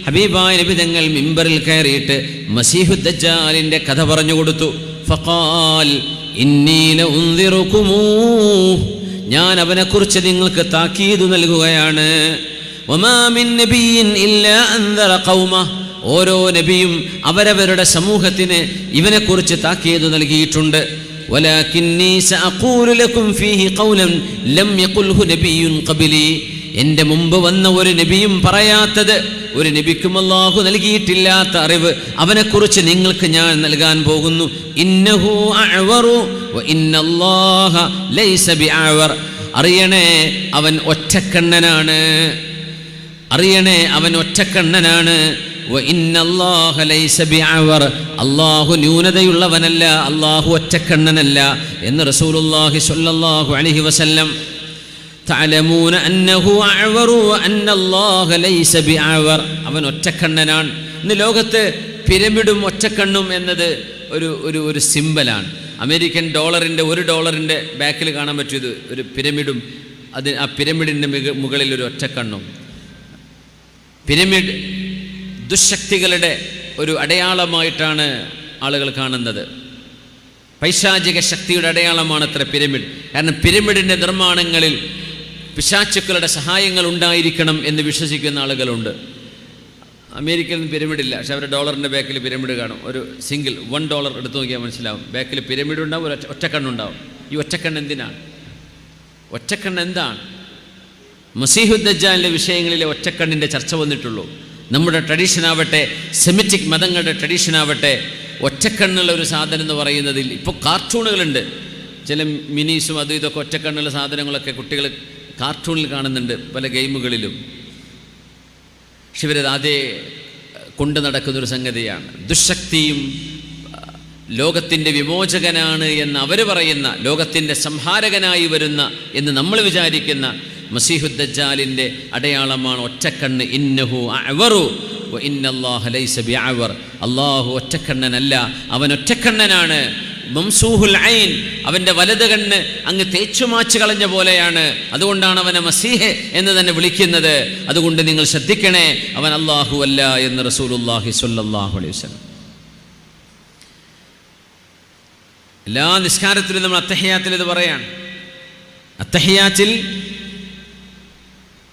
ഹബീബായ നബി തങ്ങൾ മിമ്പറിൽ കയറിയിട്ട് മസീഹു ദജ്ജാലിന്റെ കഥ പറഞ്ഞു കൊടുത്തു. ഫഖാൽ ഇന്നി ലഉൻദിറുകുമൂ, ഞാൻ അവനെക്കുറിച്ച് നിങ്ങൾക്ക് താക്കീത് നൽകുകയാണ്. വമാ മിൻ നബിയ്യിൻ ഇല്ലാ അൻദറ ഖൗമ, ഓരോ നബിയും അവരവരുടെ സമൂഹത്തിന് ഇവനെക്കുറിച്ച് താക്കീത് നൽകിയിട്ടുണ്ട്. വലാകിന്നി സഅഖൂലു ലക്കും ഫീഹി ഖൗലൻ ലം യഖുൽഹു നബിയ്യുൻ ഖബ്ലി, എൻ്റെ മുമ്പ് വന്ന ഒരു നബിയും പറയാത്തത്, ഒരു നബിക്കും അല്ലാഹു നൽകിയിട്ടില്ലാത്ത അറിവ് അവനെക്കുറിച്ച് നിങ്ങൾക്ക് ഞാൻ നൽകാൻ പോകുന്നു. ഇന്നഹു അഅ്വറു വ ഇന്നല്ലാഹ ലൈസ ബിഅഅ്വർ, അറിയണേ അവൻ ഒറ്റക്കണ്ണനാണ്, അറിയണേ അവൻ ഒറ്റക്കണ്ണനാണ്. വ ഇന്നല്ലാഹ ലൈസ ബിഅഅ്വർ, അല്ലാഹു ന്യൂനതയുള്ളവനല്ല, അല്ലാഹു ഒറ്റക്കണ്ണനല്ല എന്ന് റസൂലുള്ളാഹി സ്വല്ലല്ലാഹു അലൈഹി വസല്ലം. തഅലമൂന അന്നഹു അഅ്വറു വ അന്നല്ലാഹ ലൈസ ബിഅഅ്വർ, അവൻ ഒറ്റക്കണ്ണനാണ്. ഇന്ന് ലോകത്ത് പിരമിഡും ഒറ്റക്കണ്ണും എന്നത് ഒരു സിമ്പലാണ്. അമേരിക്കൻ ഡോളറിൻ്റെ $1 ബാക്കിൽ കാണാൻ പറ്റിയത് ഒരു പിരമിഡും ആ പിരമിഡിൻ്റെ മുകളിൽ ഒരു ഒറ്റക്കണ്ണും. പിരമിഡ് ദുശക്തികളുടെ ഒരു അടയാളമായിട്ടാണ് ആളുകൾ കാണുന്നത്. പൈശാചിക ശക്തിയുടെ അടയാളമാണ് അത്ര പിരമിഡ്. കാരണം പിരമിഡിൻ്റെ നിർമ്മാണങ്ങളിൽ പിശാചുക്കളുടെ സഹായങ്ങൾ ഉണ്ടായിരിക്കണം എന്ന് വിശ്വസിക്കുന്ന ആളുകളുണ്ട്. അമേരിക്കയിൽ പിരമിഡില്ല, പക്ഷെ അവരുടെ ഡോളറിൻ്റെ ബാക്കിൽ പിരമിഡ് കാണും. ഒരു സിംഗിൾ $1 എടുത്തു നോക്കിയാൽ മനസ്സിലാവും, ബാക്കിൽ പിരമിഡ് ഉണ്ടാവും, ഒരു ഒറ്റക്കണ്ണുണ്ടാവും. ഈ ഒറ്റക്കണ്ണ് എന്തിനാണ്? ഒറ്റക്കണ്ണ് എന്താണ്? മസീഹു ദജ്ജാലിൻ്റെ വിഷയങ്ങളിലെ ഒറ്റക്കണ്ണിൻ്റെ ചർച്ച വന്നിട്ടുള്ളൂ. നമ്മുടെ ട്രഡീഷനാവട്ടെ, സെമിറ്റിക് മതങ്ങളുടെ ട്രഡീഷനാവട്ടെ, ഒറ്റക്കണ്ണുള്ള ഒരു സാധനം എന്ന് പറയുന്നതിൽ ഇപ്പോൾ കാർട്ടൂണുകളുണ്ട്. ചില മിനീസും അതും ഇതൊക്കെ ഒറ്റക്കണ്ണുള്ള സാധനങ്ങളൊക്കെ കുട്ടികൾ കാർട്ടൂണിൽ കാണുന്നുണ്ട്, പല ഗെയിമുകളിലും. പക്ഷെ ഇവരത് അതേ കൊണ്ടു നടക്കുന്നൊരു സംഗതിയാണ്. ദുശക്തിയും ലോകത്തിൻ്റെ വിമോചകനാണ് എന്ന് അവർ പറയുന്ന, ലോകത്തിൻ്റെ സംഹാരകനായി വരുന്ന എന്ന് നമ്മൾ വിചാരിക്കുന്ന മസീഹു ദജ്ജാലിൻ്റെ അടയാളമാണ് ഒറ്റക്കണ്ണ്. ഇന്നഹു അഅ്വറു വ ഇന്നല്ലാഹ ലൈസ ബിഅഅ്വർ, അല്ലാഹു ഒറ്റക്കണ്ണനല്ല, അവൻ ഒറ്റക്കണ്ണനാണ്. മംസൂഹുൽ ഐൻ, അവൻ്റെ വലത് കണ്ണ് അങ്ങ് തേച്ചുമാച്ച് കളഞ്ഞ പോലെയാണ്. അതുകൊണ്ടാണ് അവനെ മസീഹ് എന്ന് തന്നെ വിളിക്കുന്നത്. അതുകൊണ്ട് നിങ്ങൾ ശ്രദ്ധിക്കണേ, അവൻ അല്ലാഹു അല്ല എന്ന് റസൂലുള്ളാഹി സ്വല്ലല്ലാഹു അലൈഹി വസല്ലം. എല്ലാ നിസ്കാരത്തിലും നമ്മൾ അത്തഹിയാത്തിൽ ഇത് പറയാണ്. അത്തഹിയാത്തിൽ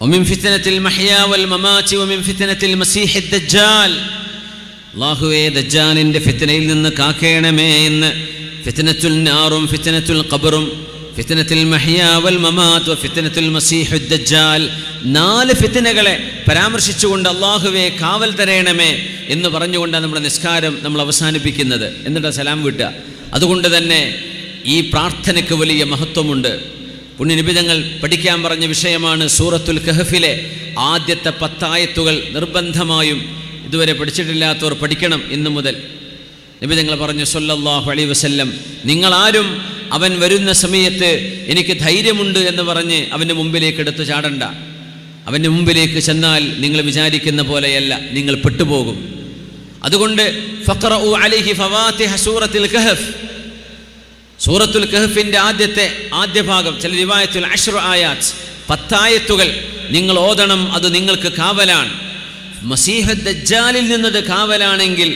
ومن فتنة المحيا والممات ومن فتنة المسيح الدجال, അല്ലാഹുവേ ദജ്ജാലിൻ്റെ ഫിത്നയിൽ നിന്ന് കാക്കേണമേ എന്ന്. ഫിത്നത്തുൽ നാറും ഫിത്നത്തുൽ ഖബറും ഫിത്നത്തുൽ മഹ്യാ വൽ മമാത്ത് ഫിത്നത്തുൽ മസീഹു ദജ്ജാൽ, 4 ഫിത്നകളെ പരാമർശിച്ചുകൊണ്ട് അല്ലാഹുവേ കാവൽ തരയണമേ എന്ന് പറഞ്ഞുകൊണ്ടാണ് നമ്മുടെ നിസ്കാരം നമ്മൾ അവസാനിപ്പിക്കുന്നത്. എന്നിട്ട് സലാം വിട്ടുക. അതുകൊണ്ട് തന്നെ ഈ പ്രാർത്ഥനയ്ക്ക് വലിയ മഹത്വമുണ്ട്. പുണ്യനിബിതങ്ങൾ പഠിക്കാൻ പറഞ്ഞ വിഷയമാണ് സൂറത്തുൽ കഹഫിലെ ആദ്യത്തെ 10 ആയത്തുകൾ. നിർബന്ധമായും ഇതുവരെ പഠിച്ചിട്ടില്ലാത്തവർ പഠിക്കണം ഇന്നു മുതൽ. നിബിതങ്ങൾ പറഞ്ഞു സ്വല്ലല്ലാഹു അലൈഹി വസല്ലം, നിങ്ങളാരും അവൻ വരുന്ന സമയത്ത് എനിക്ക് ധൈര്യമുണ്ട് എന്ന് പറഞ്ഞ് അവൻ്റെ മുമ്പിലേക്ക് എടുത്തു ചാടണ്ട. അവൻ്റെ മുമ്പിലേക്ക് ചെന്നാൽ നിങ്ങൾ വിചാരിക്കുന്ന പോലെയല്ല, നിങ്ങൾ പെട്ടുപോകും. അതുകൊണ്ട് ഫഖറഉ അലൈഹി ഫവാത്തിഹ സൂറത്തുൽ കഹഫ്, സൂറത്തുൽ കഹഫിൻ്റെ ആദ്യ ഭാഗം, ചില റിവായത്തുൽ 10 ആയാത്ത്, 10 ആയത്തുകൾ നിങ്ങൾ ഓതണം. അത് നിങ്ങൾക്ക് കാവലാണ്. മസീഹ് ദജ്ജാലിൽ നിന്നത് കാവലാണെങ്കിൽ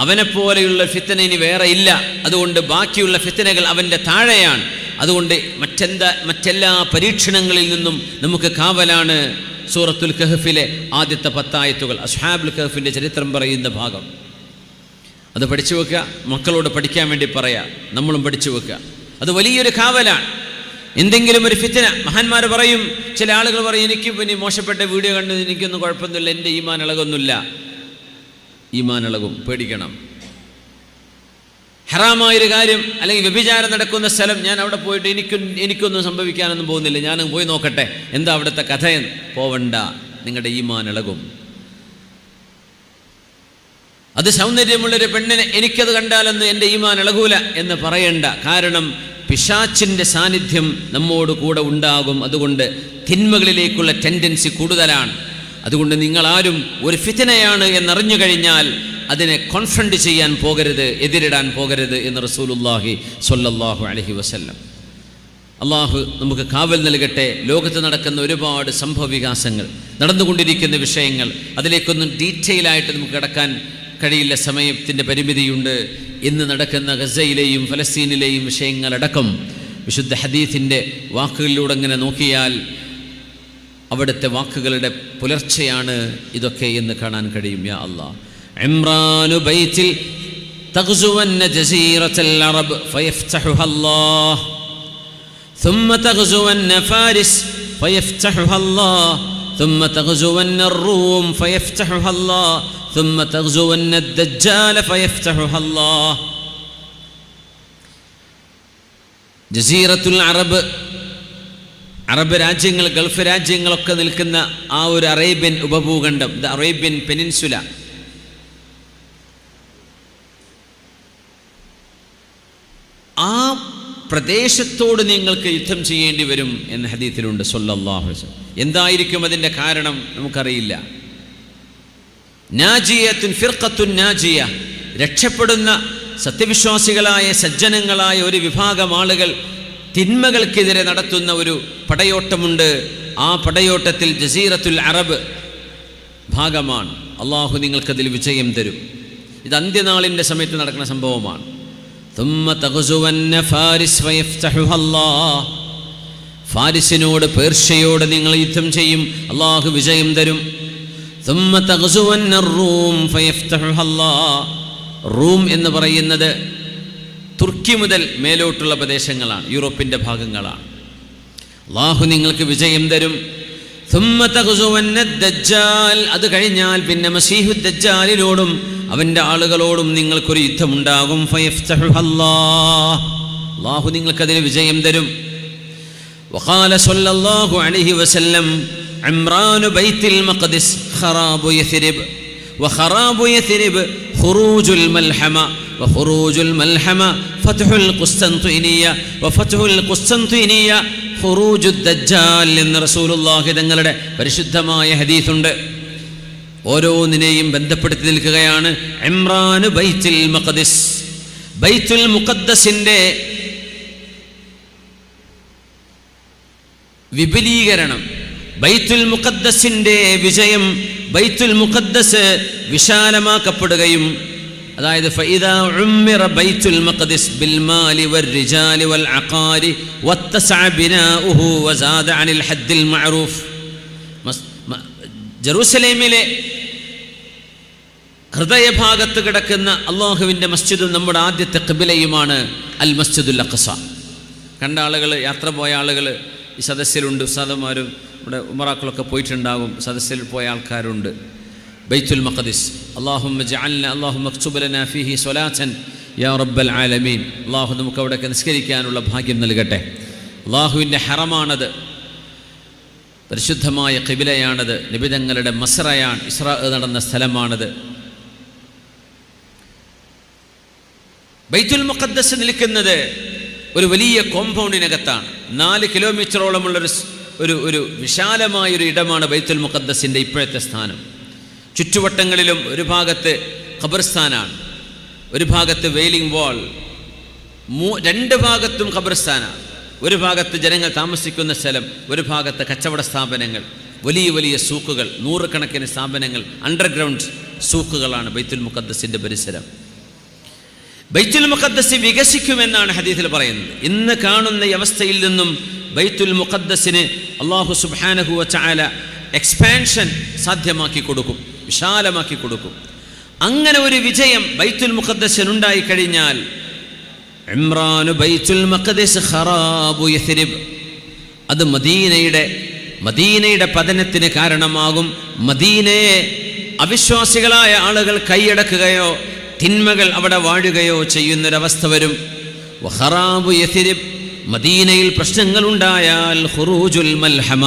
അവനെപ്പോലെയുള്ള ഫിത്ന ഇനി വേറെ ഇല്ല. അതുകൊണ്ട് ബാക്കിയുള്ള ഫിത്നകൾ അവൻ്റെ താഴെയാണ്. അതുകൊണ്ട് മറ്റെല്ലാ പരീക്ഷണങ്ങളിൽ നിന്നും നമുക്ക് കാവലാണ് സൂറത്തുൽ കഹഫിലെ ആദ്യത്തെ 10 ആയത്തുകൾ. അസ്ഹാബുൽ കഹഫിൻ്റെ ചരിത്രം പറയുന്ന ഭാഗം അത് പഠിച്ചു വെക്കുക. മക്കളോട് പഠിക്കാൻ വേണ്ടി പറയാം, നമ്മളും പഠിച്ചു വെക്കുക. അത് വലിയൊരു കാവലാണ്. എന്തെങ്കിലും ഒരു ഫിത്ന, മഹാന്മാർ പറയും, ചില ആളുകൾ പറയും, എനിക്ക് പിന്നെ മോശപ്പെട്ട വീഡിയോ കണ്ട് എനിക്കൊന്നും കുഴപ്പമൊന്നുമില്ല, എൻ്റെ ഈമാൻ ഇളകൊന്നുമില്ല. ഈമാൻ ഇളകും, പേടിക്കണം. ഹറാമായൊരു കാര്യം അല്ലെങ്കിൽ വ്യഭിചാരം നടക്കുന്ന സ്ഥലം, ഞാൻ അവിടെ പോയിട്ട് എനിക്കൊന്നും സംഭവിക്കാനൊന്നും പോകുന്നില്ല, ഞാൻ പോയി നോക്കട്ടെ എന്താ അവിടുത്തെ കഥയെന്ന്. പോവണ്ട, നിങ്ങളുടെ ഈമാൻ ഇളകും. അത് സൗന്ദര്യമുള്ളൊരു പെണ്ണിനെ എനിക്കത് കണ്ടാലൊന്നും എൻ്റെ ഈമാൻ ഇളകൂല എന്ന് പറയണ്ട. കാരണം പിശാച്ചിൻ്റെ സാന്നിധ്യം നമ്മോട് കൂടെ ഉണ്ടാകും. അതുകൊണ്ട് തിന്മകളിലേക്കുള്ള ടെൻഡൻസി കൂടുതലാണ്. അതുകൊണ്ട് നിങ്ങളാരും ഒരു ഫിത്നയാണ് എന്നറിഞ്ഞു കഴിഞ്ഞാൽ അതിനെ കോൺഫ്രണ്ട് ചെയ്യാൻ പോകരുത്, എതിരിടാൻ പോകരുത് എന്ന് റസൂലുള്ളാഹി സ്വല്ലല്ലാഹു അലൈഹി വസല്ലം. അള്ളാഹു നമുക്ക് കാവൽ നൽകട്ടെ. ലോകത്ത് നടക്കുന്ന ഒരുപാട് സംഭവ വികാസങ്ങൾ, നടന്നുകൊണ്ടിരിക്കുന്ന വിഷയങ്ങൾ, അതിലേക്കൊന്നും ഡീറ്റെയിൽ ആയിട്ട് നമുക്ക് കടക്കാൻ കഴിയില്ല, സമയത്തിൻ്റെ പരിമിതിയുണ്ട്. ഇന്ന് നടക്കുന്ന ഗസയിലെയും ഫലസ്തീനിലെയും വിഷയങ്ങളടക്കം വിശുദ്ധ ഹദീസിൻ്റെ വാക്കുകളിലൂടെ ഇങ്ങനെ നോക്കിയാൽ അവിടുത്തെ വാക്കുകളുടെ പുലർച്ചയാണ് ഇതൊക്കെ എന്ന് കാണാൻ കഴിയും. യാ അല്ലാഹ്, ഇമ്രാനു ബൈത്തിൽ തഗ്സുവന്ന ജസീറത്തുൽ അറബ് ഫയഫ്തഹുഹ അല്ലാഹ് ثم تغزون فارس فيفتحها الله ثم تغزون الروم فيفتحها الله ثم تغزون الدجال فيفتحها الله. ജസീറത്തുൽ അറബ്, അറബ് രാജ്യങ്ങൾ, ഗൾഫ് രാജ്യങ്ങളൊക്കെ നിൽക്കുന്ന ആ ഒരു അറേബ്യൻ ഉപഭൂഖണ്ഡം, ദ അറേബ്യൻ പെനിൻസുല, ആ പ്രദേശത്തോട് നിങ്ങൾക്ക് യുദ്ധം ചെയ്യേണ്ടി വരും എന്ന് ഹദീസിലുണ്ട് സ്വല്ലല്ലാഹു അലൈഹി വസല്ലം. എന്തായിരിക്കും അതിൻ്റെ കാരണം നമുക്കറിയില്ല. നാജിയത്തുൻ ഫിർഖത്തുൻ നാജിയ, രക്ഷപ്പെടുന്ന സത്യവിശ്വാസികളായ സജ്ജനങ്ങളായ ഒരു വിഭാഗം ആളുകൾ തിന്മകൾക്കെതിരെ നടത്തുന്ന ഒരു പടയോട്ടമുണ്ട്. ആ പടയോട്ടത്തിൽ ജസീറത്തുൽ അറബ് ഭാഗമാണ്. അള്ളാഹു നിങ്ങൾക്കതിൽ വിജയം തരും. ഇത് അന്ത്യനാളിൻ്റെ സമയത്ത് നടക്കുന്ന സംഭവമാണ്. ثم تغزون فارس فيفتحها الله, ഫാരിസിനോട്, പേർഷ്യയോട് നിങ്ങൾ യുദ്ധം ചെയ്യും, അള്ളാഹു വിജയം തരും. ثم تغزون الروم فيفتحها الله, റൂം എന്ന് പറയുന്നത് തുർക്കി മുതൽ മേലോട്ടുള്ള പ്രദേശങ്ങളാണ്, യൂറോപ്പിൻ്റെ ഭാഗങ്ങളാണ്. അള്ളാഹു നിങ്ങൾക്ക് വിജയം തരും. ثم تغزون الدجال, അത് കഴിഞ്ഞാൽ പിന്നെ മസീഹു ദജ്ജാലിനോടും അവൻ്റെ ആളുകളോടും നിങ്ങൾക്കൊരു യുദ്ധമുണ്ടാകും. ഫയഫ്തഹുഹ അല്ലാഹ്, അല്ലാഹു നിങ്ങൾക്കതിന് വിജയം തരും. വഖാല സ്വല്ലല്ലാഹു അലൈഹി വസല്ലം ഇംറാനു ബൈത്തുൽ മഖ്ദിസ് ഖറാബു യസ്രിബ് വഖറാബു യസ്രിബ് ഖുറൂജുൽ മൽഹമ വഖുറൂജുൽ മൽഹമ ഫത്ഹുൽ ഖുസ്തൻതിനിയ വഫത്ഹുൽ ഖുസ്തൻതിനിയ ഖുറൂജുദ് ദജ്ജാൽ എന്ന് റസൂലുള്ളാഹി തങ്ങളുടെ പരിശുദ്ധമായ ഹദീസുണ്ട്. ഓരോന്നിനെയും ബന്ധപ്പെടുത്തി നിൽക്കുകയാണ്. ഇമ്രാന് ബൈത്തുൽ മുഖദ്ദസ്, ബൈത്തുൽ മുഖദ്ദസിന്റെ വിപുലീകരണം, ബൈത്തുൽ മുഖദ്ദസിന്റെ വിജയം, ബൈത്തുൽ മുഖദ്ദസ് വിശാലമാക്കപ്പെടുകയും, അതായത് ഫഇദാ ഉമ്മിറ ബൈത്തുൽ മഖ്ദിസ് ബിൽ മാലി വൽ റിജാലി വൽ അഖാരി വത്തസഅ ബിനാഉഹു വസാദ അനിൽ ഹദ്ദിൽ മഅറൂഫ്. ജെറൂസലേമിലെ ഹൃദയഭാഗത്ത് കിടക്കുന്ന അള്ളാഹുവിൻ്റെ മസ്ജിദും നമ്മുടെ ആദ്യത്തെ ഖിബ്ലയുമാണ് അൽ മസ്ജിദുൽ അഖ്സ. കണ്ട ആളുകൾ, യാത്ര പോയ ആളുകൾ ഈ സദസ്സിലുണ്ട്. ഉസ്താദന്മാരും ഇവിടെ ഉമറാക്കളൊക്കെ പോയിട്ടുണ്ടാകും, സദസ്സിൽ പോയ ആൾക്കാരുണ്ട്. ബൈത്തുൽ മഖ്ദിസ്, അല്ലാഹുമ്മ ജഅൽനാ അല്ലാഹുമ്മ അക്തുബ് ലനാ ഫീഹി സ്വലാത്തൻ യാ റബ്ബൽ ആലമീൻ. അള്ളാഹു നമുക്ക് അവിടെയൊക്കെ നിസ്കരിക്കാനുള്ള ഭാഗ്യം നൽകട്ടെ. അള്ളാഹുവിൻ്റെ ഹറമാണത്, പരിശുദ്ധമായ ഖിബ്ലയാണത്, നബി തങ്ങളുടെ മസ്റയാണ്, ഇസ്രാ നടന്ന സ്ഥലമാണത്. ബൈത്തുൽ മുഖദ്ദസ് നിൽക്കുന്നത് ഒരു വലിയ കോമ്പൗണ്ടിനകത്താണ്. 4 കിലോമീറ്ററോളമുള്ളൊരു ഒരു വിശാലമായൊരു ഇടമാണ് ബൈത്തുൽ മുഖദ്ദസിൻ്റെ ഇപ്പോഴത്തെ സ്ഥാനം. ചുറ്റുവട്ടങ്ങളിലും ഒരു ഭാഗത്ത് ഖബർസ്ഥാനാണ്, ഒരു ഭാഗത്ത് വെയിലിംഗ് വാൾ, 2 ഭാഗത്തും ഖബർസ്ഥാനാണ്. ഒരു ഭാഗത്ത് ജനങ്ങൾ താമസിക്കുന്ന സ്ഥലം, ഒരു ഭാഗത്ത് കച്ചവട സ്ഥാപനങ്ങൾ, വലിയ വലിയ സൂക്കുകൾ, 100 കണക്കിന് സ്ഥാപനങ്ങൾ, അണ്ടർഗ്രൗണ്ട് സൂക്കുകളാണ് ബൈത്തുൽ മുഖദ്ദസിൻ്റെ പരിസരം. ബൈത്തുൽ മുഖദ്ദസ് വികസിക്കുമെന്നാണ് ഹദീസിൽ പറയുന്നത്. ഇന്ന് കാണുന്ന ഈ അവസ്ഥയിൽ നിന്നും ബൈത്തുൽ മുഖദ്ദസിന് അല്ലാഹു സുബ്ഹാനഹു വ തആല എക്സ്പാൻഷൻ സാധ്യമാക്കി കൊടുക്കും, വിശാലമാക്കി കൊടുക്കും. അങ്ങനെ ഒരു വിജയം ബൈത്തുൽ മുഖദ്ദസിനുണ്ടായി കഴിഞ്ഞാൽ ഇമ്രാനു ബൈത്തുൽ മഖ്ദിസ് ഖറാബു യസ്രിബ്, അത് മദീനയുടെ പതനത്തിന് കാരണമാകും. മദീനയെ അവിശ്വാസികളായ ആളുകൾ കൈയടക്കുകയോ തിന്മകൾ അവിടെ വാഴുകയോ ചെയ്യുന്നൊരവസ്ഥ വരും. വഖറാബു യസ്രിബ്, മദീനയിൽ പ്രശ്നങ്ങളുണ്ടായാൽ ഖുറൂജുൽ മൽഹമ,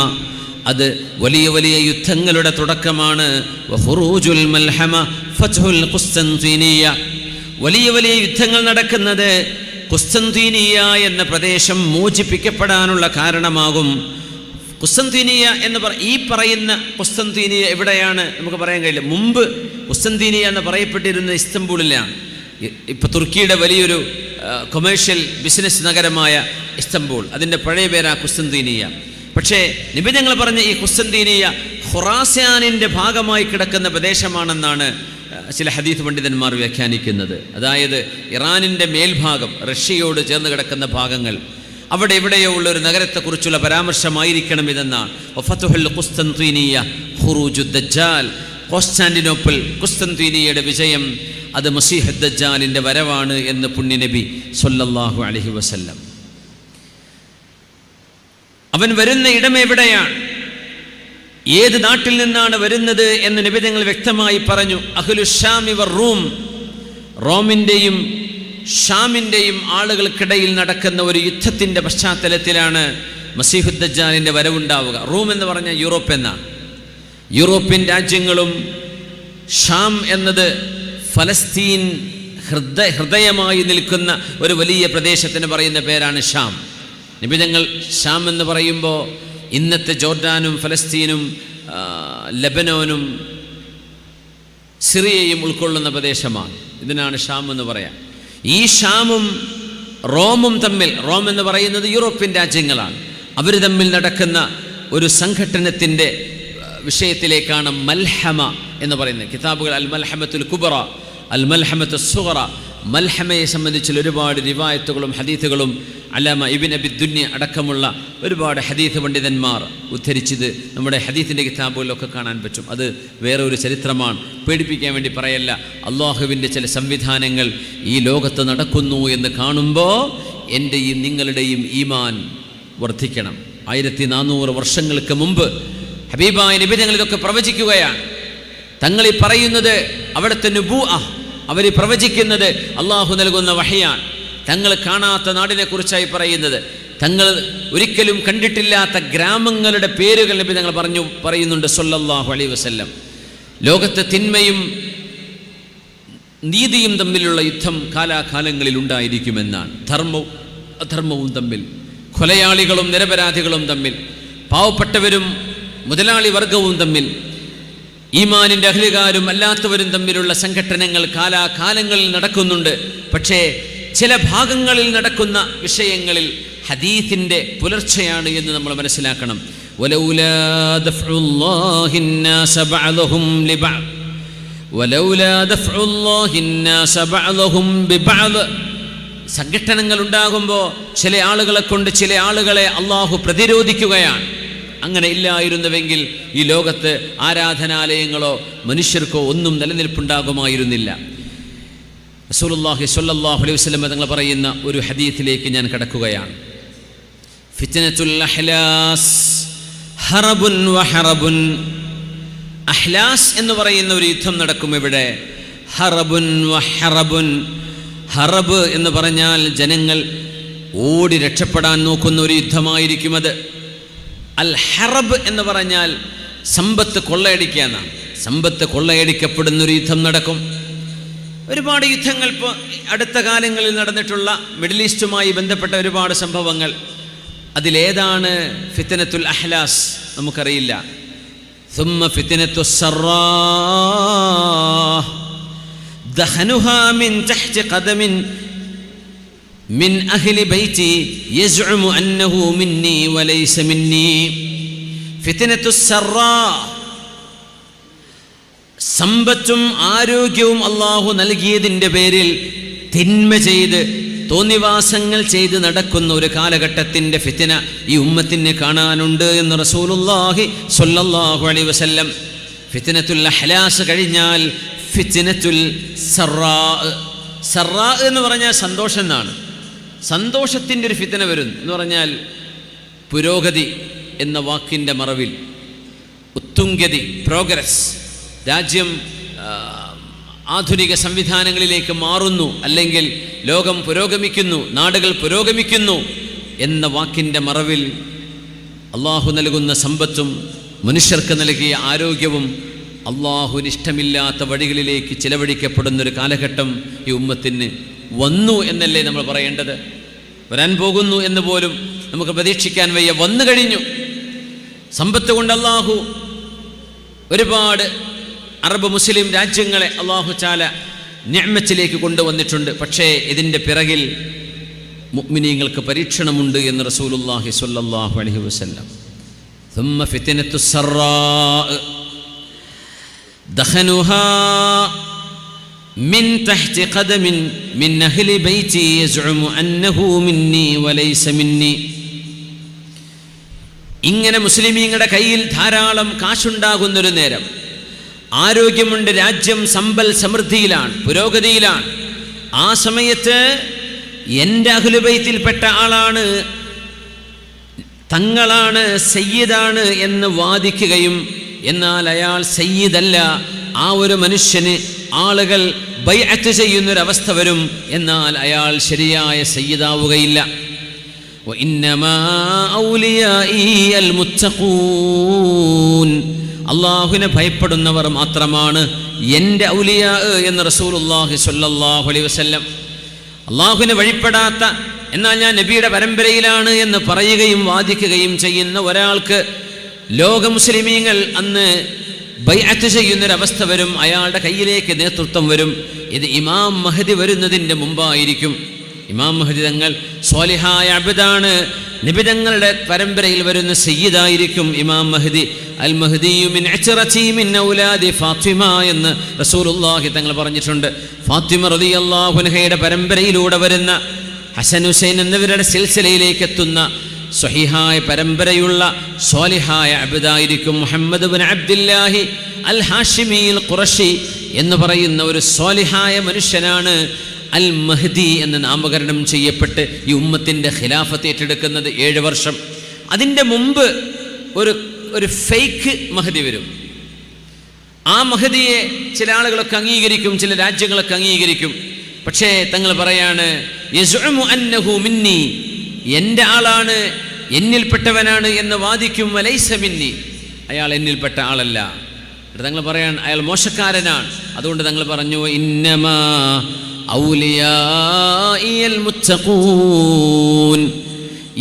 അത് വലിയ വലിയ യുദ്ധങ്ങളുടെ തുടക്കമാണ്. വഖുറൂജുൽ മൽഹമ ഫത്ഹുൽ ഖുസ്തൻതിനിയ, വലിയ വലിയ യുദ്ധങ്ങൾ നടക്കുന്നത് ഖുസ്തൻതിനിയ എന്ന പ്രദേശം മോചിപ്പിക്കപ്പെടാനുള്ള കാരണമാകും. ഖുസ്തൻതിനിയ എന്ന് ഈ പറയുന്ന ഖുസ്തൻതിനിയ എവിടെയാണ് നമുക്ക് പറയാൻ കഴിയില്ല. മുമ്പ് ഖുസ്തൻതിനിയ എന്ന് പറയപ്പെട്ടിരുന്ന ഇസ്തംബൂളിലാണ്. ഇപ്പം തുർക്കിയുടെ വലിയൊരു കൊമേഴ്ഷ്യൽ ബിസിനസ് നഗരമായ ഇസ്തംബൂൾ, അതിൻ്റെ പഴയ പേരാ കുസ്തന്തീനിയ. പക്ഷേ നബി തങ്ങൾ പറഞ്ഞ ഈ കുസ്തന്തീനിയ ഖുറാസാനിൻ്റെ ഭാഗമായി കിടക്കുന്ന പ്രദേശമാണെന്നാണ് ചില ഹദീസ് പണ്ഡിതന്മാർ വ്യാഖ്യാനിക്കുന്നത്. അതായത് ഇറാനിൻ്റെ മേൽഭാഗം, റഷ്യയോട് ചേർന്ന് കിടക്കുന്ന ഭാഗങ്ങൾ, അവിടെ എവിടെയോ ഉള്ള ഒരു നഗരത്തെക്കുറിച്ചുള്ള പരാമർശമായിരിക്കണം ഇതെന്നാണ്. ഫതുഹുൽ ഖുസ്തന്തീനിയ ഖുറൂജു ദജ്ജാൽ, കോൺസ്റ്റാന്റിനോപ്പിൾ കുസ്തന്തീനിയയുടെ വിജയം, അത് മസീഹ് ദജ്ജാലിൻ്റെ വരവാണ് എന്ന് പുണ്യനബി സ്വല്ലല്ലാഹു അലൈഹി വസല്ലം. അവൻ വരുന്ന ഇടം എവിടെയാണ്, ഏത് നാട്ടിൽ നിന്നാണ് വരുന്നത് എന്ന് നബി തങ്ങൾ വ്യക്തമായി പറഞ്ഞു. അഹ്ലു ശാമി വറൂം, റോമിൻ്റെയും ഷാമിൻ്റെയും ആളുകൾക്കിടയിൽ നടക്കുന്ന ഒരു യുദ്ധത്തിൻ്റെ പശ്ചാത്തലത്തിലാണ് മസീഹു ദജ്ജാലിൻ്റെ വരവുണ്ടാവുക. റൂം എന്ന് പറഞ്ഞാൽ യൂറോപ്പ് എന്നാണ്. യൂറോപ്യൻ രാജ്യങ്ങളും ഷാം എന്നത് ഫലസ്തീൻ ഹൃദയമായി നിൽക്കുന്ന ഒരു വലിയ പ്രദേശത്തിന് പറയുന്ന പേരാണ് ഷാം. നബി തങ്ങൾ ഷാം എന്ന് പറയുമ്പോൾ ഇന്നത്തെ ജോർഡാനും ഫലസ്തീനും ലെബനോനും സിറിയയും ഉൾക്കൊള്ളുന്ന പ്രദേശമാണ്. ഇതിനാണ് ഷാം എന്ന് പറയാം. ഈ ഷാമും റോമും തമ്മിൽ, റോം എന്ന് പറയുന്നത് യൂറോപ്യൻ രാജ്യങ്ങളാണ്, അവർ തമ്മിൽ നടക്കുന്ന ഒരു സംഘട്ടനത്തിൻ്റെ വിഷയത്തിലേക്കാണ് മൽഹമ എന്ന് പറയുന്നത്. കിതാബുകൾ അൽ മൽഹമത്തുൽ കുബറ, അൽ മൽഹമത്തുൽ സുഗറ, മൽഹമയെ സംബന്ധിച്ചുള്ള ഒരുപാട് റിവായത്തുകളും ഹദീസുകളും അല്ലാമ ഇബ്നു അബി ദുന്യ അടക്കമുള്ള ഒരുപാട് ഹദീസ് പണ്ഡിതന്മാർ ഉദ്ധരിച്ചത് നമ്മുടെ ഹദീസിൻ്റെ കിതാബുകളിലൊക്കെ കാണാൻ പറ്റും. അത് വേറെ ഒരു ചരിത്രമാണ്, പേടിപ്പിക്കാൻ വേണ്ടി പറയല്ല. അള്ളാഹുവിൻ്റെ ചില സംവിധാനങ്ങൾ ഈ ലോകത്ത് നടക്കുന്നു എന്ന് കാണുമ്പോൾ എൻ്റെയും നിങ്ങളുടെയും ഈമാൻ വർദ്ധിക്കണം. 1400 വർഷങ്ങൾക്ക് മുമ്പ് ഹബീബായ നബി തങ്ങൾ ഇതൊക്കെ പ്രവചിക്കുകയാണ്. തങ്ങളീ പറയുന്നത് അവിടുത്തെ നുബൂഅ, അവർ പ്രവചിക്കുന്നത് അള്ളാഹു നൽകുന്ന വഹയാണ്. തങ്ങൾ കാണാത്ത നാടിനെ കുറിച്ചായി പറയുന്നത്, തങ്ങൾ ഒരിക്കലും കണ്ടിട്ടില്ലാത്ത ഗ്രാമങ്ങളുടെ പേരുകൾ നബി തങ്ങൾ പറയുന്നുണ്ട് സ്വല്ലല്ലാഹു അലൈഹി വസല്ലം. ലോകത്തെ തിന്മയും നീതിയും തമ്മിലുള്ള യുദ്ധം കാലാകാലങ്ങളിൽ ഉണ്ടായിരിക്കുമെന്നാണ്. ധർമ്മവും അധർമ്മവും തമ്മിൽ, കൊലയാളികളും നിരപരാധികളും തമ്മിൽ, പാവപ്പെട്ടവരും മുതലാളി വർഗവും തമ്മിൽ, ഈമാനിൻ്റെ അഹ്ലുകാരും അല്ലാത്തവരും തമ്മിലുള്ള സംഘട്ടനങ്ങൾ കാലാകാലങ്ങളിൽ നടക്കുന്നുണ്ട്. പക്ഷേ ചില ഭാഗങ്ങളിൽ നടക്കുന്ന വിഷയങ്ങളിൽ ഹദീസിൻ്റെ പുലർച്ചയാണ് എന്ന് നമ്മൾ മനസ്സിലാക്കണം. വലൗലാ ദഫ്ഉല്ലാഹി الناس بعضهم لبعض വലൗലാ ദഫ്ഉല്ലാഹി الناس بعضهم ببعض, സംഘട്ടനങ്ങൾ ഉണ്ടാകുമ്പോൾ ചില ആളുകളെ കൊണ്ട് ചില ആളുകളെ അള്ളാഹു പ്രതിരോധിക്കുകയാണ്. അങ്ങനെ ഇല്ലായിരുന്നുവെങ്കിൽ ഈ ലോകത്ത് ആരാധനാലയങ്ങളോ മനുഷ്യർക്കോ ഒന്നും നിലനിൽപ്പുണ്ടാകുമായിരുന്നില്ല. റസൂലുള്ളാഹി സ്വല്ലല്ലാഹു അലൈഹി വസല്ലം തങ്ങൾ പറയുന്ന ഒരു ഹദീസിലേക്ക് ഞാൻ കടക്കുകയാണ്. ഫിത്നത്തുൽ അഹ്ലാസ് ഹറബുൻ വഹറബുൻ. അഹ്ലാസ് എന്ന് പറയുന്ന ഒരു യുദ്ധം നടക്കും ഇവിടെ. ഹറബുൻ വഹറബുൻ. ഹറബ് എന്ന് പറഞ്ഞാൽ ജനങ്ങൾ ഓടി രക്ഷപ്പെടാൻ നോക്കുന്ന ഒരു യുദ്ധമായിരിക്കും അത്. അൽ ഹറബ് എന്ന് പറഞ്ഞാൽ സമ്പത്ത് കൊള്ളയടിക്കുക എന്നാണ്. സമ്പത്ത് കൊള്ളയടിക്കപ്പെടുന്നൊരു യുദ്ധം നടക്കും. ഒരുപാട് യുദ്ധങ്ങൾ ഇപ്പോൾ അടുത്ത കാലങ്ങളിൽ നടന്നിട്ടുള്ള മിഡിൽ ഈസ്റ്റുമായി ബന്ധപ്പെട്ട ഒരുപാട് സംഭവങ്ങൾ. അതിലേതാണ് ഫിത്നത്തുൽ അഹ്ലാസ് നമുക്കറിയില്ല. ثم فتنة السراء دخنها من تحت قدم من أهل بيتي يزعم أنه مني وليس مني. فتنة السراء, സമ്പത്തും ആരോഗ്യവും അള്ളാഹു നൽകിയതിൻ്റെ പേരിൽ തിന്മ ചെയ്ത് തോന്നിവാസങ്ങൾ ചെയ്ത് നടക്കുന്ന ഒരു കാലഘട്ടത്തിൻ്റെ ഫിത്ന ഈ ഉമ്മത്തിന് കാണാനുണ്ട് എന്ന് റസൂലുള്ളാഹി സ്വല്ലല്ലാഹു അലൈഹി വസല്ലം. ഫിത്നത്തുൽ അഹ്ലാസ് കഴിഞ്ഞാൽ ഫിത്നത്തുൽ സറാ. സറാ എന്ന് പറഞ്ഞാൽ സന്തോഷം എന്നാണ്. സന്തോഷത്തിൻ്റെ ഒരു ഫിത്ന വരും എന്ന് പറഞ്ഞാൽ പുരോഗതി എന്ന വാക്കിൻ്റെ മറവിൽ ഉത്തുംഗതി, പ്രോഗ്രസ്, രാജ്യം ആധുനിക സംവിധാനങ്ങളിലേക്ക് മാറുന്നു, അല്ലെങ്കിൽ ലോകം പുരോഗമിക്കുന്നു, നാടുകൾ പുരോഗമിക്കുന്നു എന്ന വാക്കിൻ്റെ മറവിൽ അള്ളാഹു നൽകുന്ന സമ്പത്തും മനുഷ്യർക്ക് നൽകിയ ആരോഗ്യവും അള്ളാഹുവിനിഷ്ടമില്ലാത്ത വഴികളിലേക്ക് ചിലവഴിക്കപ്പെടുന്നൊരു കാലഘട്ടം ഈ ഉമ്മത്തിന് വന്നു എന്നല്ലേ നമ്മൾ പറയേണ്ടത്? വരാൻ പോകുന്നു എന്ന് പോലും നമുക്ക് പ്രതീക്ഷിക്കാൻ വയ്യ. വന്നു കഴിഞ്ഞു. സമ്പത്ത് കൊണ്ട് അള്ളാഹു ഒരുപാട് അറബ് മുസ്ലിം രാജ്യങ്ങളെ അള്ളാഹു ചാല നിഅ്മത്തിലേക്ക് കൊണ്ടുവന്നിട്ടുണ്ട്. പക്ഷേ ഇതിൻ്റെ പിറകിൽ മുഅ്മിനീങ്ങൾക്ക് പരീക്ഷണമുണ്ട് എന്ന് റസൂലുള്ളാഹി സ്വല്ലല്ലാഹു അലൈഹി വസല്ലം. ثم فتنة السراء دخنها من تحت قدم من أهل بيتي يزعم أنه مني وليس مني. ഇങ്ങനെ മുസ്ലിമീങ്ങളുടെ കയ്യിൽ ധാരാളം കാശുണ്ടാകുന്നൊരു നേരം, ആരോഗ്യമുണ്ട്, രാജ്യം സമ്പൽ സമൃദ്ധിയിലാണ്, പുരോഗതിയിലാണ്. ആ സമയത്ത് എൻ്റെ അഹ്ലു ബൈത്തിൽപ്പെട്ട ആളാണ്, തങ്ങളാണ്, സയ്യിദാണ് എന്ന് വാദിക്കുകയും എന്നാൽ അയാൾ സയ്യിദല്ല, ആ ഒരു മനുഷ്യന് ആളുകൾ ബൈഅത്ത് ചെയ്യുന്നൊരവസ്ഥ വരും, എന്നാൽ അയാൾ ശരിയായ സയ്യിദാവുകയില്ല. വഇന്നമാ ഔലിയാഇ അൽ മുത്തഖൂൻ, അല്ലാഹുവിനെ ഭയപ്പെടുന്നവർ മാത്രമാണ് എൻ്റെ ഔലിയാ എന്ന് റസൂലുള്ളാഹി സ്വല്ലല്ലാഹു അലൈഹി വസല്ലം. അല്ലാഹുവിനെ വഴിപ്പെടാത്ത, എന്നാൽ ഞാൻ നബിയുടെ പരമ്പരയിലാണ് എന്ന് പറയുകയും വാദിക്കുകയും ചെയ്യുന്ന ഒരാൾക്ക് ലോക മുസ്ലിമീങ്ങൾ അന്ന് ബൈഅത്ത് ചെയ്യുന്നൊരവസ്ഥ വരും, അയാളുടെ കയ്യിലേക്ക് നേതൃത്വം വരും. ഇത് ഇമാം മഹദി വരുന്നതിൻ്റെ മുമ്പായിരിക്കും. ഇമാം മഹദി തങ്ങൾ സ്വാലിഹായ അബ്ദാണ്, നബി തങ്ങളുടെ പരമ്പരയിൽ വരുന്ന സയ്യിദായിരിക്കും ഇമാം മഹദി. അൽ മഹ്ദിയു മിൻ അച്റതി മിൻ ഔലാദി ഫാത്തിമ എന്ന് റസൂലുള്ളാഹി തങ്ങൾ പറഞ്ഞിട്ടുണ്ട്. ഫാത്തിമ റളിയല്ലാഹു അൻഹയുടെ പരമ്പരയിലൂടെ വരുന്ന ഹസൻ ഹുസൈൻ എന്നിവരുടെ സിൽസിലയിലേക്ക് എത്തുന്ന സ്വഹീഹായ പരമ്പരയുള്ള സ്വാലിഹായ അബ്ദായിരിക്കും മുഹമ്മദ് ഇബ്നു അബ്ദുല്ലാഹി അൽ ഹാഷിമി അൽ ഖുറശി എന്ന് പറയുന്ന ഒരു സ്വാലിഹായ മനുഷ്യനാണ് അൽ മഹ്ദി എന്ന് നാമകരണം ചെയ്യപ്പെട്ട് ഈ ഉമ്മത്തിൻ്റെ ഖിലാഫത്ത് ഏറ്റെടുക്കുന്നത് 7 വർഷം. അതിൻ്റെ മുമ്പ് ഒരു ഫേക്ക് മഹ്ദി വരും. ആ മഹ്ദിയെ ചില ആളുകളൊക്കെ അംഗീകരിക്കും, ചില രാജ്യങ്ങളൊക്കെ അംഗീകരിക്കും. പക്ഷേ തങ്ങൾ പറയാണ് യസ്ഉമു അന്നഹു മിന്നി, എൻ്റെ ആളാണ്, എന്നിൽപ്പെട്ടവനാണ് എന്ന് വാദിക്കും. വലൈസ മിന്നി, അയാൾ എന്നിൽപ്പെട്ട ആളല്ല. തങ്ങൾ പറയാൻ അയാൾ മോശക്കാരനാണ്. അതുകൊണ്ട് തങ്ങൾ പറഞ്ഞു ഇന്നമാ ഔലിയാഇ അൽ മുത്തഖൂൻ,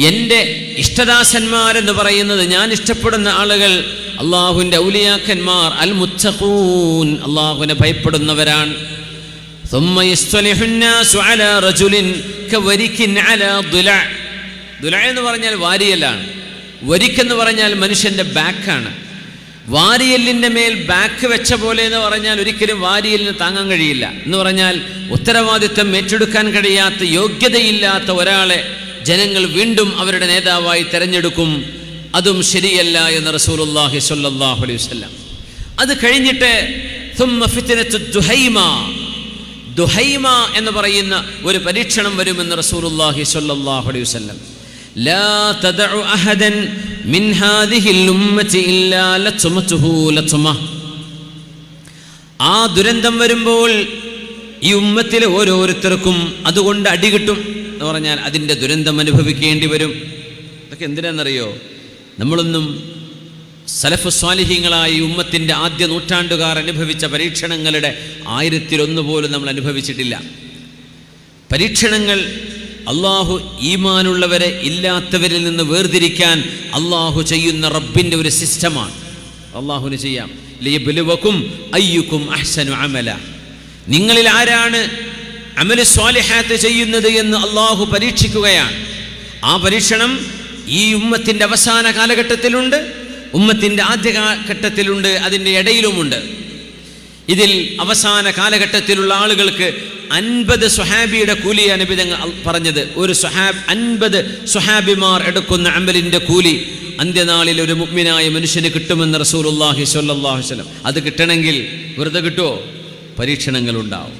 എൻ്റെ ഇഷ്ടദാസന്മാരെന്ന് പറയുന്നത്, ഞാൻ ഇഷ്ടപ്പെടുന്ന ആളുകൾ, അള്ളാഹുവിൻ്റെ ഔലിയാക്കന്മാർ, അൽ മുത്തഖൂൻ, അള്ളാഹുവിനെ ഭയപ്പെടുന്നവരാണ്. ثم يصطلح الناس على رجل كورك على ضلع. ضلع എന്ന് പറഞ്ഞാൽ വാരിയലാണ്. വരിക്ക് എന്ന് പറഞ്ഞാൽ മനുഷ്യൻ്റെ ബാക്കാണ്. വാരിയലിൻ്റെ മേൽ ബാക്ക് വെച്ച പോലെ എന്ന് പറഞ്ഞാൽ ഒരിക്കലും വാരിയലിന് താങ്ങാൻ കഴിയില്ല. എന്ന് പറഞ്ഞാൽ ഉത്തരവാദിത്വം ഏറ്റെടുക്കാൻ കഴിയാത്ത, യോഗ്യതയില്ലാത്ത ഒരാളെ ജനങ്ങൾ വീണ്ടും അവരുടെ നേതാവായി തെരഞ്ഞെടുക്കും. അതും ശരിയല്ല എന്ന് റസൂലുള്ളാഹി സ്വല്ലല്ലാഹു അലൈഹി വസല്ലം. അത് കഴിഞ്ഞിട്ട് ثم فتنة الدهيمة, ദുഹൈമ എന്ന് പറയുന്ന ഒരു പരീക്ഷണം വരുമെന്ന് റസൂലുള്ളാഹി സ്വല്ലല്ലാഹു അലൈഹി വസല്ലം. ലാ തദഉ അഹദൻ മിൻ ഹാദിഹിൽ ഉമ്മത്തി ഇല്ലാ ലത്മതുഹു ലത്മ. ആ ദുരന്തം വരുമ്പോൾ ഈ ഉമ്മത്തിലെ ഓരോരുത്തർക്കും അതുകൊണ്ട് അടികിട്ടും എന്ന് പറഞ്ഞാൽ അതിൻ്റെ ദുരന്തം അനുഭവിക്കേണ്ടി വരും. ഇതൊക്കെ എന്തിനാണെന്നറിയോ? നമ്മളൊന്നും സലഫ് സ്വാലിഹീങ്ങളായ ഉമ്മത്തിൻ്റെ ആദ്യ നൂറ്റാണ്ടുകാർ അനുഭവിച്ച പരീക്ഷണങ്ങളുടെ 1001 പോലും നമ്മൾ അനുഭവിച്ചിട്ടില്ല. പരീക്ഷണങ്ങൾ അള്ളാഹു ഈമാനുള്ളവരെ ഇല്ലാത്തവരിൽ നിന്ന് വേർതിരിക്കാൻ അള്ളാഹു ചെയ്യുന്ന റബ്ബിൻ്റെ ഒരു സിസ്റ്റമാണ്. അള്ളാഹുവിന് ചെയ്യാം. ലിയബ്ലുവകും അയ്യുക്കും അഹ്സനു അമല, നിങ്ങളിൽ ആരാണ് അമൽ സ്വാലിഹാത്ത് ചെയ്യുന്നത് എന്ന് അള്ളാഹു പരീക്ഷിക്കുകയാണ്. ആ പരീക്ഷണം ഈ ഉമ്മത്തിൻ്റെ അവസാന കാലഘട്ടത്തിലുണ്ട്, ഉമ്മത്തിൻ്റെ ആദ്യ ഘട്ടത്തിലുണ്ട്, അതിൻ്റെ ഇടയിലുമുണ്ട്. ഇതിൽ അവസാന കാലഘട്ടത്തിലുള്ള ആളുകൾക്ക് 50 സ്വഹാബിയുടെ കൂലിയാണ് നബി തങ്ങൾ പറഞ്ഞത്. ഒരു 50 സ്വഹാബിമാർ എടുക്കുന്ന അമലിൻ്റെ കൂലി അന്ത്യനാളിൽ ഒരു മുഅ്മിനായ മനുഷ്യന് കിട്ടുമെന്ന് റസൂലുള്ളാഹി സ്വല്ലല്ലാഹു അലൈഹി വസല്ലം. അത് കിട്ടണമെങ്കിൽ വെറുതെ കിട്ടുമോ? പരീക്ഷണങ്ങളുണ്ടാവും.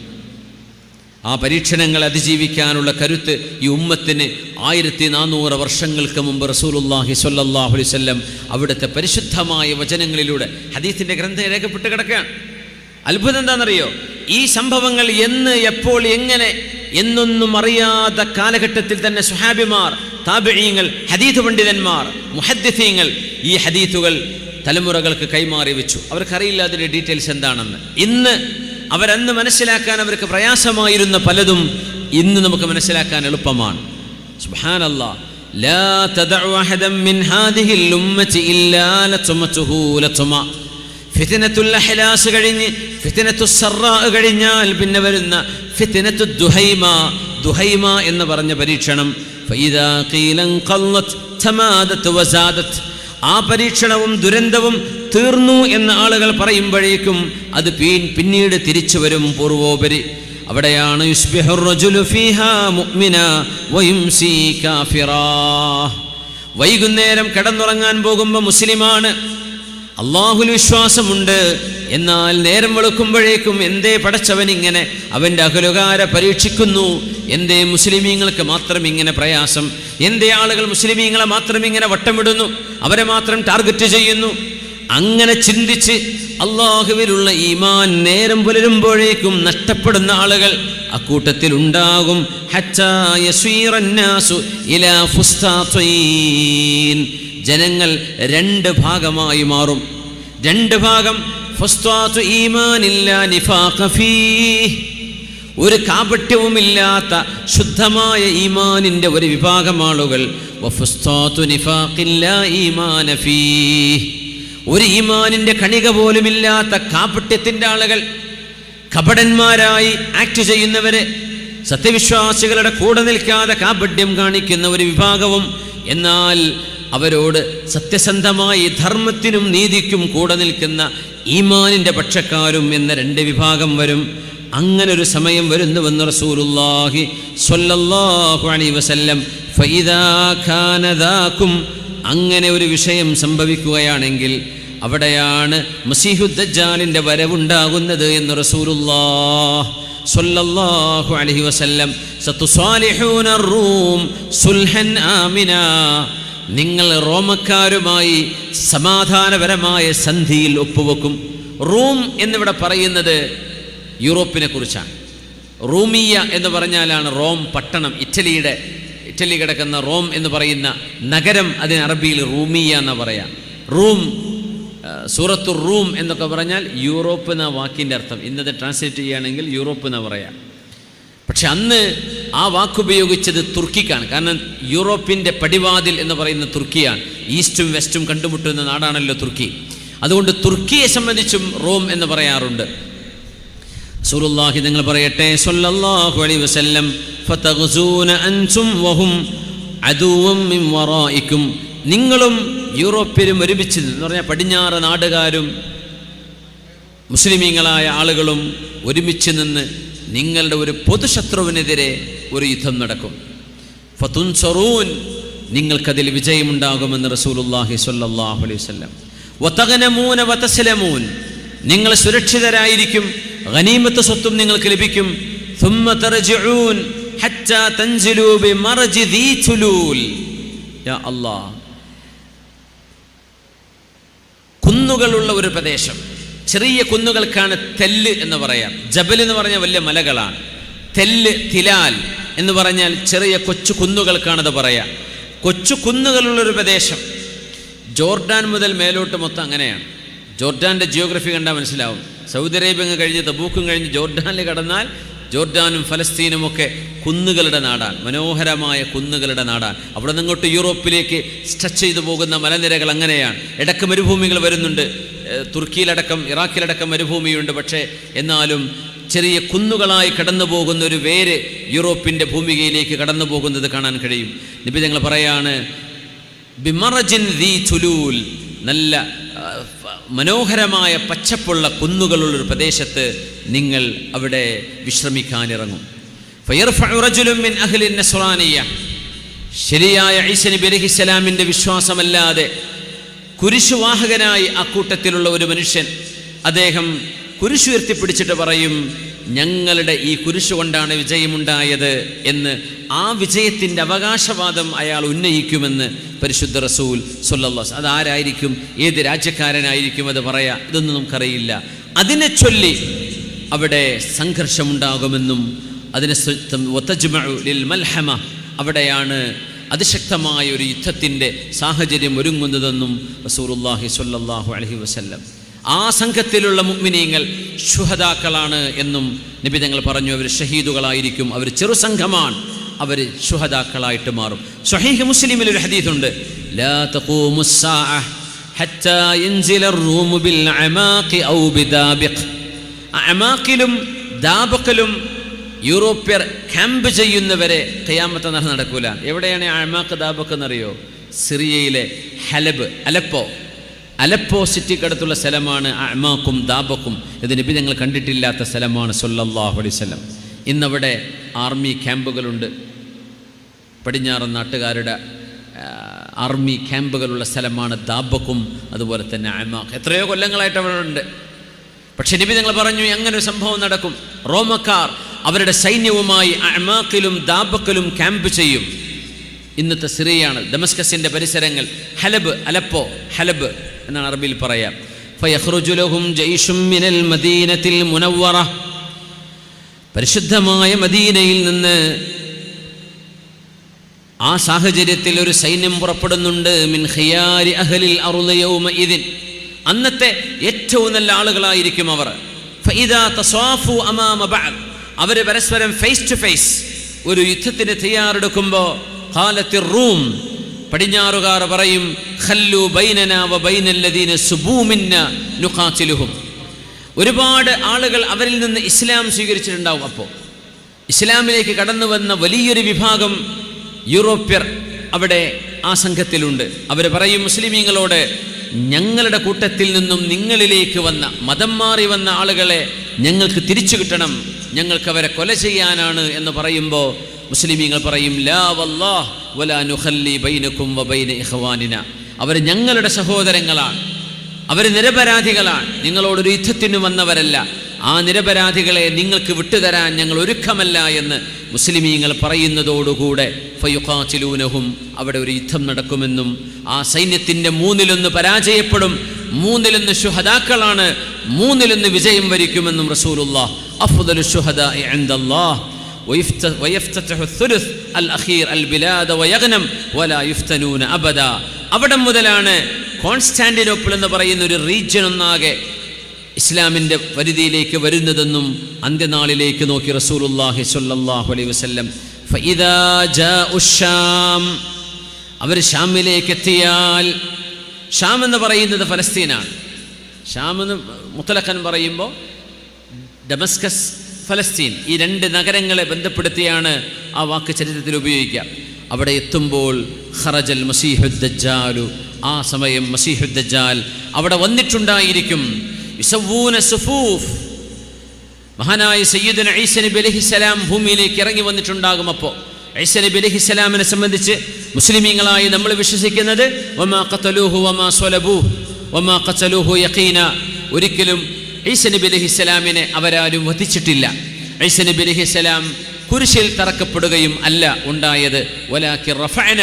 ആ പരീക്ഷണങ്ങൾ അതിജീവിക്കാനുള്ള കരുത്ത് ഈ ഉമ്മത്തിന് 1400 വർഷങ്ങൾക്ക് മുമ്പ് റസൂലുള്ളാഹി സ്വല്ലല്ലാഹു അലൈഹി വസല്ലം അവിടുത്തെ പരിശുദ്ധമായ വചനങ്ങളിലൂടെ ഹദീസിൻ്റെ ഗ്രന്ഥം രേഖപ്പെട്ട് കിടക്കുകയാണ്. അത്ഭുതം എന്താണെന്നറിയോ? ഈ സംഭവങ്ങൾ എന്ന്, എപ്പോൾ, എങ്ങനെ എന്നൊന്നും അറിയാത്ത കാലഘട്ടത്തിൽ തന്നെ സ്വഹാബിമാർ, താബിഈങ്ങൾ, ഹദീസ് പണ്ഡിതന്മാർ, മുഹദ്ദിസീങ്ങൾ ഈ ഹദീസുകൾ തലമുറകൾക്ക് കൈമാറി വെച്ചു. അവർക്കറിയില്ല അതിൻ്റെ ഡീറ്റെയിൽസ് എന്താണെന്ന്. ഇന്ന് അവരന്ന് മനസ്സിലാക്കാൻ അവർക്ക് പ്രയാസമായിരുന്ന പലതും ഇന്ന് നമുക്ക് മനസ്സിലാക്കാൻ എളുപ്പമാണ്. സുബ്ഹാനല്ലാഹ്. ലാ തദഉ അഹദൻ മിൻ ഹാദിഹിൽ ഉമ്മത്തി ഇല്ലാ ലത്മതുഹു ലത്മ. ഫിത്നത്തുൽ അഹ്ലാസ് കഴിഞ്ഞ് ഫിത്നത്തുസ് സറാ കഴിഞ്ഞാൽ പിന്നെ വരുന്ന ഫിത്നത്തുദ് ദുഹൈമ എന്ന് പറഞ്ഞ പരീക്ഷണം. ഫഇദാ ഖീല ഖല്ലത് തമാദത് വസാദത്, ആ പരീക്ഷണവും ദുരന്തവും തീർന്നു എന്ന് ആളുകൾ പറയുമ്പോഴേക്കും അത് പിന്നീട് തിരിച്ചു വരും പൂർവോപരി. അവിടെയാണ് യുസ്ബിഹുർ റജുലു ഫീഹാ മുഅ്മിന വയുംസി കാഫിറാ. വൈകുന്നേരം കിടന്നുറങ്ങാൻ പോകുമ്പോൾ മുസ്ലിമാണ്, അള്ളാഹുൽ വിശ്വാസമുണ്ട്, എന്നാൽ നേരം വെളുക്കുമ്പോഴേക്കും എന്തേ പടച്ചവൻ ഇങ്ങനെ അവൻ്റെ അഹലുകാരെ പരീക്ഷിക്കുന്നു, എന്തേ മുസ്ലിമീങ്ങൾക്ക് മാത്രം ഇങ്ങനെ പ്രയാസം, എന്തേ ആളുകൾ മുസ്ലിമീങ്ങളെ മാത്രം ഇങ്ങനെ വട്ടമിടുന്നു, അവരെ മാത്രം ടാർഗറ്റ് ചെയ്യുന്നു. അങ്ങനെ ചിന്തിച്ച് അള്ളാഹുവിലുള്ള ഈമാൻ നേരം പുലരുമ്പോഴേക്കും നഷ്ടപ്പെടുന്ന ആളുകൾ അക്കൂട്ടത്തിൽ ഉണ്ടാകും. ഹത്താ യസ്വീറന്നാസു ഇലാ ഫുസ്താത്തൈൻ, ജനങ്ങൾ രണ്ട് ഭാഗമായി മാറും. രണ്ട് ഭാഗം. ഫുസ്താത്തു ഈമാനില്ലാ നിഫാഖ ഫീഹ്, ഒരു കാപട്യവുമില്ലാത്ത ശുദ്ധമായ ഈമാനിൻ്റെ ഒരു വിഭാഗം ആളുകൾ. വഫുസ്താത്തു നിഫാഖില്ലാ ഈമാന ഫീഹ്, ഒരു ഈമാനിൻ്റെ കണിക പോലുമില്ലാത്ത കാപട്യത്തിൻ്റെ ആളുകൾ, കപടന്മാരായി ആക്ട് ചെയ്യുന്നവര്, സത്യവിശ്വാസികളുടെ കൂടെ നിൽക്കാതെ കാപട്യം കാണിക്കുന്ന ഒരു വിഭാഗവും, എന്നാൽ അവരോട് സത്യസന്ധമായി ധർമ്മത്തിനും നീതിക്കും കൂടെ നിൽക്കുന്ന ഈമാനിൻ്റെ പക്ഷക്കാരും എന്ന രണ്ട് വിഭാഗം വരും. അങ്ങനൊരു സമയം വരുന്നുവെന്ന് റസൂലുള്ളാഹി സ്വല്ലല്ലാഹു അലൈഹി വസല്ലം. ഫഇദാ കാന ദാകും, അങ്ങനെ ഒരു വിഷയം സംഭവിക്കുകയാണെങ്കിൽ അവിടെയാണ് മസീഹുദ് ദജ്ജാലിൻ്റെ വരവുണ്ടാകുന്നത് എന്ന് റസൂലുള്ളാഹി സ്വല്ലല്ലാഹു അലൈഹി വസല്ലം. സതുസാലിഹൂന റൂം സുൽഹൻ ആമിന, നിങ്ങൾ റോമക്കാരുമായി സമാധാനപരമായ സന്ധിയിൽ ഒപ്പുവെക്കും. റൂം എന്നിവിടെ പറയുന്നത് യൂറോപ്പിനെ കുറിച്ചാണ്. റൂമിയ എന്ന് പറഞ്ഞാലാണ് റോം പട്ടണം, ഇറ്റലി കിടക്കുന്ന റോം എന്ന് പറയുന്ന നഗരം, അതിന് അറബിയിൽ റൂമിയ എന്ന് പറയാം. റൂം, സൂറത്തു റൂം എന്നൊക്കെ പറഞ്ഞാൽ യൂറോപ്പ് എന്ന വാക്കിൻ്റെ അർത്ഥം. ഇന്നത്തെ ട്രാൻസ്ലേറ്റ് ചെയ്യുകയാണെങ്കിൽ യൂറോപ്പ് എന്ന് പറയാം. പക്ഷെ അന്ന് ആ വാക്കുപയോഗിച്ചത് തുർക്കിക്കാണ്. കാരണം യൂറോപ്പിൻ്റെ പടിവാതിൽ എന്ന് പറയുന്ന തുർക്കിയാണ്. ഈസ്റ്റും വെസ്റ്റും കണ്ടുമുട്ടുന്ന നാടാണല്ലോ തുർക്കി. അതുകൊണ്ട് തുർക്കിയെ സംബന്ധിച്ചും റോം എന്ന് പറയാറുണ്ട്. റസൂലുള്ളാഹി നിങ്ങൾ പറയട്ടെ സ്വല്ലല്ലാഹു അലൈഹി വസല്ലം, ഫതഗ്സൂന അൻതും വഹും അദുവ്വം മിൻ വറായിക്കും, നിങ്ങളും യൂറോപ്യരും ഒരുമിച്ച് എന്ന് പറഞ്ഞാൽ പടിഞ്ഞാറ് നാടുകാരും മുസ്ലിമീങ്ങളായ ആളുകളും ഒരുമിച്ച് നിന്ന് നിങ്ങളുടെ ഒരു പൊതുശത്രുവിനെതിരെ ഒരു യുദ്ധം നടക്കും. ഫതുൻസറൂൻ, നിങ്ങൾക്കതിൽ വിജയമുണ്ടാകുമെന്ന് റസൂലുള്ളാഹി സ്വല്ലല്ലാഹു അലൈഹി വസല്ലം. വതഗ്നമൂന വതസ്ലമൂൻ, നിങ്ങൾ സുരക്ഷിതരായിരിക്കും, ഗനീമത്ത് സ്വത്തും നിങ്ങൾക്ക് ലഭിക്കും. ثم ترجعون حتى تنزلوا بمرج ذي تلول. യാ അല്ലാഹ്, കുന്നുകളുള്ള ഒരു പ്രദേശം, ചെറിയ കുന്നുകൾക്കാണ് തെല്ല് എന്ന് പറയാം. ജബൽ എന്ന് പറഞ്ഞാൽ വലിയ മലകളാണ്. തെല്ല്, തിലാൽ എന്ന് പറഞ്ഞാൽ ചെറിയ കൊച്ചു കുന്നുകൾക്കാണത് പറയാം. കൊച്ചു കുന്നുകളുള്ളൊരു പ്രദേശം. ജോർഡാൻ മുതൽ മേലോട്ട് മൊത്തം അങ്ങനെയാണ്. ജോർഡാൻ്റെ ജിയോഗ്രഫി കണ്ടാൽ മനസ്സിലാവും. സൗദി അറേബ്യ കഴിഞ്ഞ് തബൂക്കും കഴിഞ്ഞ് ജോർഡാനിൽ കടന്നാൽ ജോർഡാനും ഫലസ്തീനും ഒക്കെ കുന്നുകളുടെ നാടാണ്, മനോഹരമായ കുന്നുകളുടെ നാടാണ്. അവിടെ നിന്ന് ഇങ്ങോട്ട് യൂറോപ്പിലേക്ക് സ്ട്രെച്ച് ചെയ്തു പോകുന്ന മലനിരകൾ അങ്ങനെയാണ്. ഇടയ്ക്ക് മരുഭൂമികൾ വരുന്നുണ്ട്. തുർക്കിയിലടക്കം ഇറാഖിലടക്കം മരുഭൂമിയുണ്ട്. പക്ഷേ എന്നാലും ചെറിയ കുന്നുകളായി കടന്നു പോകുന്ന ഒരു വേര് യൂറോപ്പിൻ്റെ ഭൂമികയിലേക്ക് കടന്നു പോകുന്നത് കാണാൻ കഴിയും. നബി തങ്ങൾ പറയാണ്, ബിമറജിൻ ദീ തുലൂൽ, നല്ല മനോഹരമായ പച്ചപ്പുള്ള കുന്നുകളുള്ളൊരു പ്രദേശത്ത് നിങ്ങൾ അവിടെ വിശ്രമിക്കാനിറങ്ങും. ഫയർഫഉ റജുലുൻ മിൻ അഹ്ലി നസ്റാനിയ്യ, ശരിയായ ഈസ നബി അലൈഹിസ്സലാമിൻ്റെ വിശ്വാസമല്ലാതെ കുരിശുവാഹകനായി അക്കൂട്ടത്തിലുള്ള ഒരു മനുഷ്യൻ, അദ്ദേഹം കുരിശുയർത്തിപ്പിടിച്ചിട്ട് പറയും, ഞങ്ങളുടെ ഈ കുരിശു കൊണ്ടാണ് വിജയമുണ്ടായത് എന്ന്. ആ വിജയത്തിൻ്റെ അവകാശവാദം അയാൾ ഉന്നയിക്കുമെന്ന് പരിശുദ്ധ റസൂൽ സ്വല്ലല്ലാഹു അലൈഹി വസല്ലം. അതാരായിരിക്കും, ഏത് രാജ്യക്കാരനായിരിക്കും അത് പറയാ, ഇതൊന്നും നമുക്കറിയില്ല. അതിനെ ചൊല്ലി അവിടെ സംഘർഷമുണ്ടാകുമെന്നും അതിനെ വതജ്മഉ ലിൽ മൽഹമ, അവിടെയാണ് അതിശക്തമായ ഒരു യുദ്ധത്തിൻ്റെ സാഹചര്യം ഒരുങ്ങുന്നതെന്നും റസൂലുള്ളാഹി സ്വല്ലല്ലാഹു അലൈഹി വസല്ലം. ആ സംഘത്തിലുള്ള മുഅ്മിനീങ്ങൾ ശുഹദാക്കളാണ് എന്നും നബി തങ്ങൾ പറഞ്ഞു. അവർ ഷഹീദുകളായിരിക്കും, അവർ ചെറുസംഘമാണ്, അവർ ശുഹദാക്കളായിട്ട് മാറും. സ്വഹീഹ് മുസ്ലിമിൽ ഒരു ഹദീസുണ്ട്, ലാ തഖൂമുസ് സാഅ ഹത്താ യൻസില الروم بالعماق او بدابق. അമാഖിലും ദാബഖിലും യൂറോപ്യർ ക്യാമ്പ് ചെയ്യുന്നവരെ ഖിയാമത്ത് നാൾ നടക്കൂല. എവിടെയാണ് അമാഖ് ദാബഖ് എന്നറിയോ? സിറിയയിലെ ഹലബ്, അലപ്പോ സിറ്റിക്കടുത്തുള്ള സ്ഥലമാണ് അമാഖും ദാബഖും. ഇത് നബി ഞങ്ങൾ കണ്ടിട്ടില്ലാത്ത സ്ഥലമാണ് സല്ലല്ലാഹു അലൈഹി വസല്ലം. ഇന്നവിടെ ആർമി ക്യാമ്പുകളുണ്ട്. പടിഞ്ഞാറൻ നാട്ടുകാരുടെ ആർമി ക്യാമ്പുകളുള്ള സ്ഥലമാണ് ദാബഖും അതുപോലെ തന്നെ അമാഖ്. എത്രയോ കൊല്ലങ്ങളായിട്ട് അവിടെ ഉണ്ട്. പക്ഷെ നബി ഞങ്ങൾ പറഞ്ഞു അങ്ങനെ ഒരു സംഭവം നടക്കും. റോമക്കാർ അവരുടെ സൈന്യവുമായി അമാഖിലും ദാബഖിലും ക്യാമ്പ് ചെയ്യും. ഇന്നത്തെ സിറിയയാണ്, ദമസ്കസിൻ്റെ പരിസരങ്ങൾ, ഹലബ്, അലപ്പോ, ഹലബ് എന്നാണ് അറബിയിൽ പറയാം. ഫയഖ്റുജു ലഹും ജയ്ഷും മിനൽ മദീനത്തിൽ മുനവ്വറ. പരിശുദ്ധമായ മദീനയിൽ നിന്ന് ആ സാഹചര്യത്തിൽ ഒരു സൈന്യം പുറപ്പെടുന്നുണ്ട്. മിൻ ഖിയാരി അഹ്ലിൽ അർളി യൗമഇദിൻ. അന്നത്തെ ഏറ്റവും നല്ല ആളുകളായിരിക്കും അവർ. ഫഇദാ തസാഫു അമാമ ബഅദ്. അവർ പരസ്പരം ഫേസ് ടു ഫേസ് ഒരു യുദ്ധത്തിന് തയ്യാറെടുക്കുമ്പോൾ ഖാലത്തിർ റൂം, പടിഞ്ഞാറുകാർ പറയും, ഖല്ലു ബൈനനാ വ ബൈനല്ലദീന സുബൂ മിന്നാ നുഖാതിലുഹും. ഒരുപാട് ആളുകൾ അവരിൽ നിന്ന് ഇസ്ലാം സ്വീകരിച്ചിട്ടുണ്ടാവും. അപ്പോൾ ഇസ്ലാമിലേക്ക് കടന്നു വന്ന വലിയൊരു വിഭാഗം യൂറോപ്യർ അവിടെ ആ സംഘത്തിലുണ്ട്. അവർ പറയും മുസ്ലിമീങ്ങളോട്, ഞങ്ങളുടെ കൂട്ടത്തിൽ നിന്നും നിങ്ങളിലേക്ക് വന്ന, മതം മാറി വന്ന ആളുകളെ ഞങ്ങൾക്ക് തിരിച്ചു കിട്ടണം, ഞങ്ങൾക്ക് അവരെ കൊല ചെയ്യാനാണ് എന്ന് പറയുമ്പോൾ മുസ്ലിമീങ്ങൾ പറയും, ലാ വല്ലാഹ് വലാ നുഖല്ലി ബൈനകും വ ബൈന ഇഖ്വാനിന. അവർ ഞങ്ങളുടെ സഹോദരങ്ങളാണ്, അവർ നിരപരാധികളാണ്, നിങ്ങളോടൊരു യുദ്ധത്തിന് വന്നവരല്ല. ആ നിരപരാധികളെ നിങ്ങൾക്ക് വിട്ടുതരാൻ ഞങ്ങൾ ഒരുക്കമല്ല എന്ന് മുസ്ലിമീങ്ങൾ പറയുന്നതോടുകൂടെ ഫയുഖാതിലൂനഹും, അവിടെ ഒരു യുദ്ധം നടക്കുമെന്നും ആ സൈന്യത്തിൻ്റെ 1/3 പരാജയപ്പെടും, 1/3 ശുഹദാക്കളാണ്, 1/3 വിജയം വരിക്കുമെന്നും റസൂലുള്ളാഹ് അഫ്ദലു ശുഹദാഇ ഇൻദല്ലാഹ് വയഫ്തഹു الثلث الأخير البلاد ويغنم ولا يفتنون أبدا. അവിടെ മുതലാണ് കോൺസ്റ്റാന്റിനോപ്പിൾ എന്ന് പറയുന്ന ഒരു റീജിയൻ ഒന്നാകെ ഇസ്ലാമിൻ്റെ പരിധിയിലേക്ക് വരുന്നതെന്നും അന്ത്യനാളിലേക്ക് നോക്കി റസൂലുള്ളാഹി സ്വല്ലല്ലാഹു അലൈഹി വസല്ലം ഫഇദാ ജാഉ ശാം, അവർ ഷാമിലേക്ക് എത്തിയാൽ, ഷാം എന്ന് പറയുന്നത് ഫലസ്തീനാണ്. ഷാം എന്ന് മുത്തലഖൻ പറയുമ്പോൾ ഡമസ്കസ്, ഫലസ്തീൻ, ഈ 2 നഗരങ്ങളെ ബന്ധപ്പെടുത്തിയാണ് ആ വാക്ക് ചരിത്രത്തിൽ ഉപയോഗിക്കുക. അവിടെ എത്തുമ്പോൾ ഖറജൽ മസീഹുദ് ദജ്ജാലു, ആ സമയം മസീഹുദ് ദജ്ജാൽ അവിടെ വന്നിട്ടുണ്ടായിരിക്കും. യുസവൂന സുഫൂഫ്, മഹാനായ സയ്യിദുന ഈസ നബി അലൈഹിസ്സലാം ഭൂമിയിലേക്ക് ഇറങ്ങി വന്നിട്ടുണ്ടാകും. അപ്പോൾ ഈസ നബി അലൈഹിസ്സലാമിനെ സംബന്ധിച്ച് മുസ്ലിമീങ്ങളായി നമ്മൾ വിശ്വസിക്കുന്നത് വമാ ഖതലൂഹു വമാ സ്വലബൂഹു വമാ ഖതലൂഹു യഖീന, ഒരിക്കലും ഈസ നബി അലൈഹിസ്സലാമിനെ അവരാരും വധിച്ചിട്ടില്ല. ഈസ നബി അലൈഹിസ്സലാം കുരിശിൽ തറക്കപ്പെടുകയും അല്ല ഉണ്ടായത്. വലാകിൻ റഫഅന,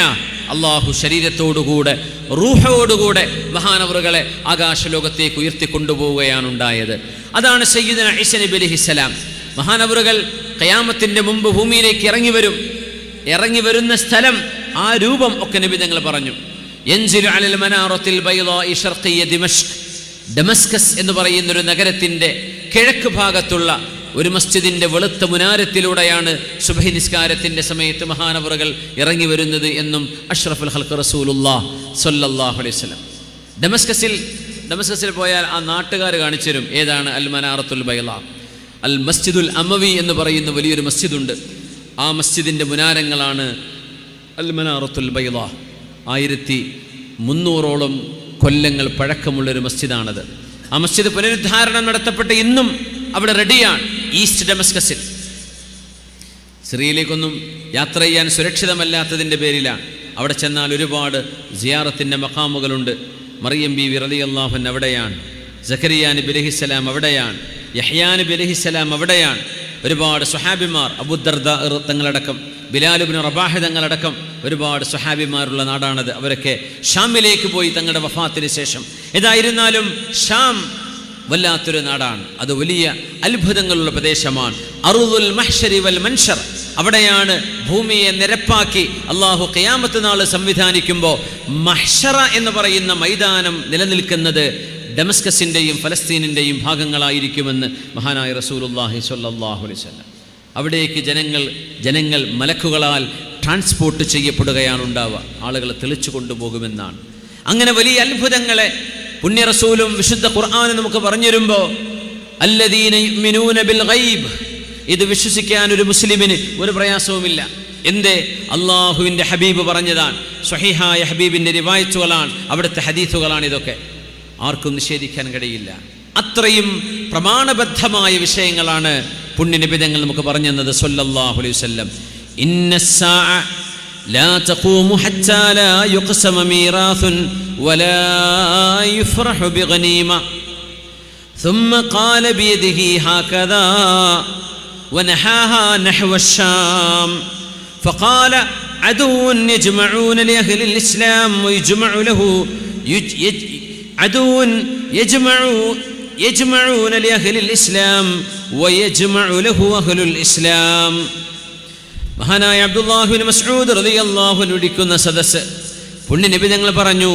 അള്ളാഹു ശരീരത്തോടുകൂടെ റൂഹോടുകൂടെ മഹാനവറുകളെ ആകാശലോകത്തേക്ക് ഉയർത്തിക്കൊണ്ടുപോവുകയാണ് ഉണ്ടായത്. അതാണ് സയ്യിദുന ഈസ നബി അലൈഹിസ്സലാം. മഹാനവറുകൾ ഖിയാമത്തിൻ്റെ മുമ്പ് ഭൂമിയിലേക്ക് ഇറങ്ങി വരുന്ന സ്ഥലം, ആ രൂപം ഒക്കെ നബി തങ്ങൾ പറഞ്ഞു. യൻസിലു അലൽ മനാറത്തിൽ ബൈളാഇ ശർഖിയ ദിമഷ്ക്, ഡമസ്കസ് എന്ന് പറയുന്നൊരു നഗരത്തിൻ്റെ കിഴക്ക് ഭാഗത്തുള്ള ഒരു മസ്ജിദിൻ്റെ വെളുത്ത മുനാരത്തിലൂടെയാണ് സുബ്ഹി നിസ്കാരത്തിൻ്റെ സമയത്ത് മഹാനവറുകൾ ഇറങ്ങി വരുന്നത് എന്നും അഷ്റഫുൽ ഖൽഖ് റസൂലുള്ളാഹ് സ്വല്ലല്ലാഹു അലൈഹി വസല്ലം. ഡമസ്കസിൽ പോയാൽ ആ നാട്ടുകാർ കാണിച്ചു തരും ഏതാണ് അൽ മനാറത്തുൽ ബൈളാ. അൽ മസ്ജിദുൽ അമവി എന്ന് പറയുന്ന വലിയൊരു മസ്ജിദുണ്ട്. ആ മസ്ജിദിൻ്റെ മുനാരങ്ങളാണ് അൽ മനാറത്തുൽ ബൈളാ. 1300ഓളം കൊല്ലങ്ങൾ പഴക്കമുള്ളൊരു മസ്ജിദാണത്. ആ മസ്ജിദ് പുനരുദ്ധാരണം നടത്തപ്പെട്ട് ഇന്നും അവിടെ റെഡിയാണ്. ഈസ്റ്റ് ഡമസ്കസിൽ സിറിയയിലേക്കൊന്നും യാത്ര ചെയ്യാൻ സുരക്ഷിതമല്ലാത്തതിൻ്റെ പേരിലാണ്. അവിടെ ചെന്നാൽ ഒരുപാട് സിയാറത്തിൻ്റെ മഖാമുകളുണ്ട്. മറിയം ബീവി റളിയല്ലാഹു അൻഹ അവിടെയാണ്, സക്കരിയ നബി അലൈഹിസ്സലാം അവിടെയാണ്, യഹ്യാ നബി അലൈഹിസ്സലാം അവിടെയാണ്. ഒരുപാട് സ്വഹാബിമാർ, അബൂദർദാ തങ്ങളടക്കം, ബിലാൽ ഇബ്നു റബാഹ് തങ്ങളടക്കം ഒരുപാട് സ്വഹാബിമാരുള്ള നാടാണത്. അവരൊക്കെ ഷാമിലേക്ക് പോയി തങ്ങളുടെ വഫാത്തിന് ശേഷം. ഏതായിരുന്നാലും ഷാം വല്ലാത്തൊരു നാടാണ്. അത് വലിയ അത്ഭുതങ്ങളുള്ള പ്രദേശമാണ്. അറുദുൽ മഹ്ശരി വൽ മൻശർ, അവിടെയാണ് ഭൂമിയെ നിരപ്പാക്കി അള്ളാഹു ഖിയാമത്ത് നാൾ സംവിധാനിക്കുമ്പോൾ മഹ്ശറ എന്ന് പറയുന്ന മൈതാനം നിലനിൽക്കുന്നത് ഡമസ്കസിൻ്റെയും ഫലസ്തീനിൻ്റെയും ഭാഗങ്ങളായിരിക്കുമെന്ന് മഹാനായ റസൂലുള്ളാഹി സ്വല്ലല്ലാഹു അലൈഹി വസല്ലം. അവിടേക്ക് ജനങ്ങൾ മലക്കുകളാൽ ട്രാൻസ്പോർട്ട് ചെയ്യപ്പെടുകയാണ് ഉണ്ടാവുക. ആളുകൾ തെളിച്ചു കൊണ്ടുപോകുമെന്നാണ്. അങ്ങനെ വലിയ അത്ഭുതങ്ങളെ പുണ്യ റസൂലും വിശുദ്ധ ഖുർആനും നമുക്ക് പറഞ്ഞു തരുമ്പോൾ അല്ലദീന യുഅ്മിനൂന ബിൽ ഗൈബ്, ഇത് വിശ്വസിക്കാൻ ഒരു മുസ്ലിമിന് ഒരു പ്രയാസവുമില്ല. എന്തേ? അള്ളാഹുവിൻ്റെ ഹബീബ് പറഞ്ഞതാണ്, സ്വഹീഹായ ഹബീബിൻ്റെ റിവായത്തുകളാണ്, അവിടുത്തെ ഹദീസുകളാണ്. ഇതൊക്കെ ആർക്കും നിഷേധിക്കാൻ കഴിയില്ല. അത്രയും പ്രമാണബദ്ധമായ വിഷയങ്ങളാണ് പുണ്യനിബിധങ്ങൾ നമുക്ക് പറഞ്ഞു തന്നത് സ്വല്ലല്ലാഹു അലൈഹി വസല്ലം. ഇന്നസ്സാഅ ലാ തഖൂമു ഹത്താ ലാ യുഖ്സമ മീറാസുൻ വലാ യുഫ്റഹു ബിഗനീമ ثم قال بيده هكذا ونحاها نحو الشام فقال عدو يجمعون لأهل الإسلام ويجمع له عدو يجمعون لأهل الإسلام ويجمع له أهل الإسلام. മഹാനായ അബ്ദുല്ലാഹ് ബിൻ മസ്ഊദ് റളിയല്ലാഹു അൻഹു ഇരിക്കുന്ന സദസ്സ് പുണ്യ നബി തങ്ങൾ പറഞ്ഞു,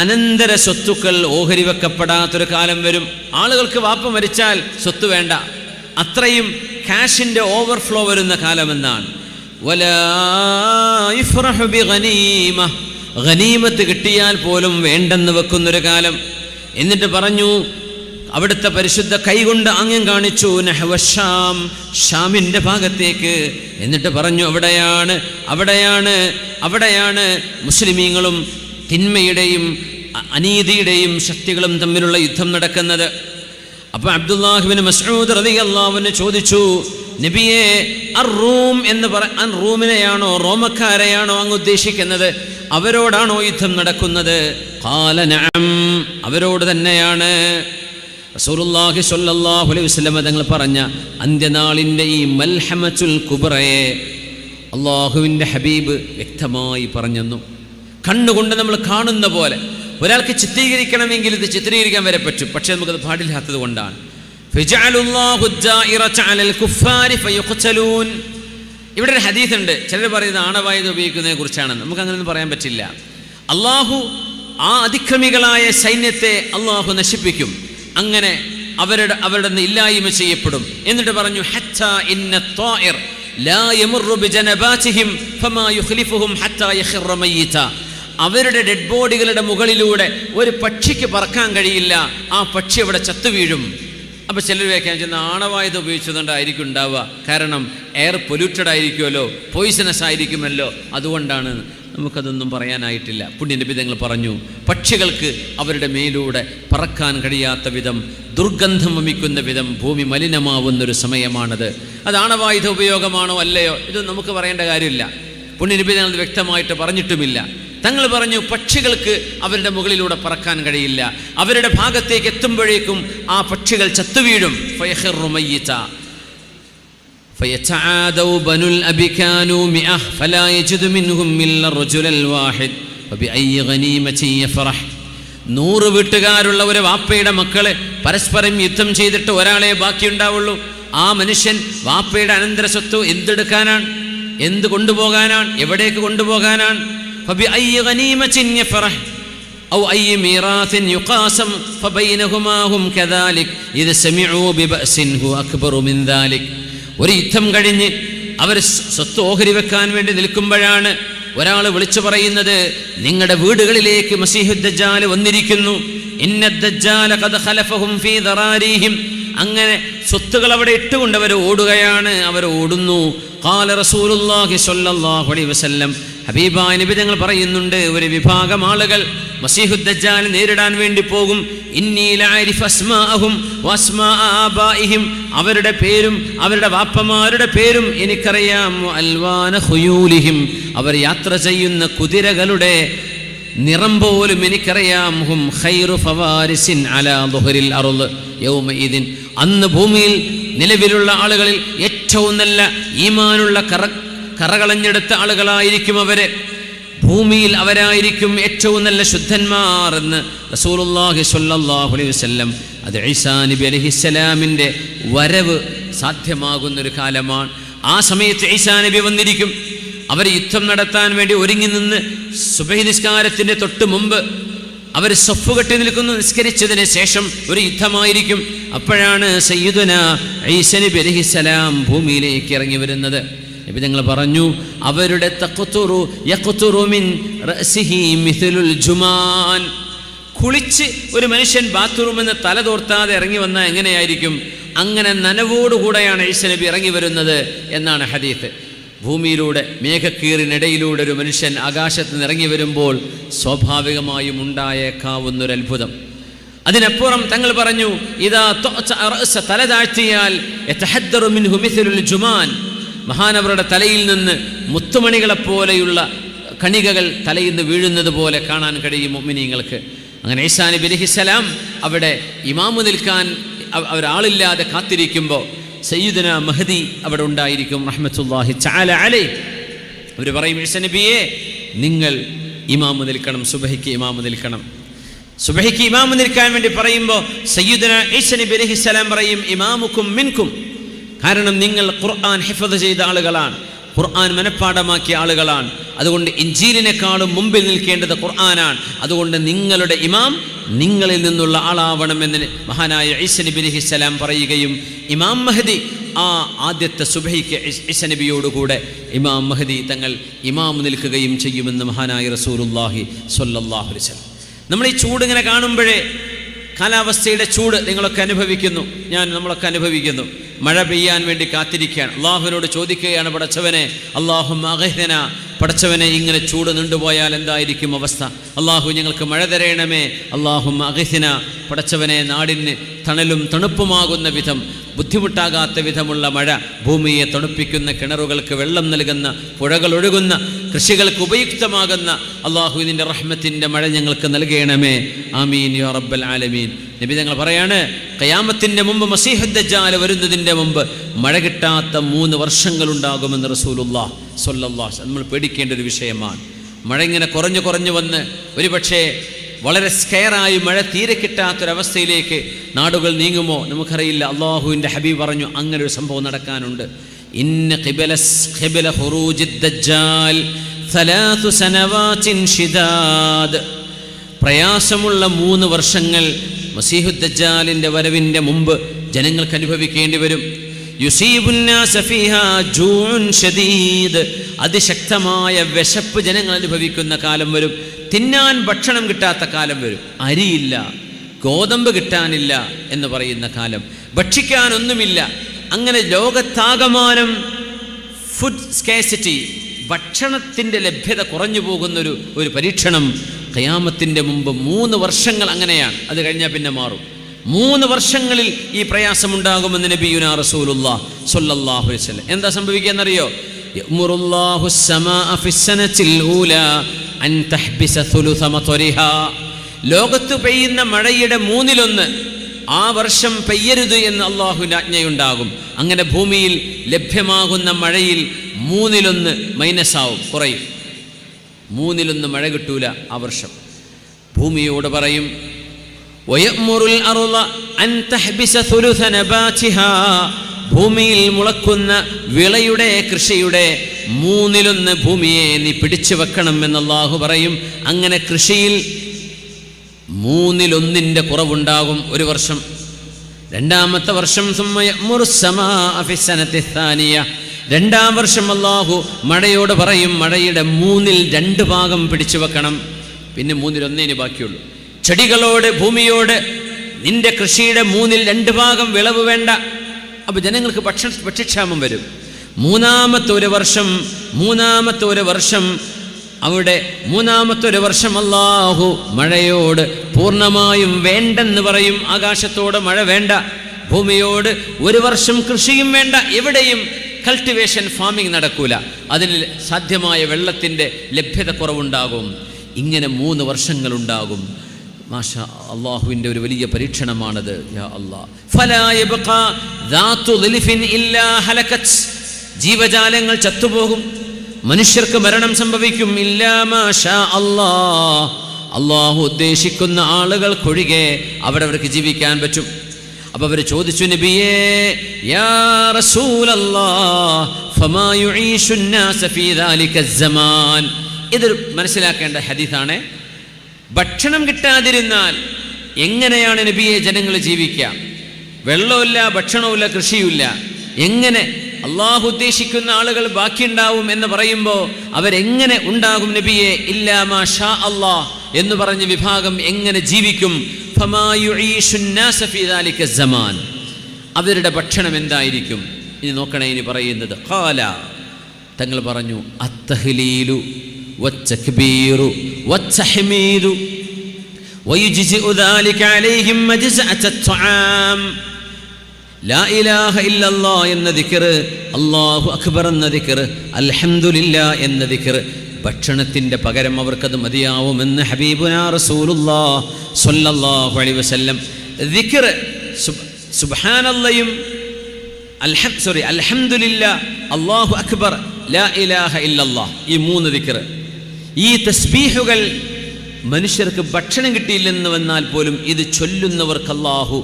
അനന്തര സ്വത്തുക്കൾ ഓഹരി വെക്കപ്പെടാത്തൊരു കാലം വരും. ആളുകൾക്ക് വാപ്പ മരിച്ചാൽ സ്വത്ത് വേണ്ട, അത്രയും കാഷിൻ്റെ ഓവർഫ്ലോ വരുന്ന കാലമെന്നാണ്. വലാ യുഫ്റഹു ബിഗനീമ, ഗനീമത്ത് കിട്ടിയാൽ പോലും വേണ്ടെന്ന് വെക്കുന്നൊരു കാലം. എന്നിട്ട് പറഞ്ഞു, അവിടുത്തെ പരിശുദ്ധ കൈകൊണ്ട് ആംഗ്യം കാണിച്ചു, നഹ്വ ഷാം, ഷാമിൻ്റെ ഭാഗത്തേക്ക്. എന്നിട്ട് പറഞ്ഞു, അവിടെയാണ് മുസ്ലിമീങ്ങളും തിന്മയുടെയും അനീതിയുടെയും ശക്തികളും തമ്മിലുള്ള യുദ്ധം നടക്കുന്നത്. അപ്പോൾ അബ്ദുല്ലാഹ് ബിൻ മസ്ഊദ് റളിയല്ലാഹു അൻഹു ചോദിച്ചു, നബിയെ, അർ-റൂം എന്ന് റൂമിനെയാണോ റോമക്കാരെയാണോ അങ്ങ് ഉദ്ദേശിക്കുന്നത്? അവരോടാണോ യുദ്ധം നടക്കുന്നത്? ഖാല നഅം, അവരോട് തന്നെയാണ്. റസൂലുള്ളാഹി സ്വല്ലല്ലാഹു അലൈഹി വസല്ലം തങ്ങൾ പറഞ്ഞ അന്ത്യനാളിൻ്റെ ഈ മൽഹമത്തുൽ കുബ്രയെ അള്ളാഹുവിൻ്റെ ഹബീബ് വ്യക്തമായി പറഞ്ഞു. കണ്ണുകൊണ്ട് നമ്മൾ കാണുന്ന പോലെ ഒരാൾക്ക് ചിത്രീകരിക്കണമെങ്കിൽ ഇത് ചിത്രീകരിക്കാൻ വരെ പറ്റും, പക്ഷേ നമുക്കത് പാടില്ലാത്തത് കൊണ്ടാണ്. ഇവിടെ ഒരു ഹദീസ് ഉണ്ട്, ചിലർ പറയുന്നത് ആണവായുധം ഉപയോഗിക്കുന്നതിനെ കുറിച്ചാണ്. നമുക്ക് അങ്ങനെയൊന്നും പറയാൻ പറ്റില്ല. അള്ളാഹു ആ അതിക്രമികളായ സൈന്യത്തെ അള്ളാഹു നശിപ്പിക്കും, അങ്ങനെ അവരുടെ ഇല്ലായ്മ ചെയ്യപ്പെടും. എന്നിട്ട് പറഞ്ഞു, ഹത്താ ഇന്ന ത്വാഇർ ലാ യമറു ബിജനബാതിഹിം ഫമാ യുഖ്ലിഫുഹും ഹത്താ യഖിറ മയ്യിത. അവരുടെ ഡെഡ് ബോഡികളുടെ മുകളിലൂടെ ഒരു പക്ഷിക്ക് പറക്കാൻ കഴിയില്ല, ആ പക്ഷി അവിടെ ചത്തുവീഴും. അപ്പോൾ ചിലർ വ്യാഖ്യാനം ചെയ്യുന്ന ആണവായുധം ഉപയോഗിച്ചതുകൊണ്ടായിരിക്കും ഉണ്ടാവുക, കാരണം എയർ പൊല്യൂട്ടഡ് ആയിരിക്കുമല്ലോ, പോയിസണസ് ആയിരിക്കുമല്ലോ, അതുകൊണ്ടാണ്. നമുക്കതൊന്നും പറയാനായിട്ടില്ല. പുണ്യനബി തങ്ങൾ പറഞ്ഞു, പക്ഷികൾക്ക് അവരുടെ മേലൂടെ പറക്കാൻ കഴിയാത്ത വിധം, ദുർഗന്ധം വമിക്കുന്ന വിധം ഭൂമി മലിനമാവുന്നൊരു സമയമാണത്. അത് ആണവായുധ ഉപയോഗമാണോ അല്ലയോ ഇത് നമുക്ക് പറയേണ്ട കാര്യമില്ല. പുണ്യനബി തങ്ങൾ വ്യക്തമായിട്ട് പറഞ്ഞിട്ടുമില്ല. തങ്ങൾ പറഞ്ഞു, പക്ഷികൾക്ക് അവരുടെ മുകളിലൂടെ പറക്കാൻ കഴിയില്ല, അവരുടെ ഭാഗത്തേക്ക് എത്തുമ്പോഴേക്കും ആ പക്ഷികൾ ചത്തുവീഴും. ഫയഖിറു മയ്യിത فيتعادوا بنو الأبي كانوا 100 فلا يجد منهم إلا الرجل الواحد فبأي غنيمة يفرح. 100 വീട്ടുകാരുള്ള ഒരു വാപ്പയുടെ മക്കള് പരസ്പരം യുദ്ധം ചെയ്തിട്ട് ഒരാളെ ബാക്കിയുണ്ടാവുള്ളൂ. ആ മനുഷ്യൻ വാപ്പയുടെ അനന്തര സ്വത്ത് എന്തെടുക്കാനാണ്, എന്ത് കൊണ്ടുപോകാനാണ്, എവിടേക്ക് കൊണ്ടുപോകാനാണ്? فبأي غنيمة يفرح أو أي ميراث يقاسم فبينهما هم كذلك إذا سمعوا ببأس هو أكبر من ذلك. ഒരു യുദ്ധം കഴിഞ്ഞ് അവർ സ്വത്ത് ഓഹരി വെക്കാൻ വേണ്ടി നിൽക്കുമ്പോഴാണ് ഒരാൾ വിളിച്ചു പറയുന്നത്, നിങ്ങളുടെ വീടുകളിലേക്ക് മസീഹുദ് ദജ്ജാൽ വന്നിരിക്കുന്നു. ഇന്നദ് ദജ്ജാല ഖദ് ഖലഫഹും ഫീ ദറാരിഹിം. അങ്ങനെ സ്വത്തുകൾ അവിടെ ഇട്ടുകൊണ്ട് അവർ ഓടുകയാണ്, അവർ ഓടുന്നു. ഖാല റസൂലുള്ളാഹി സ്വല്ലല്ലാഹു അലൈഹി വസല്ലം, ഹബീബായ നബി തങ്ങൾ പറയുന്നുണ്ട്, ഒരു വിഭാഗം ആളുകൾ മസീഹുദ് ദജ്ജാൽ നേരിടാൻ വേണ്ടി പോകും. ഇന്നി ലഅരിഫു അസ്മാഅഹും വഅസ്മാഅ ആബാഇഹിം. അവരുടെ പേരും അവരുടെ വാപ്പമാരുടെ പേരും എനിക്കറിയാം. അൽവാന ഖുയൂലിഹിം. അവർ യാത്ര ചെയ്യുന്ന കുതിരകളുടെ നിറം പോലും എനിക്കറിയാം. ഹും ഖൈറു ഫവാരിസിൻ അലാ ദുഹരിൽ അർള് യൗമഇദിൻ. അന്ന് ഭൂമിയിൽ നിലവിലുള്ള ആളുകളിൽ ഏറ്റവും നല്ല ഈമാനുള്ള കറകളഞ്ഞെടുത്ത ആളുകളായിരിക്കും അവര്. ഭൂമിയിൽ അവരായിരിക്കും ഏറ്റവും നല്ല ശുദ്ധന്മാർ എന്ന് റസൂലുള്ളാഹി സ്വല്ലല്ലാഹു അലൈഹി വസല്ലം. അത് ഈസാ നബി അലൈഹിസ്സലാമിൻ്റെ വരവ് സാധ്യമാകുന്നൊരു കാലമാണ്. ആ സമയത്ത് ഈസാ നബി വന്നിരിക്കും. അവർ യുദ്ധം നടത്താൻ വേണ്ടി ഒരുങ്ങി നിന്ന് സുബഹി നിസ്കാരത്തിൻ്റെ തൊട്ട് മുമ്പ് അവർ സഫ് കെട്ടി നിൽക്കുന്നു. നിസ്കരിച്ചതിന് ശേഷം ഒരു യുദ്ധമായിരിക്കും. അപ്പോഴാണ് സയ്യിദുനാ ഈസാ നബി അലൈഹിസ്സലാം ഭൂമിയിലേക്ക് ഇറങ്ങി വരുന്നത്. നബി തങ്ങൾ പറഞ്ഞു, അവരുടെ തഖ്തുറു യഖ്തുറു മിൻ റഅസിഹി മിഥ്ലുൽ ജുമാൻ. കുളിച്ച് ഒരു മനുഷ്യൻ ബാത്റൂമിൽ നിന്ന് തല തോർത്താതെ ഇറങ്ങി വന്നാൽ എങ്ങനെയായിരിക്കും? അങ്ങനെ നനവോടുകൂടെയാണ് ഈസ നബി ഇറങ്ങി വരുന്നത് എന്നാണ് ഹദീത്ത്. ഭൂമിയിലൂടെ മേഘക്കീറിനിടയിലൂടെ ഒരു മനുഷ്യൻ ആകാശത്ത് നിന്ന് ഇറങ്ങി വരുമ്പോൾ സ്വാഭാവികമായും ഉണ്ടായേക്കാവുന്നൊരത്ഭുതം. അതിനപ്പുറം തങ്ങൾ പറഞ്ഞു, ഇദാ തല താഴ്ത്തിയാൽ യതഹദ്ദറു മിൻഹു മിഥ്ലുൽ ജുമാൻ, മഹാനവരുടെ തലയിൽ നിന്ന് മുത്തുമണികളെപ്പോലെയുള്ള കണികകൾ തലയിൽ നിന്ന് വീഴുന്നത് പോലെ കാണാൻ കഴിയും മുഅ്മിനീങ്ങൾക്ക്. അങ്ങനെ ഈസാ നബി അലൈഹിസ്സലാം അവിടെ ഇമാമു നിൽക്കാൻ ഒരാളില്ലാതെ കാത്തിരിക്കുമ്പോൾ സയ്യിദുനാ മഹ്ദി അവിടെ ഉണ്ടായിരിക്കും റഹ്മത്തുള്ളാഹി തആല അലൈഹി. അവർ പറയും, ഈസാ നബിയെ നിങ്ങൾ ഇമാമു നിൽക്കണം, സുബഹിക്ക് ഇമാമു നിൽക്കണം. സുബഹിക്ക് ഇമാമു നിൽക്കാൻ വേണ്ടി പറയുമ്പോൾ സയ്യിദുനാ ഈസാ നബി അലൈഹിസ്സലാം പറയും, ഇമാമുക്കും മിൻകും, കാരണം നിങ്ങൾ ഖുർആൻ ഹിഫ്ദ് ചെയ്ത ആളുകളാണ്, ഖുർആൻ മനഃപ്പാഠമാക്കിയ ആളുകളാണ്. അതുകൊണ്ട് ഇൻജീലിനെക്കാളും മുമ്പിൽ നിൽക്കേണ്ടത് ഖുർആനാണ്. അതുകൊണ്ട് നിങ്ങളുടെ ഇമാം നിങ്ങളിൽ നിന്നുള്ള ആളാവണമെന്ന് മഹാനായ ഈസാ നബി അലൈഹിസ്സലാം പറയുകയും ഇമാം മഹ്ദി ആദ്യത്തെ സുബഹിക്ക് ഈസാ നബിയോടുകൂടെ ഇമാം മഹ്ദി തങ്ങൾ ഇമാം നിൽക്കുകയും ചെയ്യുമെന്ന് മഹാനായ റസൂലുള്ളാഹി സ്വല്ലല്ലാഹു അലൈഹി വസല്ലം. നമ്മൾ ഈ ചൂട് ഇങ്ങനെ കാണുമ്പോഴേ, കാലാവസ്ഥയുടെ ചൂട് നിങ്ങളൊക്കെ അനുഭവിക്കുന്നു, നമ്മളൊക്കെ അനുഭവിക്കുന്നു. മഴ പെയ്യാൻ വേണ്ടി കാത്തിരിക്കുകയാണ്. അള്ളാഹുവിനോട് ചോദിക്കുകയാണ്, പടച്ചവനെ അല്ലാഹുമ്മ അഗ്ഹിന, പടച്ചവനെ ഇങ്ങനെ ചൂട് നീണ്ടുപോയാൽ എന്തായിരിക്കും അവസ്ഥ? അള്ളാഹു ഞങ്ങൾക്ക് മഴ തരയണമേ. അല്ലാഹുമ്മ അഗ്ഹിന, പടച്ചവനെ നാടിന് തണലും തണുപ്പുമാകുന്ന വിധം, ബുദ്ധിമുട്ടാകാത്ത വിധമുള്ള മഴ, ഭൂമിയെ തണുപ്പിക്കുന്ന, കിണറുകൾക്ക് വെള്ളം നൽകുന്ന, പുഴകൾ ഒഴുകുന്ന, കൃഷികൾക്ക് ഉപയുക്തമാകുന്ന അള്ളാഹു നിൻ്റെ റഹ്മത്തിൻ്റെ മഴ ഞങ്ങൾക്ക് നൽകണമേ. ആമീൻ യാ റബ്ബൽ ആലമീൻ. നബി തങ്ങൾ പറയാണ്, ഖിയാമത്തിൻ്റെ മുമ്പ് മസീഹുദ് ദജ്ജാൽ വരുന്നതിൻ്റെ മുമ്പ് മഴ കിട്ടാത്ത 3 വർഷങ്ങളുണ്ടാകുമെന്ന് റസൂലുള്ളാഹി സ്വല്ലല്ലാഹു അലൈഹി വസല്ലം. നമ്മൾ പേടിക്കേണ്ട ഒരു വിഷയമാണ്. മഴ ഇങ്ങനെ കുറഞ്ഞു വന്ന് ഒരുപക്ഷേ വളരെ സ്കെയറായി മഴ തീരെ കിട്ടാത്തൊരവസ്ഥയിലേക്ക് നാടുകൾ നീങ്ങുമോ നമുക്കറിയില്ല. അള്ളാഹുവിൻ്റെ ഹബീബ് പറഞ്ഞു, അങ്ങനെ ഒരു സംഭവം നടക്കാനുണ്ട്. ഇന്ന ഖിബല ഖുറൂജിദ് ദജ്ജാൽ 3 സനവാതിൻ ഷിദാദ്, പ്രയാസമുള്ള 3 വർഷങ്ങൾ മസീഹുദ് ദജ്ജാലിൻ്റെ വരവിൻ്റെ മുമ്പ് ജനങ്ങൾക്ക് അനുഭവിക്കേണ്ടി വരും. യുസീബുന്നാസ ഫീഹാ ജൂഉൻ ഷദീദ്, അതിശക്തമായ വിശപ്പ് ജനങ്ങൾ അനുഭവിക്കുന്ന കാലം വരും. തിന്നാൻ ഭക്ഷണം കിട്ടാത്ത കാലം വരും. അരിയില്ല, ഗോതമ്പ് കിട്ടാനില്ല എന്ന് പറയുന്ന കാലം, ഭക്ഷിക്കാനൊന്നുമില്ല. അങ്ങനെ ലോകത്താകമാനം ഫുഡ് സ്കേസിറ്റി, ഭക്ഷണത്തിൻ്റെ ലഭ്യത കുറഞ്ഞു പോകുന്നൊരു പരീക്ഷണം ഖിയാമത്തിൻ്റെ മുമ്പ് 3 വർഷങ്ങൾ അങ്ങനെയാണ്. അത് കഴിഞ്ഞാൽ പിന്നെ മാറും. 3 വർഷങ്ങളിൽ ഈ പ്രയാസമുണ്ടാകുമെന്ന് നബിയുനാ റസൂലുള്ളാഹി സ്വല്ലല്ലാഹു അലൈഹി വസല്ലം. എന്താ സംഭവിക്കുകയെന്നറിയോ? യഅ്മുറുല്ലാഹു സ്സമാഅ ഫിസ്സനത്തിൽ ഊലാ അൻ തഹ്ബിസ സുലുസ മത്വരിഹാ, ലോകത്ത് പെയ്യുന്ന മഴയുടെ 1/3 ആ വർഷം പെയ്യരുത് എന്ന് അള്ളാഹുവിൻ്റെ ആജ്ഞയുണ്ടാകും. അങ്ങനെ ഭൂമിയിൽ ലഭ്യമാകുന്ന മഴയിൽ 1/3 മൈനസാവും, കുറയും. 1/3 മഴ കിട്ടൂല ആ വർഷം. ഭൂമിയോട് പറയും, വയഅ്മുറുൽ അർള അൻ തഹ്ബിസ സുലുസ നബാതിഹാ, ഭൂമിയിൽ മുളക്കുന്ന വിളയുടെ, കൃഷിയുടെ 1/3 ഭൂമിയെ നീ പിടിച്ചു വെക്കണം എന്ന് അല്ലാഹു പറയും. അങ്ങനെ കൃഷിയിൽ 1/3 കുറവുണ്ടാകും ഒരു വർഷം. 2ാമത്തെ വർഷം രണ്ടാം വർഷം അല്ലാഹു മഴയോട് പറയും, മഴയുടെ 2/3 ഭാഗം പിടിച്ചു വെക്കണം. പിന്നെ 1/1 ബാക്കിയുള്ളൂ. ചെടികളോട്, ഭൂമിയോട്, നിന്റെ കൃഷിയുടെ 2/3 ഭാഗം വിളവ് വേണ്ട. അപ്പോൾ ജനങ്ങൾക്ക് ഭക്ഷ്യക്ഷാമം വരും. 3ാമത്തെ ഒരു വർഷം അവിടെ 3ാമത്തെ വർഷം അല്ലാഹു മഴയോട് പൂർണ്ണമായും വേണ്ടെന്ന് പറയും. ആകാശത്തോട് മഴ വേണ്ട, ഭൂമിയോട് 1 വർഷം കൃഷിയും വേണ്ട, എവിടെയും കൾട്ടിവേഷൻ, ഫാമിംഗ് നടക്കൂല. അതിന് സാധ്യമായ വെള്ളത്തിൻ്റെ ലഭ്യത കുറവുണ്ടാകും. ഇങ്ങനെ 3 വർഷങ്ങളുണ്ടാകും. മാഷാ അല്ലാഹുവിൻ്റെ ഒരു വലിയ പരീക്ഷണമാണത്. യാ അല്ലാഹ്, ഫലാ യബ്ഖാ ദാതു ളിൽഫിൻ ഇല്ലാ ഹലകത്, ജീവജാലങ്ങൾ ചത്തുപോകും, മനുഷ്യർക്ക് മരണം സംഭവിക്കും. ഇല്ലാ മാഷാ അല്ലാഹ്, അല്ലാഹു ഉദ്ദേശിക്കുന്ന ആളുകൾക്കൊഴികെ അവരവർക്ക് ജീവിക്കാൻ പറ്റും. അപ്പോൾ അവർ ചോദിച്ചു, നബിയേ യാ റസൂലല്ലാഹ് ഫമാ യുഈഷു الناس ഫീ ദാലിക الزمان. ഇതൊരു മനസ്സിലാക്കേണ്ട ഹദീസാണ്. ഭക്ഷണം കിട്ടാതിരുന്നാൽ എങ്ങനെയാണ് നബിയെ ജനങ്ങൾ ജീവിക്കുക? വെള്ളമില്ല, ഭക്ഷണമില്ല, കൃഷിയുമില്ല, എങ്ങനെ അള്ളാഹു ഉദ്ദേശിക്കുന്ന ആളുകൾ ബാക്കിയുണ്ടാവും എന്ന് പറയുമ്പോൾ അവരെങ്ങനെ ഉണ്ടാകും നബിയെ? ഇല്ലാ മാ ഷാ അല്ലാഹ് എന്ന് പറഞ്ഞ വിഭാഗം എങ്ങനെ ജീവിക്കും? ഫമാ യുഈശു നാസ ഫീ ദാലിക സമാൻ, അവരുടെ ഭക്ഷണം എന്തായിരിക്കും? ഇനി നോക്കണേ, ഇനി പറയുന്നത് ഖാല, തങ്ങൾ പറഞ്ഞു അത്തഹ്ലീലു വത്തക്ബീറു വത്തഹ്മീദു വയുജ്സിഉ ദാലിക അലൈഹിം മജ്സഅത്ത് ത്വആം. ലാ ഇലാഹ ഇല്ലല്ലാഹ് എന്ന ദിക്ർ, അല്ലാഹു അക്ബർ എന്ന ദിക്ർ, അൽഹംദുലില്ലാഹ് എന്ന ദിക്ർ ഭക്ഷണത്തിൻ്റെ പകരം അവർക്കത് മതിയാവുമെന്ന് ഹബീബുനാ റസൂലുള്ളാഹി സ്വല്ലല്ലാഹു അലൈഹി വസല്ലം. ദിക്ർ സുബ്ഹാനല്ലാഹും അൽഹംദുലില്ലാഹ്, അല്ലാഹു അക്ബർ, ലാ ഇലാഹ ഇല്ലല്ലാഹ്, ഈ 3 ദിക്ർ, ഈ തസ്ബീഹുകൾ മനുഷ്യർക്ക് ഭക്ഷണം കിട്ടിയില്ലെന്ന് വന്നാൽ പോലും ഇത് ചൊല്ലുന്നവർക്ക് അല്ലാഹു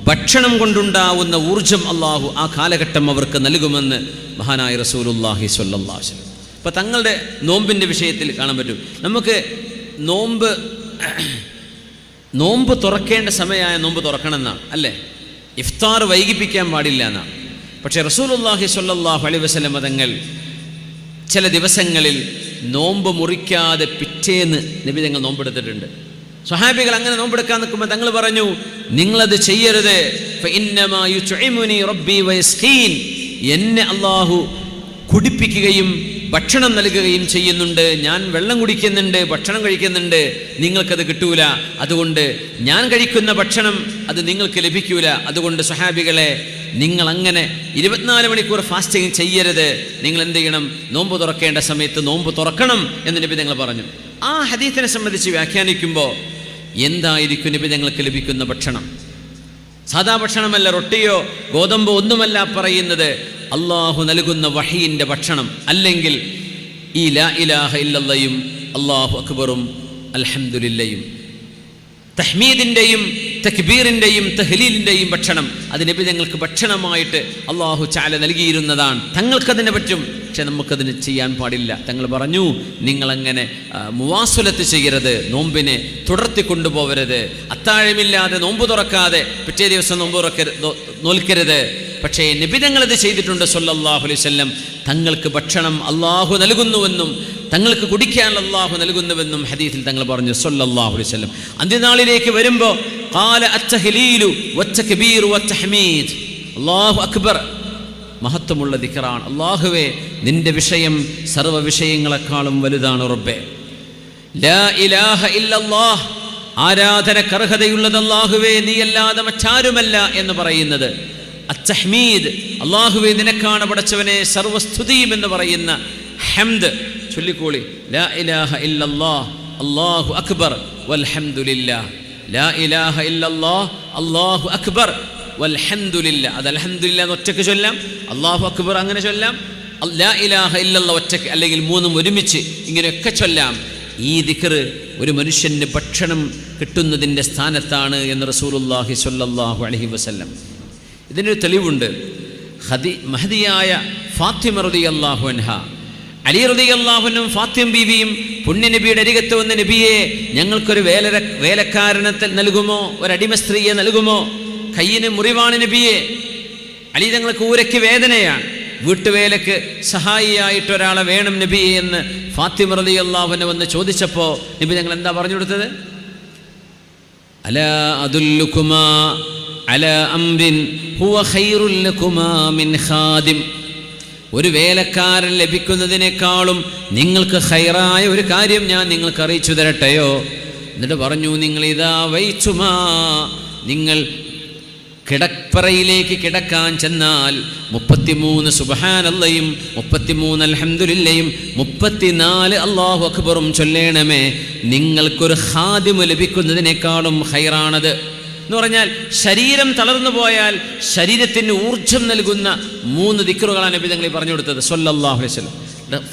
ഭക്ഷണം കൊണ്ടുണ്ടാവുന്ന ഊർജം അല്ലാഹു ആ കാലഘട്ടം അവർക്ക് നൽകുമെന്ന് മഹാനായ റസൂലുള്ളാഹി സ്വല്ലല്ലാഹു അലൈഹി വസല്ലം. അപ്പോൾ തങ്ങളുടെ നോമ്പിൻ്റെ വിഷയത്തിൽ കാണാൻ പറ്റും. നമുക്ക് നോമ്പ് തുറക്കേണ്ട സമയമായ നോമ്പ് തുറക്കണം എന്നാണ്, അല്ലേ? ഇഫ്താർ വൈകിപ്പിക്കാൻ പാടില്ല എന്നാണ്. പക്ഷേ റസൂലുള്ളാഹി സ്വല്ലല്ലാഹു അലൈഹി വസല്ലം തങ്ങൾ ചില ദിവസങ്ങളിൽ നോമ്പ് മുറിക്കാതെ പിറ്റേന്ന് നബി തങ്ങൾ നോമ്പെടുത്തിട്ടുണ്ട്. സ്വഹാബികൾ അങ്ങനെ നോമ്പെടുക്കാൻ നിൽക്കുമ്പോൾ തങ്ങൾ പറഞ്ഞു, നിങ്ങളത് ചെയ്യരുത്. ഫഇന്നമാ യുത്ഇമുനി റബ്ബി വയസ്ഖീൻ, എന്നെ അല്ലാഹു കുടിപ്പിക്കുകയും ഭക്ഷണം നൽകുകയും ചെയ്യുന്നുണ്ട്. ഞാൻ വെള്ളം കുടിക്കുന്നുണ്ട്, ഭക്ഷണം കഴിക്കുന്നുണ്ട്, നിങ്ങൾക്കത് കിട്ടൂല. അതുകൊണ്ട് ഞാൻ കഴിക്കുന്ന ഭക്ഷണം അത് നിങ്ങൾക്ക് ലഭിക്കൂല. അതുകൊണ്ട് സ്വഹാബികളെ, നിങ്ങൾ അങ്ങനെ 24 മണിക്കൂർ ഫാസ്റ്റിംഗ് ചെയ്യരുത്. നിങ്ങൾ എന്ത് ചെയ്യണം? നോമ്പ് തുറക്കേണ്ട സമയത്ത് നോമ്പ് തുറക്കണം എന്ന് നബി തങ്ങൾ പറഞ്ഞു. ആ ഹദീസിനെ സംബന്ധിച്ച് വ്യാഖ്യാനിക്കുമ്പോൾ എന്തായിരിക്കും നബി തങ്ങൾക്ക് ലഭിക്കുന്ന ഭക്ഷണം? സാധാ ഭക്ഷണമല്ല, റൊട്ടിയോ ഗോതമ്പോ ഒന്നുമല്ല പറയുന്നത്, അള്ളാഹു നൽകുന്ന വഹീൻ്റെ ഭക്ഷണം. അല്ലെങ്കിൽ ഈ ലാ ഇലാഹ ഇല്ലല്ലാഹും അല്ലാഹു അക്ബറും അൽഹംദുലില്ലയും തഹ്മീദിൻ്റെയും തക്ബീറിൻ്റെയും തഹ്ലീലിൻ്റെയും ഭക്ഷണം, അത് നബി ഞങ്ങൾക്ക് ഭക്ഷണമായിട്ട് അള്ളാഹു ചാല നൽകിയിരുന്നതാണ്. തങ്ങൾക്കതിനെ പറ്റും, പക്ഷെ നമുക്കതിന് ചെയ്യാൻ പാടില്ല. തങ്ങൾ പറഞ്ഞു, നിങ്ങളങ്ങനെ മുവാസുലത്ത് ചെയ്യരുത്, നോമ്പിനെ തുടർത്തി കൊണ്ടുപോകരുത്, അത്താഴമില്ലാതെ നോമ്പ് തുറക്കാതെ പിറ്റേ ദിവസം നോമ്പ് നോൽക്കരുത്. പക്ഷേ നബി തങ്ങളത് ചെയ്തിട്ടുണ്ട് സ്വല്ലല്ലാഹു അലൈഹി വസല്ലം. തങ്ങൾക്ക് ഭക്ഷണം അള്ളാഹു നൽകുന്നുവെന്നും തങ്ങൾക്ക് കുടിക്കാൻ അള്ളാഹു നൽകുന്നുവെന്നും ഹദീസിൽ തങ്ങൾ പറഞ്ഞു സ്വല്ലല്ലാഹു അലൈഹി വസല്ലം. അന്ത്യനാളിലേക്ക് വരുമ്പോൾ ഖാല അത്തഹ്ലീലു വത്തക്ബീറു വത്തഹ്മീദ്, അല്ലാഹു അക്ബർ മഹത്വമുള്ള ദിക്റാണ്. അല്ലാഹുവേ, നിന്റെ വിഷയം സർവ്വ വിഷയങ്ങളെക്കാളും വലുതാണ് റബ്ബേ. ലാ ഇലാഹ ഇല്ലല്ലാഹ്, ആരാധനക്കർഹതയുള്ളത് അല്ലാഹുവേ നീയല്ലാതെ മറ്റാരുമല്ല എന്ന് പറയുന്നത്. അത്തഹ്മീദ്, അല്ലാഹുവേ നിനക്കാണ് പടച്ചവനെ സർവസ്തുതിയും എന്ന് പറയുന്ന ഹംദ് ചൊല്ലിക്കോളി. ലാ ഇലാഹ ഇല്ലല്ലാഹ് അല്ലാഹു അക്ബർ വൽഹംദുലില്ലാഹ്, ലാ ഇലാഹ ഇല്ലല്ലാഹ് അല്ലാഹു അക്ബർ വൽഹംദുലില്ലാഹ്. അത് അൽഹംദുലില്ലാഹ് ഒറ്റയ്ക്ക് ചൊല്ലാം, അല്ലാഹു അക്ബർ അങ്ങനെ ചൊല്ലാം, ലാ ഇലാഹ ഇല്ലല്ലാഹ് ഒറ്റയ്ക്ക്, അല്ലെങ്കിൽ മൂന്നും ഒരുമിച്ച്, ഇങ്ങനെയൊക്കെ ചൊല്ലാം. ഈ ദിക്ർ ഒരു മനുഷ്യന് ഭക്ഷണം കിട്ടുന്നതിൻ്റെ സ്ഥാനത്താണ് എന്ന് റസൂലുള്ളാഹി സ്വല്ലല്ലാഹു അലൈഹി വസല്ലം. ഇതിനൊരു തെളിവുണ്ട്. മഹദിയായ ഫാത്തിമ റളിയല്ലാഹു അൻഹ, അലി റളിയല്ലാഹു അൻഹും ഫാത്തിമ ബീവിയും പുണ്യനബിയുടെ അരികത്ത് വന്ന നബിയെ, ഞങ്ങൾക്കൊരു വേലക്കാരനെ നൽകുമോ, ഒരടിമ സ്ത്രീയെ നൽകുമോ? കയ്യിന് മുറിവാണ് നബിയെ. അലി തങ്ങൾക്ക് ഊരയ്ക്ക് വേദനയാണ്, വീട്ടുവേലക്ക് സഹായിയായിട്ട് ഒരാളെ വേണം നബിയെ എന്ന് ഫാത്തിമ റളിയല്ലാഹു അൻഹ വന്ന് ചോദിച്ചപ്പോൾ നബി ഞങ്ങൾ എന്താ പറഞ്ഞു കൊടുത്തത്? അലാ അദുല്ലുകുമാ അലാ അംരിൻ ഹുവ ഖൈറുൽ ലകുമാ മിൻ ഖാദിം, ഒരു വേലക്കാരൻ ലഭിക്കുന്നതിനേക്കാളും നിങ്ങൾക്ക് ഖൈറായ ഒരു കാര്യം ഞാൻ നിങ്ങൾക്ക് അറിയിച്ചു തരട്ടെയോ? എന്നിട്ട് പറഞ്ഞു, നിങ്ങൾ ഇതാ വൈച്ചുമാ, നിങ്ങൾ കിടപ്പറയിലേക്ക് കിടക്കാൻ ചെന്നാൽ 33 സുബ്ഹാനല്ലാഹും 33 അൽഹംദുലില്ലയും 34 അല്ലാഹു അക്ബറും ചൊല്ലേണമേ. നിങ്ങൾക്കൊരു ഖാദിമു ലഭിക്കുന്നതിനേക്കാളും ഖൈറാണത് എന്ന് പറഞ്ഞാൽ, ശരീരം തളർന്നു പോയാൽ ശരീരത്തിന് ഊർജം നൽകുന്ന 3 ദിക്റുകളാണ് നബി തങ്ങൾ പറഞ്ഞു കൊടുത്തത് സ്വല്ലല്ലാഹു അലൈഹി വസല്ലം.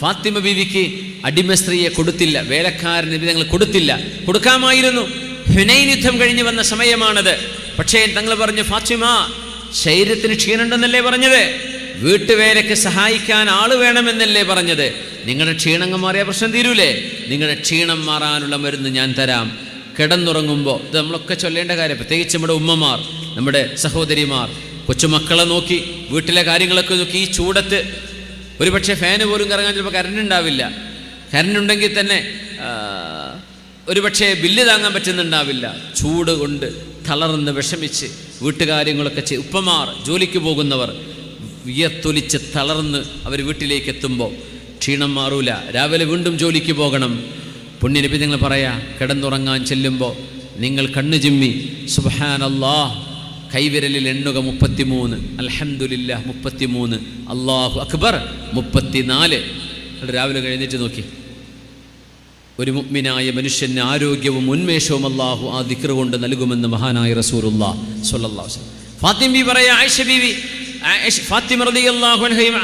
ഫാത്തിമ ബീവിക്ക് അടിമ സ്ത്രീയെ കൊടുത്തില്ല, വേലക്കാരൻ നബി തങ്ങൾ കൊടുത്തില്ല. കൊടുക്കാമായിരുന്നു, ഹുനൈൻ യുദ്ധം കഴിഞ്ഞ് വന്ന സമയമാണത്. പക്ഷേ തങ്ങൾ പറഞ്ഞു, ഫാത്തിമ ശരീരത്തിന് ക്ഷീണമുണ്ടെന്നല്ലേ പറഞ്ഞത്, വീട്ടുവേലയ്ക്ക് സഹായിക്കാൻ ആള് വേണമെന്നല്ലേ പറഞ്ഞത്. നിങ്ങളുടെ ക്ഷീണം മാറിയ പ്രശ്നം തീരൂലേ? നിങ്ങളുടെ ക്ഷീണം മാറാനുള്ള മരുന്ന് ഞാൻ തരാം. കിടന്നുറങ്ങുമ്പോൾ, ഇത് നമ്മളൊക്കെ ചൊല്ലേണ്ട കാര്യം, പ്രത്യേകിച്ച് നമ്മുടെ ഉമ്മമാർ, നമ്മുടെ സഹോദരിമാർ, കൊച്ചുമക്കളെ നോക്കി, വീട്ടിലെ കാര്യങ്ങളൊക്കെ നോക്കി. ഈ ചൂടത്ത് ഒരുപക്ഷെ ഫാന് പോലും കറങ്ങാൻ ചിലപ്പോൾ കറണ്ട് ഉണ്ടാവില്ല. കറണ്ട് ഉണ്ടെങ്കിൽ തന്നെ ഒരുപക്ഷെ ബില്ല് താങ്ങാൻ പറ്റുന്നുണ്ടാവില്ല. ചൂട് കൊണ്ട് തളർന്ന് വിഷമിച്ച് വീട്ടുകാര്യങ്ങളൊക്കെ ഉപ്പമാർ, ജോലിക്ക് പോകുന്നവർ വിയർത്തൊലിച്ച് തളർന്ന് അവർ വീട്ടിലേക്ക് എത്തുമ്പോൾ ക്ഷീണം മാറൂല. രാവിലെ വീണ്ടും ജോലിക്ക് പോകണം. പുണ്യനബി നിങ്ങൾ പറയാ, കിടന്നുറങ്ങാൻ ചെല്ലുമ്പോൾ നിങ്ങൾ കണ്ണു ചിമ്മി സുബ്ഹാനല്ലാഹ് കൈവിരലിൽ എണ്ണുക 33, അൽഹംദുലില്ലാഹ് 33, അല്ലാഹു അക്ബർ 34. രാവിലെ കഴിഞ്ഞിട്ട് നോക്കി, ഒരു മുഅ്മിനായ മനുഷ്യന് ആരോഗ്യവും ഉന്മേഷവും അല്ലാഹു ആ ദിക്ർ കൊണ്ട് നൽകുമെന്ന് മഹാനായ റസൂലുള്ളാഹി സ്വല്ലല്ലാഹു അലൈഹി വസല്ലം. ഫാത്തിമ ബി പറയാ, ആയിഷ ബീവി, ഫാത്തിമ റളിയല്ലാഹു അൻഹയും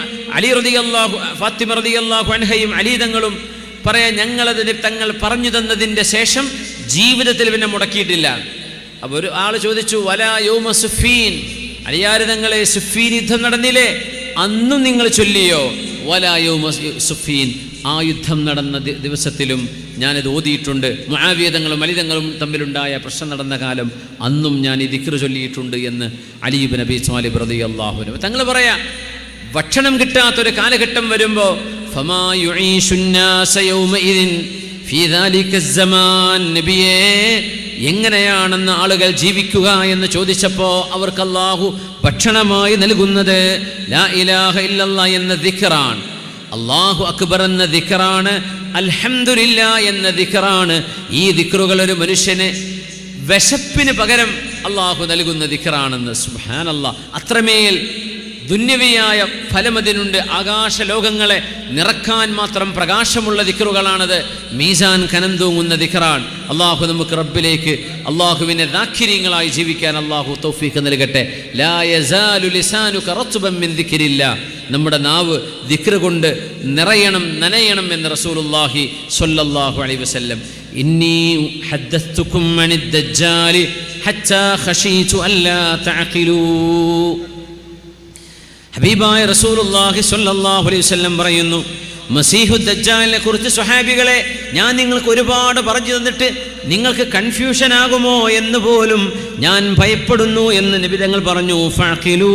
ഫാത്തിമ റളിയല്ലാഹു അൻഹയും അലി തങ്ങളും പറയാ, ഞങ്ങളതിന് തങ്ങൾ പറഞ്ഞു തന്നതിൻ്റെ ശേഷം ജീവിതത്തിൽ പിന്നെ മുടക്കിയിട്ടില്ല. അപ്പോൾ ഒരു ആൾ ചോദിച്ചു, വലാ യൗമ സുഫീൻ, അലിയാർ തങ്ങളെ സുഫീൻ യുദ്ധം നടന്നില്ലേ, അന്നും നിങ്ങൾ ചൊല്ലിയോ? വലാ യൗമ സുഫീൻ, ആ യുദ്ധം നടന്ന ദിവസത്തിലും ഞാനിത് ഓതിയിട്ടുണ്ട്. മുആവിയ തങ്ങളും അലി തങ്ങളും തമ്മിലുണ്ടായ പ്രശ്നം നടന്ന കാലം അന്നും ഞാൻ ഈ ദിക്ർ ചൊല്ലിയിട്ടുണ്ട് എന്ന് അലി ഇബ്നു അബീ ത്വാലിബ് റളിയല്ലാഹു അൻഹു തങ്ങൾ പറയാ. ഭക്ഷണം കിട്ടാത്തൊരു കാലഘട്ടം വരുമ്പോൾ ഫമാ യുഈശുന്നാസ യൗമഇദിൻ ഫീ ദാലിക അസ്സമാൻ, നബിയേ എങ്ങനെയാണെന്ന് ആളുകൾ ജീവിക്കുക എന്ന് ചോദിച്ചപ്പോൾ അവർക്ക് അല്ലാഹു ഭക്ഷണമായി നൽകുന്നത് ലാ ഇലാഹ ഇല്ലല്ലാഹ് എന്ന ദിക്റാണ്, അല്ലാഹു അക്ബർ എന്ന ദിക്റാണ്, അൽഹംദുലില്ലാ എന്ന ദിക്റാണ്. ഈ ദിക്റുകൾ ഒരു മനുഷ്യന് വിശപ്പിന് പകരം അല്ലാഹു നൽകുന്ന ദിക്റാണെന്ന്. സുബ്ഹാനല്ലാഹ്, അത്രമേൽ ദുന്യവിയായ ഫലമതിനുണ്ട്. ആകാശലോകങ്ങളെ നിറക്കാൻ മാത്രം പ്രകാശമുള്ള ദിക്റുകളാണത്. മീസാൻ കനം തൂങ്ങുന്ന ദിക്റാണ്. അള്ളാഹു നമുക്ക് റബ്ബിലേക്ക്, അള്ളാഹുവിനെ ദാഖിരീങ്ങളായി ജീവിക്കാൻ അള്ളാഹു തൗഫീഖ് നൽകട്ടെ. ലാ യസാലു ലിസാനുക റത്ബൻ മിൻ ദിക്രില്ലാ, നമ്മുടെ നാവ് ദിക്ർ കൊണ്ട് നിറയണം, നനയണം എന്ന് റസൂലുള്ളാഹി സ്വല്ലല്ലാഹു അലൈഹി വസല്ലം. ഇന്നി ഹദ്ദസ്തുകും അനിദ് ദജ്ജാലി ഹത്താ ഖശീതു അല്ലാ തഅഖിലൂ. ഹബീബായ റസൂലുള്ളാഹി സ്വല്ലല്ലാഹു അലൈഹി വസല്ലം പറയുന്നു, മസീഹു ദജ്ജാലിനെ കുറിച്ച് സ്വഹാബികളെ ഞാൻ നിങ്ങൾക്ക് ഒരുപാട് പറഞ്ഞു തന്നിട്ട് നിങ്ങൾക്ക് കൺഫ്യൂഷൻ ആകുമോ എന്ന് പോലും ഞാൻ ഭയപ്പെടുന്നു എന്ന് നബി തങ്ങൾ പറഞ്ഞു. ഫഅഖിലൂ,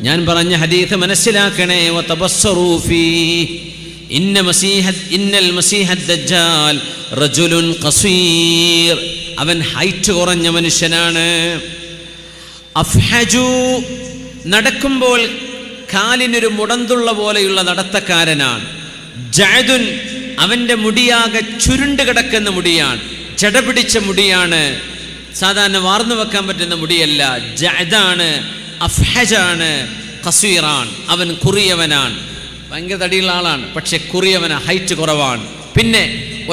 ഞാൻ പറഞ്ഞ ഹദീസ് മനസ്സിലാക്കണേ. വതബസ്സറൂ ഫീ ഇന്നൽ മസീഹ ദജ്ജാൽ റജുലുൻ ഖസീർ, അവൻ ഹൈറ്റ് കുറഞ്ഞ മനുഷ്യനാണ്. അഫ്ഹജു, നടക്കുമ്പോൾ കാലിനൊരു മുടന്തുള്ള പോലെയുള്ള നടത്തക്കാരനാണ്. ജഅദുൻ, അവൻ്റെ മുടിയാകെ ചുരുണ്ട് കിടക്കുന്ന മുടിയാണ്, ജട പിടിച്ച മുടിയാണ്, സാധാരണ വാർന്നു വെക്കാൻ പറ്റുന്ന മുടിയല്ല. ജഅദാണ്, അഫ്ഹജാണ്, ഖസീറാൻ, അവൻ കുറിയവനാണ്. ഭയങ്കര തടിയുള്ള ആളാണ്, പക്ഷെ കുറിയവനാണ്, ഹൈറ്റ് കുറവാണ്. പിന്നെ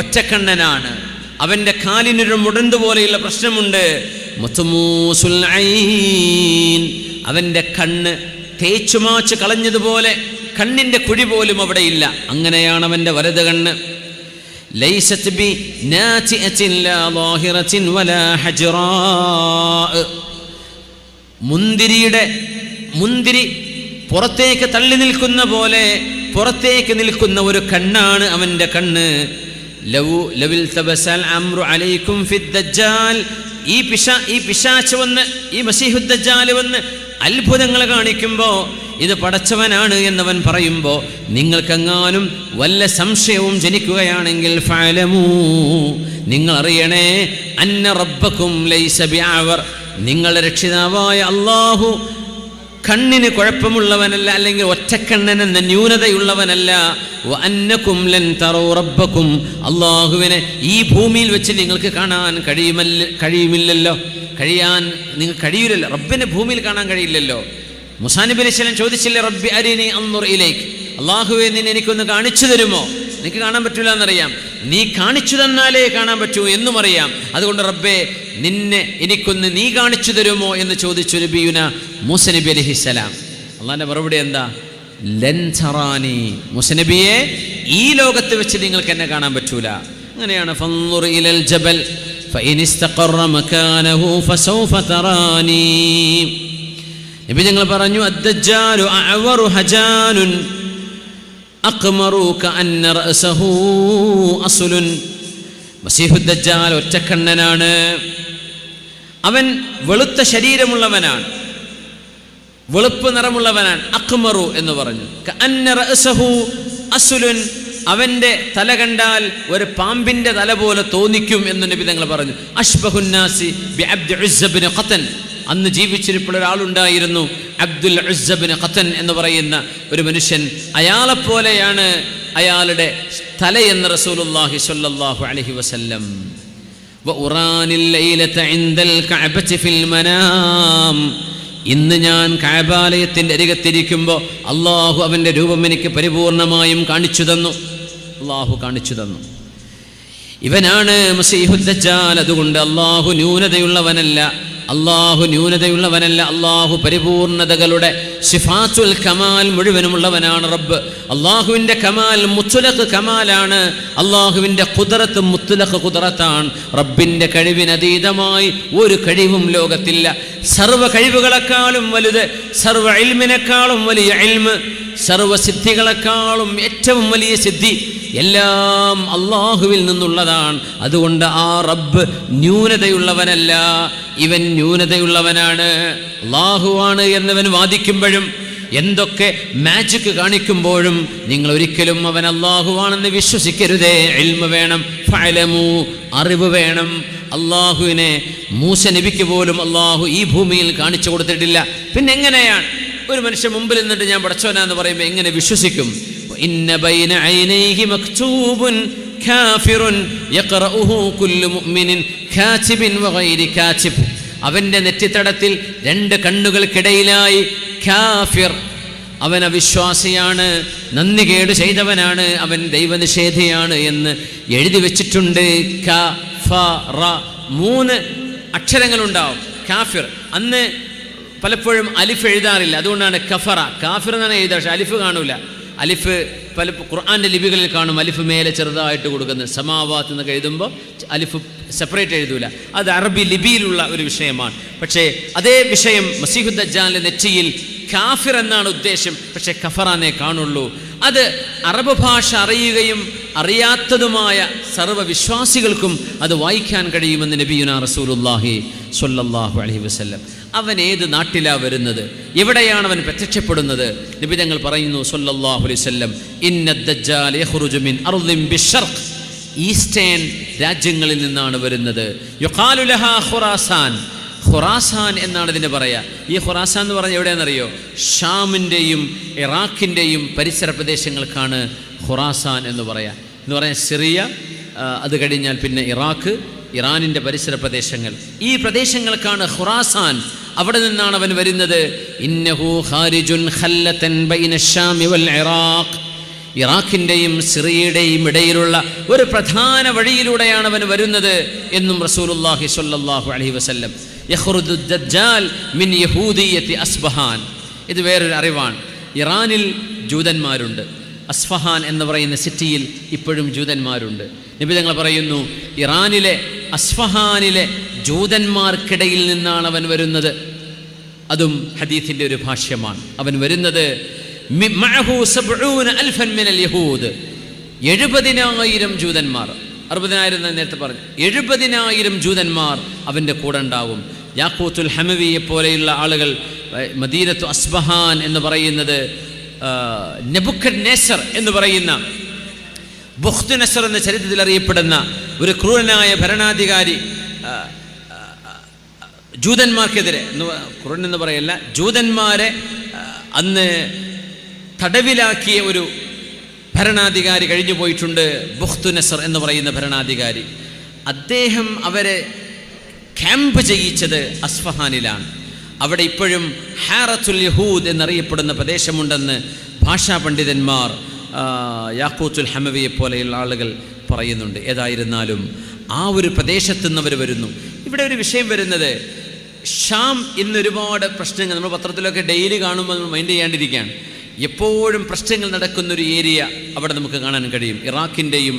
ഒറ്റക്കണ്ണനാണ്, അവൻ്റെ കാലിനൊരു മുടന്ത് പോലെയുള്ള പ്രശ്നമുണ്ട്. മുത്മൂസുൽ ഐൻ, അവൻ്റെ കണ്ണ് തേച്ചുമാച്ച് കളഞ്ഞതുപോലെ കണ്ണിൻ്റെ കുഴി പോലും അവിടെയില്ല, അങ്ങനെയാണ് അവൻ്റെ വലത് കണ്ണ്. ലൈസത് ബി നാതിഅത്തിൻ ലാ ളാഹിറത്തിൻ വലാ ഹജ്റാ, മുന്തിരി പുറത്തേക്ക് തള്ളി നിൽക്കുന്ന പോലെ പുറത്തേക്ക് നിൽക്കുന്ന ഒരു കണ്ണാണ് അവൻ്റെ കണ്ണ്. ലവിൽ തബസൽ അംറു അലൈക്കും ഫിദ് ദജ്ജാൽ, ഈ പിശാച് വന്ന്, ഈ മസീഹുദ് ദജ്ജാൽ വന്ന് അത്ഭുതങ്ങൾ കാണിക്കുമ്പോൾ ഇത് പടച്ചവനാണ് എന്നവൻ പറയുമ്പോൾ നിങ്ങൾക്കെങ്ങാനും വല്ല സംശയവും ജനിക്കുകയാണെങ്കിൽ ഫഅലമൂ, നിങ്ങൾ അറിയണേ, അന്ന റബ്ബക്കും ലൈസ ബിഅവർ, നിങ്ങളുടെ രക്ഷിതാവായ അല്ലാഹു കണ്ണിന് കുഴപ്പമുള്ളവനല്ല, അല്ലെങ്കിൽ ഒറ്റക്കണ്ണനെന്ന ന്യൂനതയുള്ളവനല്ല. വഅന്നകും ലൻ തറൂ റബ്ബക്കും, അല്ലാഹുവിനെ ഈ ഭൂമിയിൽ വെച്ച് നിങ്ങൾക്ക് കാണാൻ കഴിയുമില്ലല്ലോ, നിങ്ങൾക്ക് കഴിയില്ലല്ലോ, റബ്ബിനെ ഭൂമിയിൽ കാണാൻ കഴിയില്ലല്ലോ. മൂസാ നബി അലൈഹി സ്വലാം ചോദിച്ചില്ലേ, റബ്ബി അരിനി അൻദുർ ഇലൈക്, അല്ലാഹുവേ നിന്നെ എനിക്കൊന്ന് കാണിച്ചു തരുമോ? എനിക്ക് കാണാൻ പറ്റില്ല എന്നറിയാം, നീ കാണിച്ചു തന്നാലേ കാണാൻ പറ്റൂ എന്നും അറിയാം. അതുകൊണ്ട് റബ്ബേ നിന്നെ എനിക്കൊന്ന് നീ കാണിച്ചു തരുമോ എന്ന് ചോദിച്ചു നബിയുന മൂസ നബി അലൈഹിസ്സലാം. അള്ളാന്റെ മറുപടി എന്താ? ലൻ തറാനി, മൂസ നബിയെ ഈ ലോകത്ത് വെച്ച് നിങ്ങൾക്ക് എന്നെ കാണാൻ പറ്റൂല. അങ്ങനെയാണ് ഫൻദുർ ഇലൽ ജബൽ ഫഇൻ ഇസ്തഖറ മകാനഹു ഫസൗഫ തറാനി. നബി ഞങ്ങൾ പറഞ്ഞു, അദ്ദജ്ജാലു അഅവറു ഹജാനുൻ അഖ്മറു കഅന്ന റഅസഹു അസ്ലുൻ. മസീഹുദ് ദജ്ജാൽ ഒറ്റക്കണ്ണനാണ്, അവൻ വെളുത്ത ശരീരമുള്ളവനാണ്, വെളുപ്പ് നിറമുള്ളവനാണ്. അഖ്മറു എന്ന് പറഞ്ഞു. കഅന്ന റഅസഹു അസ്ലുൻ, അവന്റെ തല കണ്ടാൽ ഒരു പാമ്പിന്റെ തല പോലെ തോന്നിക്കും എന്ന് നബി തങ്ങൾ പറഞ്ഞു. അഷ്ബഹുന്നാസി ബി അബ്ദു ഉസ്സ ബിൻ ഖതൻ, അന്ന് ജീവിച്ചിരിപ്പോൾ ഒരാളുണ്ടായിരുന്നു അബ്ദുൽ ഉസ്സ ബിൻ ഖതൻ എന്ന് പറയുന്ന ഒരു മനുഷ്യൻ. അയാളെപ്പോലെയാണ് അയാളുടെ തലയെന്ന് റസൂലുള്ളാഹി സ്വല്ലല്ലാഹു അലൈഹി വസല്ലം. വഉറാനിൽ ലൈലത ഇൻദൽ കഅബതി ഫിൽ മനാം, ഇന്ന് ഞാൻ കഅബാലയത്തിൻ്റെ അരികത്തിരിക്കുമ്പോൾ അള്ളാഹു അവൻ്റെ രൂപം എനിക്ക് പരിപൂർണമായും കാണിച്ചു തന്നു. അള്ളാഹു കാണിച്ചു തന്നു. ഇവനാണ് മസീഹുദ് ദജ്ജാൽ. അതുകൊണ്ട് അള്ളാഹു ന്യൂനതയുള്ളവനല്ല, അള്ളാഹു പരിപൂർണതകളുടെ സിഫാത്തുൽ കമാൽ മുഴുവനുമുള്ളവനാണ് റബ്ബ്. അള്ളാഹുവിൻ്റെ കമാൽ മുത്ലഖ് കമാലാണ്, അള്ളാഹുവിൻ്റെ ഖുദ്റത്ത് മുത്ലഖ് ഖുദ്റത്താണ്. റബ്ബിൻ്റെ കഴിവിനതീതമായി ഒരു കഴിവും ലോകത്തില്ല. സർവ്വ കഴിവുകളെക്കാളും വലുത്, സർവ്വ ഇൽമിനേക്കാളും വലിയ ഇൽമ്, സർവ്വ സിദ്ധികളെക്കാളും ഏറ്റവും വലിയ സിദ്ധി എല്ലാം അള്ളാഹുവിൽ നിന്നുള്ളതാണ്. അതുകൊണ്ട് ആ റബ്ബ് ന്യൂനതയുള്ളവനല്ല, ഇവൻ ന്യൂനതയുള്ളവനാണ്. അള്ളാഹുവാണ് എന്നവൻ വാദിക്കുമ്പോഴും എന്തൊക്കെ മാജിക് കാണിക്കുമ്പോഴും നിങ്ങൾ ഒരിക്കലും അവൻ അള്ളാഹുവാണെന്ന് വിശ്വസിക്കരുതേ. ഇൽമ വേണം, ഫഅലമു, അറിവ് വേണം. അള്ളാഹുവിനെ മൂസ നബിക്ക് പോലും അള്ളാഹു ഈ ഭൂമിയിൽ കാണിച്ചു കൊടുത്തിട്ടില്ല. പിന്നെ എങ്ങനെയാണ് ഒരു മനുഷ്യൻ മുമ്പിൽ നിന്നിട്ട് ഞാൻ പടച്ചോനാന്ന് പറയുമ്പോൾ എങ്ങനെ വിശ്വസിക്കും? ഇന്ന ബൈന ഐനൈഹി മക്തൂബുൻ കാഫിറുൻ യഖറഉഹു കുല്ലു മുഅ്മിനിൻ കാതിബിൻ വഗൈരി കാതിബ്, അവൻ്റെ നെറ്റിത്തടത്തിൽ രണ്ട് കണ്ണുകൾക്കിടയിലായി കാഫിർ, അവൻ അവിശ്വാസിയാണ്, നന്ദികേട് ചെയ്തവനാണ്, അവൻ ദൈവനിഷേധിയാണ് എന്ന് എഴുതി വെച്ചിട്ടുണ്ട്. മൂന്ന് അക്ഷരങ്ങളുണ്ടാവും കാഫിർ. അന്ന് പലപ്പോഴും അലിഫ് എഴുതാറില്ല, അതുകൊണ്ടാണ് കഫറ. കാഫിർ എന്നാണ് എഴുതുക, പക്ഷെ അലിഫ് കാണൂല. അലിഫ് പല ഖുർആൻ്റെ ലിപികളിൽ കാണും, അലിഫ് മേലെ ചെറുതായിട്ട് കൊടുക്കുന്നത്. സമാവാത്ത് എന്നൊക്കെ എഴുതുമ്പോൾ അലിഫ് സെപ്പറേറ്റ് എഴുതൂല. അത് അറബി ലിപിയിലുള്ള ഒരു വിഷയമാണ്. പക്ഷേ അതേ വിഷയം മസീഹുദ് ദജ്ജാലിൻ്റെ നെറ്റിയിൽ കാഫിർ എന്നാണ് ഉദ്ദേശം, പക്ഷേ കഫറാന്നേ കാണുള്ളൂ. അത് അറബ് ഭാഷ അറിയുകയും അറിയാത്തതുമായ സർവ്വവിശ്വാസികൾക്കും അത് വായിക്കാൻ കഴിയുമെന്ന് നബിയുനാ റസൂലുള്ളാഹി സ്വല്ലല്ലാഹു അലൈഹി വസല്ലം. അവൻ ഏത് നാട്ടിലാണ് വരുന്നത്, എവിടെയാണ് അവൻ പ്രത്യക്ഷപ്പെടുന്നത്? നബി തങ്ങൾ പറയുന്നു സ്വല്ലല്ലാഹു അലൈഹി വസല്ലം, ഇന്ന ദജ്ജാൽ യഖ്റുജു മിൻ അർദിൻ ബിശ്ശർഖ്, ഈസ്റ്റേൺ രാജ്യങ്ങളിൽ നിന്നാണ് വരുന്നത്. യുഖാലു ലഹാ ഖുറാസാൻ, ഖുറാസാൻ എന്നാണ് ഇതിന് പറയുക. ഈ ഖുറാസാൻ എന്ന് പറഞ്ഞാൽ എവിടെയാണെന്നറിയോ? ഷാമിൻ്റെയും ഇറാഖിൻ്റെയും പരിസര പ്രദേശങ്ങൾക്കാണ് ഖുറാസാൻ എന്ന് പറയുക. എന്ന് പറഞ്ഞാൽ സിറിയ, അത് കഴിഞ്ഞാൽ പിന്നെ ഇറാഖ്, ഇറാനിൻ്റെ പരിസര പ്രദേശങ്ങൾ, ഈ പ്രദേശങ്ങൾക്കാണ് ഖുറാസാൻ. അവിടെ നിന്നാണ് അവൻ വരുന്നത്. ഇന്നഹു ഖാരിജുൻ ഖല്ലതൻ ബൈന ശാമി വൽ ഇറാഖ്, ഇറാഖിൻ്റെയും സിറിയയുടെയും ഇടയിലുള്ള ഒരു പ്രധാന വഴിയിലൂടെയാണ് അവൻ വരുന്നത് എന്നും റസൂലുള്ളാഹി സ്വല്ലല്ലാഹു അലൈഹി വസല്ലം. യഖ്റുജു ദജ്ജാൽ മിൻ യഹൂദിയത്തി അസ്ബഹാൻ. ഇത് വേറൊരു അറിവാണ്. ഇറാനിൽ ജൂതന്മാരുണ്ട്. അസ്ഫഹാൻ എന്ന് പറയുന്ന സിറ്റിയിൽ ഇപ്പോഴും ജൂതന്മാരുണ്ട്. നബി തങ്ങൾ പറയുന്നു, ഇറാനിലെ അസ്ഫഹാനിലെ ജൂതന്മാർക്കിടയിൽ നിന്നാണ് അവൻ വരുന്നത്. അതും ഹദീസിൻ്റെ ഒരു ഭാഷ്യമാണ്. അവൻ വരുന്നത് 70,000 ജൂതന്മാർ, 60,000 നേരത്തെ പറഞ്ഞു, 70,000 ജൂതന്മാർ അവൻ്റെ കൂടെ ഉണ്ടാവും. യാഖൂത്തുൽ ഹമവിയെ പോലെയുള്ള ആളുകൾ, മദീനത്തു അസ്ബഹാൻ എന്ന് പറയുന്നത് നെബുക്കദ്നേസർ എന്ന് പറയുന്ന, ബുഖ്തുനസർ എന്ന ചരിത്രത്തിൽ അറിയപ്പെടുന്ന ഒരു ക്രൂരനായ ഭരണാധികാരി ജൂതന്മാർക്കെതിരെ, ക്രൂരൻ എന്ന് പറയല്ല, ജൂതന്മാരെ അന്ന് തടവിലാക്കിയ ഒരു ഭരണാധികാരി കഴിഞ്ഞു പോയിട്ടുണ്ട്, ബുഖ്തുനസർ എന്ന് പറയുന്ന ഭരണാധികാരി. അദ്ദേഹം അവരെ ക്യാമ്പ് ചെയ്യിച്ചത് അസ്ഫഹാനിലാണ്. അവിടെ ഇപ്പോഴും ഹാറത്തുൽ യഹൂദ് എന്നറിയപ്പെടുന്ന പ്രദേശമുണ്ടെന്ന് ഭാഷാ പണ്ഡിതന്മാർ, യാഖൂത്തുൽ ഹമവിയെ പോലെയുള്ള ആളുകൾ പറയുന്നുണ്ട്. ഏതായിരുന്നാലും ആ ഒരു പ്രദേശത്തു നിന്ന് അവർ വരുന്നു. ഇവിടെ ഒരു വിഷയം വരുന്നത്, ഷാം ഇന്നൊരുപാട് പ്രശ്നങ്ങൾ നമ്മൾ പത്രത്തിലൊക്കെ ഡെയിലി കാണുമ്പോൾ നമ്മൾ മൈൻഡ് ചെയ്യാണ്ടിരിക്കുകയാണ്. എപ്പോഴും പ്രശ്നങ്ങൾ നടക്കുന്നൊരു ഏരിയ അവിടെ നമുക്ക് കാണാൻ കഴിയും. ഇറാഖിൻ്റെയും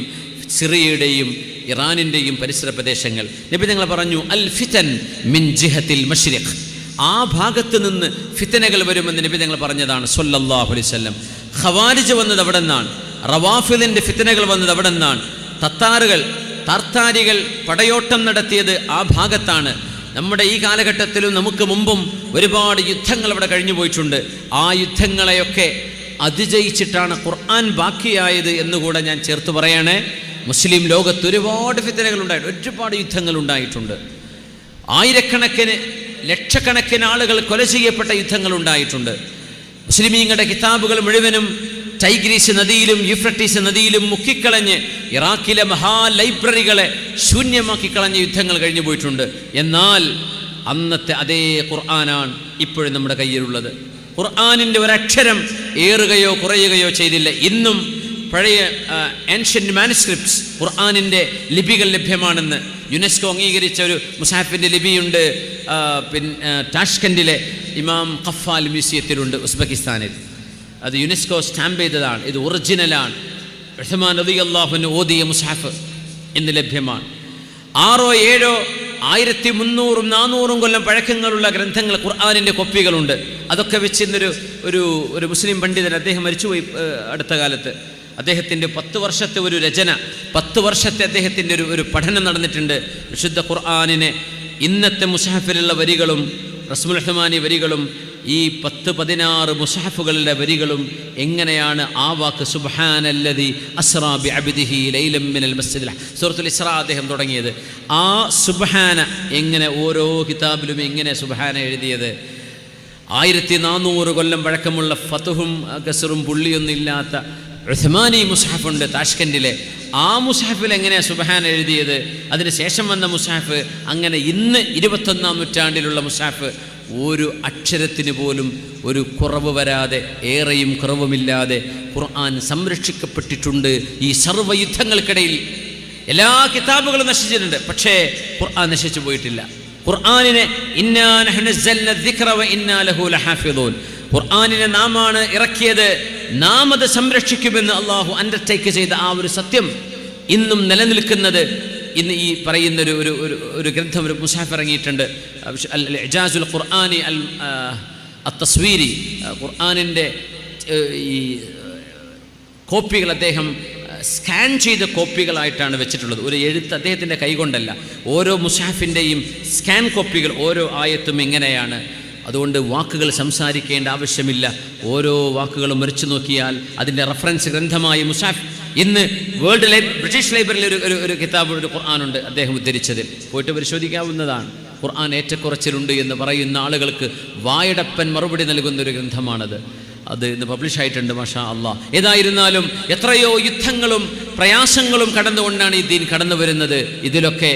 സിറിയയുടെയും ഇറാനിൻ്റെയും പരിസര പ്രദേശങ്ങൾ. നബി തങ്ങൾ പറഞ്ഞു, അൽ ഫിതൻ മിൻ ജിഹത്തിൽ മശ്രിഖ്, ആ ഭാഗത്ത് നിന്ന് ഫിത്തനകൾ വരുമെന്ന് നബി തങ്ങൾ പറഞ്ഞതാണ് സ്വല്ലല്ലാഹു അലൈഹി വസല്ലം. ഖവാരിജ് വന്നത് അവിടെ നിന്നാണ്, റവാഫിദിൻ്റെ ഫിത്തനകൾ വന്നത് അവിടെ നിന്നാണ്, താർത്താരികൾ പടയോട്ടം നടത്തിയത് ആ ഭാഗത്താണ്. നമ്മുടെ ഈ കാലഘട്ടത്തിലും നമുക്ക് മുമ്പും ഒരുപാട് യുദ്ധങ്ങൾ അവിടെ കഴിഞ്ഞു പോയിട്ടുണ്ട്. ആ യുദ്ധങ്ങളെയൊക്കെ അതിജയിച്ചിട്ടാണ് ഖുർആൻ ബാക്കിയായത് എന്നുകൂടെ ഞാൻ ചേർത്ത് പറയണേ. മുസ്ലിം ലോകത്ത് ഒരുപാട് ഫിത്നകൾ ഉണ്ടായിട്ടുണ്ട്, ഒരുപാട് യുദ്ധങ്ങൾ ഉണ്ടായിട്ടുണ്ട്. ആയിരക്കണക്കിന് ലക്ഷക്കണക്കിന് ആളുകൾ കൊല ചെയ്യപ്പെട്ട യുദ്ധങ്ങൾ ഉണ്ടായിട്ടുണ്ട്. മുസ്ലിമീങ്ങളുടെ കിതാബുകൾ മുഴുവനും ടൈഗ്രീസ് നദിയിലും യൂഫ്രട്ടീസ് നദിയിലും മുക്കിക്കളഞ്ഞ് ഇറാഖിലെ മഹാ ലൈബ്രറികളെ ശൂന്യമാക്കി കളഞ്ഞ യുദ്ധങ്ങൾ കഴിഞ്ഞു പോയിട്ടുണ്ട്. എന്നാൽ അന്നത്തെ അതേ ഖുർആനാണ് ഇപ്പോഴും നമ്മുടെ കയ്യിലുള്ളത്. ഖുർആനിൻ്റെ ഒരക്ഷരം ഏറുകയോ കുറയുകയോ ചെയ്തില്ല. ഇന്നും പഴയ ഏൻഷ്യൻ്റ് മാനുസ്ക്രിപ്റ്റ്സ് ഖുർആനിൻ്റെ ലിപികൾ ലഭ്യമാണെന്ന് യുനെസ്കോ അംഗീകരിച്ച ഒരു മുസാഫിൻ്റെ ലിപിയുണ്ട്. ടാഷ്കൻഡിലെ ഇമാം ഖഫാൽ മ്യൂസിയത്തിലുണ്ട്, ഉസ്ബെക്കിസ്ഥാനിൽ. അത് യുനെസ്കോ സ്റ്റാമ്പ് ചെയ്തതാണ്. ഇത് ഒറിജിനലാണ്. ഉസ്മാൻ റളിയല്ലാഹു അൻഹു ഓതിയ മുസാഫ് ഇന്ന് ലഭ്യമാണ്. 6 or 7 1300 400 കൊല്ലം പഴക്കങ്ങളുള്ള ഗ്രന്ഥങ്ങൾ, ഖുർആനിൻ്റെ കോപ്പികളുണ്ട്. അതൊക്കെ വെച്ച് ഇന്നൊരു ഒരു മുസ്ലിം പണ്ഡിതൻ, അദ്ദേഹം മരിച്ചുപോയി അടുത്ത കാലത്ത്. അദ്ദേഹത്തിൻ്റെ 10 വർഷത്തെ ഒരു രചന, 10 വർഷത്തെ അദ്ദേഹത്തിൻ്റെ ഒരു പഠനം നടന്നിട്ടുണ്ട്. വിശുദ്ധ ഖുർആനിനെ ഇന്നത്തെ മുസ്ഹഫിലുള്ള വരികളും റസ്മുൽ ഉസ്മാനി വരികളും ഈ 10-16 മുസ്ഹഫുകളുടെ വരികളും എങ്ങനെയാണ് ആ വാക്ക് സുബ്ഹാനല്ലദി അസ്റാ ബിഅബ്ദിഹി ലൈലൻ മിനൽ മസ്ജിദിൽ സൂറത്തുൽ ഇസ്രാ അദ്ദേഹം തുടങ്ങിയത്. ആ സുബ്ഹാന എങ്ങനെ ഓരോ കിതാബിലും എങ്ങനെ സുബ്ഹാന എഴുതിയത്. 1400 കൊല്ലം പഴക്കമുള്ള ഫതുഹും കസറും പുള്ളിയൊന്നും ഇല്ലാത്ത ഉസ്മാനി മുസ്ഹഫുണ്ട് താഷ്കൻഡിലെ. ആ മുസ്ഹഫിൽ എങ്ങനെയാണ് സുബ്ഹാന എഴുതിയത്. അതിന് ശേഷം വന്ന മുസ്ഹഫ്, അങ്ങനെ ഇന്ന് 21-ാം നൂറ്റാണ്ടിലുള്ള മുസ്ഹഫ് ഒരു അക്ഷരത്തിന് പോലും ഒരു കുറവ് വരാതെ, ഏറെയും കുറവുമില്ലാതെ ഖുർആൻ സംരക്ഷിക്കപ്പെട്ടിട്ടുണ്ട്. ഈ സർവ്വയുദ്ധങ്ങൾക്കിടയിൽ എല്ലാ കിതാബുകളും നശിച്ചിട്ടുണ്ട്, പക്ഷേ ഖുർആൻ നശിച്ചു പോയിട്ടില്ല. ഖുർആനിനെ ഇന്നാ നഹ്നു നസ്സൽനാ ദിക്റ വ ഇന്നാ ലഹു ലഹാഫിദൂൻ, ഖുർആനിനെ നാമാണ് ഇറക്കിയത്, നാം അത് സംരക്ഷിക്കുമെന്ന് അള്ളാഹു അണ്ടർടേക്ക് ചെയ്ത ആ ഒരു സത്യം ഇന്നും നിലനിൽക്കുന്നത്. ഇന്ന് ഈ പറയുന്ന ഒരു ഗ്രന്ഥം, ഒരു മുസ്ഹഫ് ഇറങ്ങിയിട്ടുണ്ട്, അൽ ഇജാസുൽ ഖുർആനി അത്തസ്വീരി. ഖുർആനിൻ്റെ ഈ കോപ്പികൾ അദ്ദേഹം സ്കാൻ ചെയ്ത കോപ്പികളായിട്ടാണ് വെച്ചിട്ടുള്ളത്. ഒരു എഴുത്ത് അദ്ദേഹത്തിൻ്റെ കൈകൊണ്ടല്ല, ഓരോ മുസ്ഹഫിൻ്റെയും സ്കാൻ കോപ്പികൾ, ഓരോ ആയത്തും എങ്ങനെയാണ്. അതുകൊണ്ട് വാക്കുകൾ സംസാരിക്കേണ്ട ആവശ്യമില്ല. ഓരോ വാക്കുകളും മറിച്ചു നോക്കിയാൽ അതിൻ്റെ റഫറൻസ് ഗ്രന്ഥമായ മുസ്ഹഫ്. ഇന്ന് ബ്രിട്ടീഷ് ലൈബ്രറിയിൽ ഒരു കിതാബ്, ഒരു ഖുർആനുണ്ട് അദ്ദേഹം ഉദ്ധരിച്ചതിൽ, പോയിട്ട് പരിശോധിക്കാവുന്നതാണ്. ഖുർആൻ ഏറ്റക്കുറച്ചിലുണ്ട് എന്ന് പറയുന്ന ആളുകൾക്ക് വായടപ്പൻ മറുപടി നൽകുന്ന ഒരു ഗ്രന്ഥമാണത്. അത് ഇന്ന് പബ്ലിഷായിട്ടുണ്ട്, മാഷാ അള്ളാഹ്. ഏതായിരുന്നാലും എത്രയോ യുദ്ധങ്ങളും പ്രയാസങ്ങളും കടന്നുകൊണ്ടാണ് ഈ ദീൻ കടന്നു വരുന്നത്. ഇതിലൊക്കെ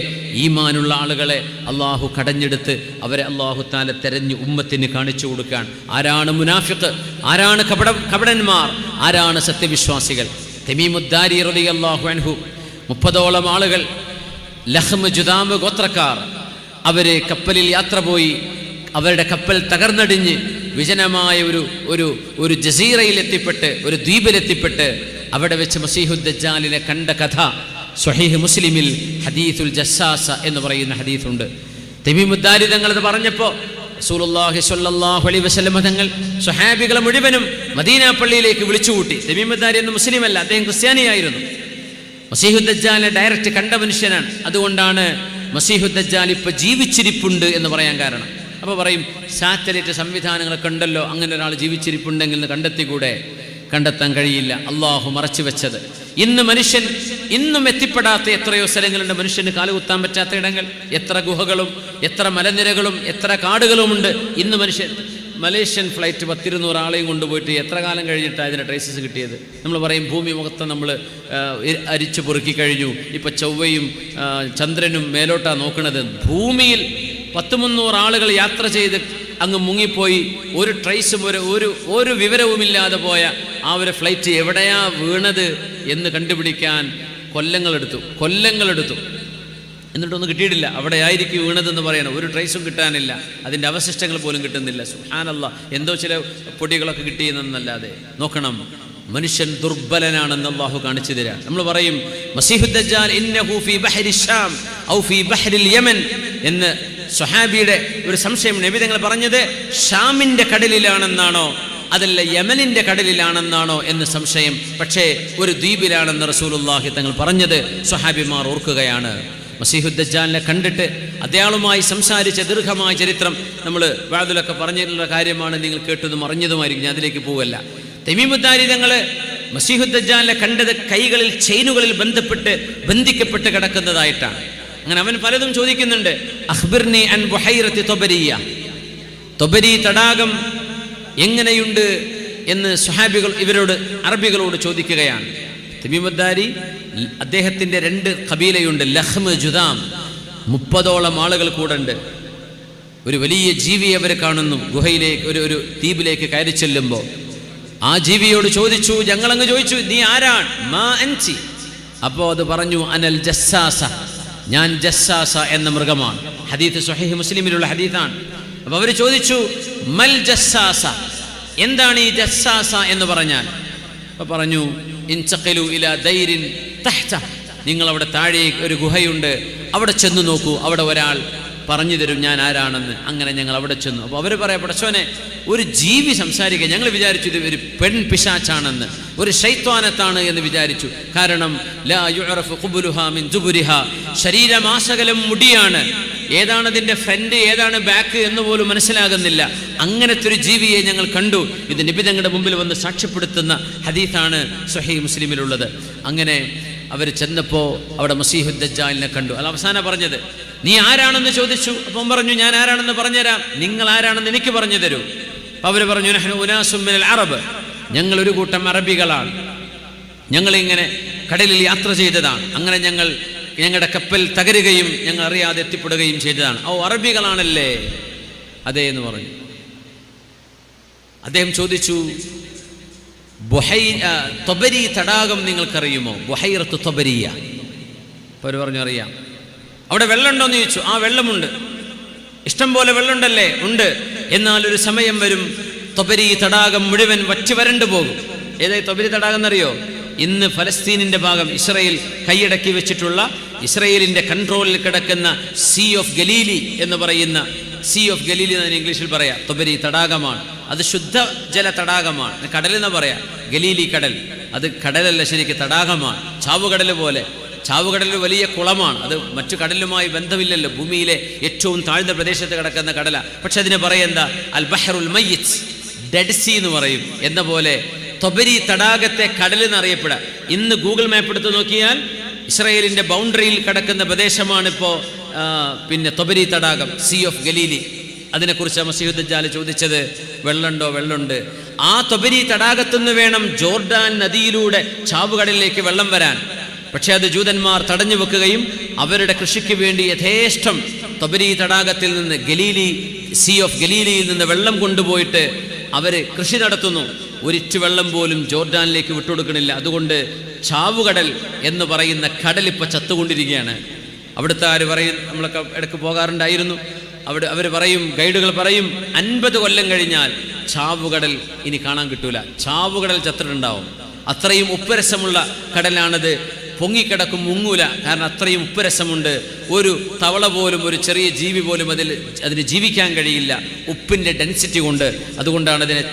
ഈമാനുള്ള ആളുകളെ അള്ളാഹു കടഞ്ഞെടുത്ത് അവരെ അള്ളാഹു താല തെരഞ്ഞ് ഉമ്മത്തിന് കാണിച്ചു കൊടുക്കാൻ. ആരാണ് മുനാഫിഖ്, ആരാണ് കപടന്മാർ, ആരാണ് സത്യവിശ്വാസികൾ. തമീമുദ്ദാരി റളിയല്ലാഹു അൻഹു 30ഓളം ആളുകൾ, ലഹ്മ് ജുദാമ് ഗോത്രക്കാർ, അവർ കപ്പലിൽ യാത്ര പോയി. അവരുടെ കപ്പൽ തകർന്നടിഞ്ഞ് വിജനമായ ഒരു ജസീറയിൽ എത്തിപ്പെട്ട്, ഒരു ദ്വീപിലെത്തിപ്പെട്ട് അവിടെ വെച്ച് മസീഹുദ് ദജ്ജാലിനെ കണ്ട കഥ സ്വഹീഹ് മുസ്ലിമിൽ ഹദീസുൽ ജസ്സാസ എന്ന് പറയുന്ന ഹദീസുണ്ട്. തമീമുദ്ദാരി തങ്ങൾ അത് പറഞ്ഞപ്പോൾ റസൂലുള്ളാഹി സ്വല്ലല്ലാഹു അലൈഹി വസല്ലം തങ്ങൾ സ്വഹാബികളെ മുഴുവനും മദീന പള്ളിയിലേക്ക് വിളിച്ചുകൂട്ടി. തമീമുദ്ദാരി എന്ന മുസ്ലിമല്ല, അദ്ദേഹം ക്രിസ്ത്യാനിയായിരുന്നു. മസീഹുദ് ദജ്ജാലിനെ ഡയറക്റ്റ് കണ്ട മനുഷ്യനാണ്. അതുകൊണ്ടാണ് മസീഹുദ് ദജ്ജാൽ ഇപ്പോൾ ജീവിച്ചിരിപ്പുണ്ട് എന്ന് പറയാൻ കാരണം. അപ്പോൾ പറയും, സാറ്റലൈറ്റ് സംവിധാനങ്ങളൊക്കെ ഉണ്ടല്ലോ, അങ്ങനെ ഒരാൾ ജീവിച്ചിരിപ്പുണ്ടെങ്കിൽ കണ്ടെത്തിക്കൂടെ? കണ്ടെത്താൻ കഴിയില്ല, അള്ളാഹു മറച്ചു വെച്ചത്. ഇന്ന് മനുഷ്യൻ ഇന്നും എത്തിപ്പെടാത്ത എത്രയോ സ്ഥലങ്ങളുണ്ട്, മനുഷ്യന് കാലുകുത്താൻ പറ്റാത്ത ഇടങ്ങൾ. എത്ര ഗുഹകളും എത്ര മലനിരകളും എത്ര കാടുകളുമുണ്ട്. ഇന്ന് മലേഷ്യൻ ഫ്ലൈറ്റ് 10-200 ആളെയും കൊണ്ടുപോയിട്ട് എത്ര കാലം കഴിഞ്ഞിട്ടാണ് ഇതിൻ്റെ ട്രേസസ് കിട്ടിയത്? നമ്മൾ പറയും ഭൂമി മുഖത്ത് നമ്മൾ അരിച്ചു പൊറുക്കി കഴിഞ്ഞു, ഇപ്പം ചൊവ്വയും ചന്ദ്രനും മേലോട്ടാണ് നോക്കുന്നത്. ഭൂമിയിൽ 10-300 ആളുകൾ യാത്ര ചെയ്ത് അങ്ങ് മുങ്ങിപ്പോയി, ഒരു ട്രേസും ഒരു വിവരവുമില്ലാതെ പോയ ആ ഒരു ഫ്ലൈറ്റ് എവിടെയാ വീണത് എന്ന് കണ്ടുപിടിക്കാൻ കൊല്ലങ്ങളെടുത്തു. എന്നിട്ടൊന്നും കിട്ടിയിട്ടില്ല. അവിടെ ആയിരിക്കും വീണതെന്ന് പറയണം. ഒരു ട്രേസും കിട്ടാനില്ല, അതിൻ്റെ അവശിഷ്ടങ്ങൾ പോലും കിട്ടുന്നില്ല. സുബ്ഹാനല്ലാഹ്, എന്തോ ചില പൊടികളൊക്കെ കിട്ടിയെന്നല്ലാതെ. നോക്കണം, മനുഷ്യൻ ദുർബലനാണെന്ന് അല്ലാഹു കാണിച്ചു തരാം. നമ്മൾ പറയും മസീഹുദ് ദജ്ജാൽ ഇന്നഹു ഫീ ബഹരി ശാം ഔ ഫീ ബഹരിൽ യമൻ എന്ന് സ്വഹാബിയുടെ ഒരു സംശയം. നബി തങ്ങൾ പറഞ്ഞത് ഷാമിൻ്റെ കടലിലാണെന്നാണോ അതല്ല യമനിൻ്റെ കടലിലാണെന്നാണോ എന്ന് സംശയം. പക്ഷേ ഒരു ദ്വീപിലാണെന്ന് റസൂലുള്ളാഹി തങ്ങൾ പറഞ്ഞത് സ്വഹാബിമാർ ഓർക്കുകയാണ്. മസീഹുദ് ദജ്ജാലിനെ കണ്ടിട്ട് അദ്ദേഹവുമായി സംസാരിച്ച ദീർഘമായ ചരിത്രം നമ്മൾ വാദിലൊക്കെ പറഞ്ഞിട്ടുള്ള കാര്യമാണ്. നിങ്ങൾ കേട്ടതും അറിഞ്ഞതുമായിരിക്കും, ഞാൻ അതിലേക്ക് പോവല്ല. തമീമുദ്ദാരി തങ്ങൾ മസീഹുദ് ദജ്ജാലിനെ കണ്ടത് കൈകളിൽ ചെയിനുകളിൽ ബന്ധിക്കപ്പെട്ട് കിടക്കുന്നതായിട്ടാണ്. അങ്ങനെ അവൻ പലതും ചോദിക്കുന്നുണ്ട്. അഖ്ബിർനി അൻ ബുഹൈറത്തി തൊബരിയ, തൊബരി തടാകം എങ്ങനെയുണ്ട് എന്ന് സ്വഹാബികൾ ഇവരോട് അറബികളോട് ചോദിക്കുകയാണ്. തമീമുദ്ദാരി അദ്ദേഹത്തിൻ്റെ 2 ഖബീലയുണ്ട്, ലഹ്മ്, ജുദാം. 30ഓളം ആളുകൾ കൂടെ ഉണ്ട്. ഒരു വലിയ ജീവിയെ അവർ കാണുന്നു. ഗുഹയിലേക്ക് ഒരു ദ്വീപിലേക്ക് കയറി ചെല്ലുമ്പോൾ ആ ജീവിയോട് ചോദിച്ചു, ഞങ്ങളങ്ങ് ചോദിച്ചു, നീ ആരാണ്? മാ അൻസി. അപ്പോൾ അത് പറഞ്ഞു, അനൽ ജസ്സാസ, ഞാൻ ജസ്സാസ എന്ന മൃഗമാണ്. ഹദീത്ത് സ്വഹീഹ് മുസ്ലിമിലുള്ള ഹദീത്താണ്. അപ്പോൾ അവർ ചോദിച്ചു, മൽ ജസ്സാസ, എന്താണ് ഈ ജസ്സാസ എന്ന് പറഞ്ഞാൽ? അപ്പോൾ പറഞ്ഞു, ഇൻതഖിലു ഇലാ ദൈരിൻ തഹ്ത, നിങ്ങൾ അവിടെ താഴെ ഒരു ഗുഹയുണ്ട്, അവിടെ ചെന്ന് നോക്കൂ, അവിടെ ഒരാൾ പറഞ്ഞു തരും ഞാൻ ആരാണെന്ന്. അങ്ങനെ ഞങ്ങൾ അവിടെ ചെന്നു. അപ്പോൾ അവർ പറയാം, പടച്ചോനെ, ഒരു ജീവി സംസാരിക്കുക. ഞങ്ങൾ വിചാരിച്ചു ഇത് ഒരു പെൺ പിശാച്ചാണെന്ന്, ഒരു ശൈത്വാനത്താണ് എന്ന് വിചാരിച്ചു. കാരണം ലാ യുഅറഫു ഖുബുലുഹാ മിൻ ദുബുരിഹാ, ശരീരമാസകലം മുടിയാണ്, ഏതാണ് അതിൻ്റെ ഫ്രണ്ട് ഏതാണ് ബാക്ക് എന്ന് പോലും മനസ്സിലാകുന്നില്ല. അങ്ങനത്തെ ഒരു ജീവിയെ ഞങ്ങൾ കണ്ടു. ഇത് നബി തങ്ങളുടെ മുമ്പിൽ വന്ന് സാക്ഷ്യപ്പെടുത്തുന്ന ഹദീത്താണ് സ്വഹീഹ് മുസ്ലിമിലുള്ളത്. അങ്ങനെ അവർ ചെന്നപ്പോൾ അവിടെ മസീഹുദ് ദജ്ജാലിനെ കണ്ടു. അത് അവസാനം പറഞ്ഞത്, നീ ആരാണെന്ന് ചോദിച്ചു. അപ്പം പറഞ്ഞു, ഞാൻ ആരാണെന്ന് പറഞ്ഞുതരാം, നിങ്ങൾ ആരാണെന്ന് എനിക്ക് പറഞ്ഞു തരൂ. അപ്പം അവർ പറഞ്ഞു, നഹ്നു ഉനാസും മിനൽ അറബ്, ഞങ്ങളൊരു കൂട്ടം അറബികളാണ്, ഞങ്ങളിങ്ങനെ കടലിൽ യാത്ര ചെയ്തതാണ്. അങ്ങനെ ഞങ്ങളുടെ കപ്പൽ തകരുകയും ഞങ്ങൾ അറിയാതെ എത്തിപ്പെടുകയും ചെയ്തതാണ്. ഓ, അറബികളാണല്ലേ? അതെ എന്ന് പറഞ്ഞു. അദ്ദേഹം ചോദിച്ചു, തൊബരി തടാകം നിങ്ങൾക്കറിയുമോ? ബുഹൈറത്ത് തൊബരിയ. അപ്പോൾ അവർ പറഞ്ഞു, അറിയാം. അവിടെ വെള്ളമുണ്ടോയെന്ന് ചോദിച്ചു. ആ, വെള്ളമുണ്ട്. ഇഷ്ടം പോലെ വെള്ളമുണ്ടല്ലേ? ഉണ്ട്. എന്നാൽ ഒരു സമയം വരും, തൊബരി തടാകം മുഴുവൻ വറ്റി വരണ്ടു പോകും. ഏതായി തൊബരി തടാകം എന്നറിയോ? ഇന്ന് ഫലസ്തീനിൻ്റെ ഭാഗം ഇസ്രായേൽ കൈയടക്കി വെച്ചിട്ടുള്ള, ഇസ്രായേലിൻ്റെ കൺട്രോളിൽ കിടക്കുന്ന സീ ഓഫ് ഗലീലി എന്ന് പറയുന്ന, സീ ഓഫ് ഗലീലി എന്ന് ഇംഗ്ലീഷിൽ പറയാം. തൊബരി തടാകമാണ്. അത് ശുദ്ധജല തടാകമാണ്. കടലെന്ന് പറയാം. ഗലീലി കടൽ, അത് കടലല്ല, ശരിക്ക് തടാകമാണ്. ചാവുകടൽ പോലെ. ചാവുകടൽ വലിയ കുളമാണ്. അത് മറ്റു കടലുമായി ബന്ധമില്ലല്ലോ. ഭൂമിയിലെ ഏറ്റവും താഴ്ന്ന പ്രദേശത്ത് കിടക്കുന്ന കടല. പക്ഷെ അതിനെ പറയുന്ന അൽ ബഹറുൽ മയ്യിത്ത്, ഡെഡ് സീ എന്ന് പറയും. എന്ന പോലെ തൊബരി തടാകത്തെ കടലെന്ന് അറിയപ്പെടാം. ഇന്ന് ഗൂഗിൾ മാപ്പ് എടുത്ത് നോക്കിയാൽ ഇസ്രായേലിൻ്റെ ബൗണ്ടറിയിൽ കിടക്കുന്ന പ്രദേശമാണിപ്പോൾ പിന്നെ തൊബരി തടാകം, സീ ഓഫ് ഗലീലി. അതിനെക്കുറിച്ച് മസീഹുദ് ദജ്ജാൽ ചോദിച്ചത്, വെള്ളമുണ്ടോ? വെള്ളമുണ്ട്. ആ തൊബരി തടാകത്തുനിന്ന് വേണം ജോർഡാൻ നദിയിലൂടെ ചാവുകടലിലേക്ക് വെള്ളം വരാൻ. പക്ഷേ അത് ജൂതന്മാർ തടഞ്ഞു വെക്കുകയും അവരുടെ കൃഷിക്ക് വേണ്ടി യഥേഷ്ടം തൊബരി തടാകത്തിൽ നിന്ന്, ഗലീലി, സീ ഓഫ് ഗലീലിയിൽ നിന്ന് വെള്ളം കൊണ്ടുപോയിട്ട് അവർ കൃഷി നടത്തുന്നു. ഒരിറ്റു വെള്ളം പോലും ജോർഡാനിലേക്ക് വിട്ടുകൊടുക്കണില്ല. അതുകൊണ്ട് ചാവുകടൽ എന്ന് പറയുന്ന കടൽ ഇപ്പോൾ ചത്തുകൊണ്ടിരിക്കുകയാണ്. അവിടുത്തെ ആര് പറയും, നമ്മളൊക്കെ ഇടയ്ക്ക് പോകാറുണ്ടായിരുന്നു. അവർ പറയും, ഗൈഡുകൾ പറയും, 50 കൊല്ലം കഴിഞ്ഞാൽ ചാവുകടൽ ഇനി കാണാൻ കിട്ടൂല. ചാവുകടൽ ചത്തിട്ടുണ്ടാവും. അത്രയും ഉപ്പുരസമുള്ള കടലാണത്. പൊങ്ങിക്കിടക്കും, മുങ്ങൂല. കാരണം അത്രയും ഉപ്പുരസമുണ്ട്. ഒരു തവള പോലും, ഒരു ചെറിയ ജീവി പോലും അതിന് ജീവിക്കാൻ കഴിയില്ല, ഉപ്പിൻ്റെ ഡെൻസിറ്റി കൊണ്ട്. അതുകൊണ്ടാണ് അതിനെ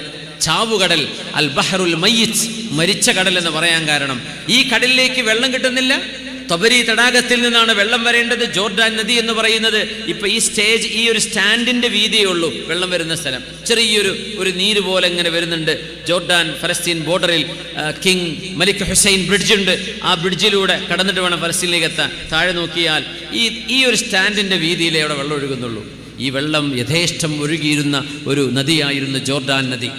ചാവുകടൽ, അൽ ബഹറുൽ മയ്യിത്ത്, മരിച്ച കടൽ എന്ന് പറയാൻ കാരണം. ഈ കടലിലേക്ക് വെള്ളം കിട്ടുന്നില്ല. തൊബരി തടാകത്തിൽ നിന്നാണ് വെള്ളം വരേണ്ടത്. ജോർഡാൻ നദി എന്ന് പറയുന്നത് ഇപ്പൊ ഈ സ്റ്റേജ്, ഈ ഒരു സ്റ്റാൻഡിന്റെ വീതിയേ ഉള്ളൂ വെള്ളം വരുന്ന സ്ഥലം. ചെറിയൊരു നീര് പോലെ ഇങ്ങനെ വരുന്നുണ്ട്. ജോർഡാൻ ഫലസ്തീൻ ബോർഡറിൽ കിങ് മലിക് ഹുസൈൻ ബ്രിഡ്ജ് ഉണ്ട്. ആ ബ്രിഡ്ജിലൂടെ കടന്നിട്ട് വേണം ഫലസ്തീനിലേക്ക് എത്താൻ. താഴെ നോക്കിയാൽ ഈ ഒരു സ്റ്റാൻഡിന്റെ വീതിയിലേ അവിടെ വെള്ളം ഒഴുകുന്നുള്ളൂ. ഈ വെള്ളം യഥേഷ്ടം ഒഴുകിയിരുന്ന ഒരു നദിയായിരുന്നു ജോർഡാൻ നദി.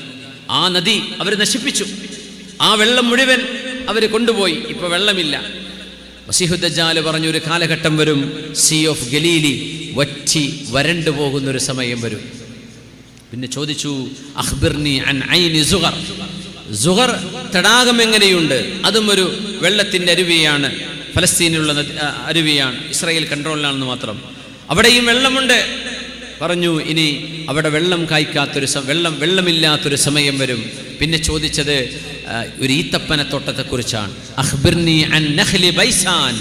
ആ നദി അവർ നശിപ്പിച്ചു. ആ വെള്ളം മുഴുവൻ അവർ കൊണ്ടുപോയി. ഇപ്പൊ വെള്ളമില്ല. മസീഹുദ് ദജ്ജാൽ പറഞ്ഞു, ഒരു കാലഘട്ടം വരും, സീ ഓഫ് ഗലീലി വറ്റി വരണ്ടു പോകുന്നൊരു സമയം വരും. പിന്നെ ചോദിച്ചു, അഖ്ബിർനി അൻ ഐനി സുഗർ, സുഗർ തടാകം എങ്ങനെയുണ്ട്? അതും ഒരു വെള്ളത്തിൻ്റെ അരുവിയാണ്. ഫലസ്തീനിലുള്ള അരുവിയാണ്. ഇസ്രായേൽ കൺട്രോളിലാണെന്ന് മാത്രം. അവിടെയും വെള്ളമുണ്ട്. പറഞ്ഞു, ഇനി അവിടെ വെള്ളം കായ്ക്കാത്തൊരു വെള്ളമില്ലാത്തൊരു സമയം വരും. പിന്നെ ചോദിച്ചത് ഒരു ഈത്തപ്പനത്തോട്ടത്തെക്കുറിച്ചാണ്. അഖ്ബിർനി അൻ നഖ്ലി ബൈസാൻ,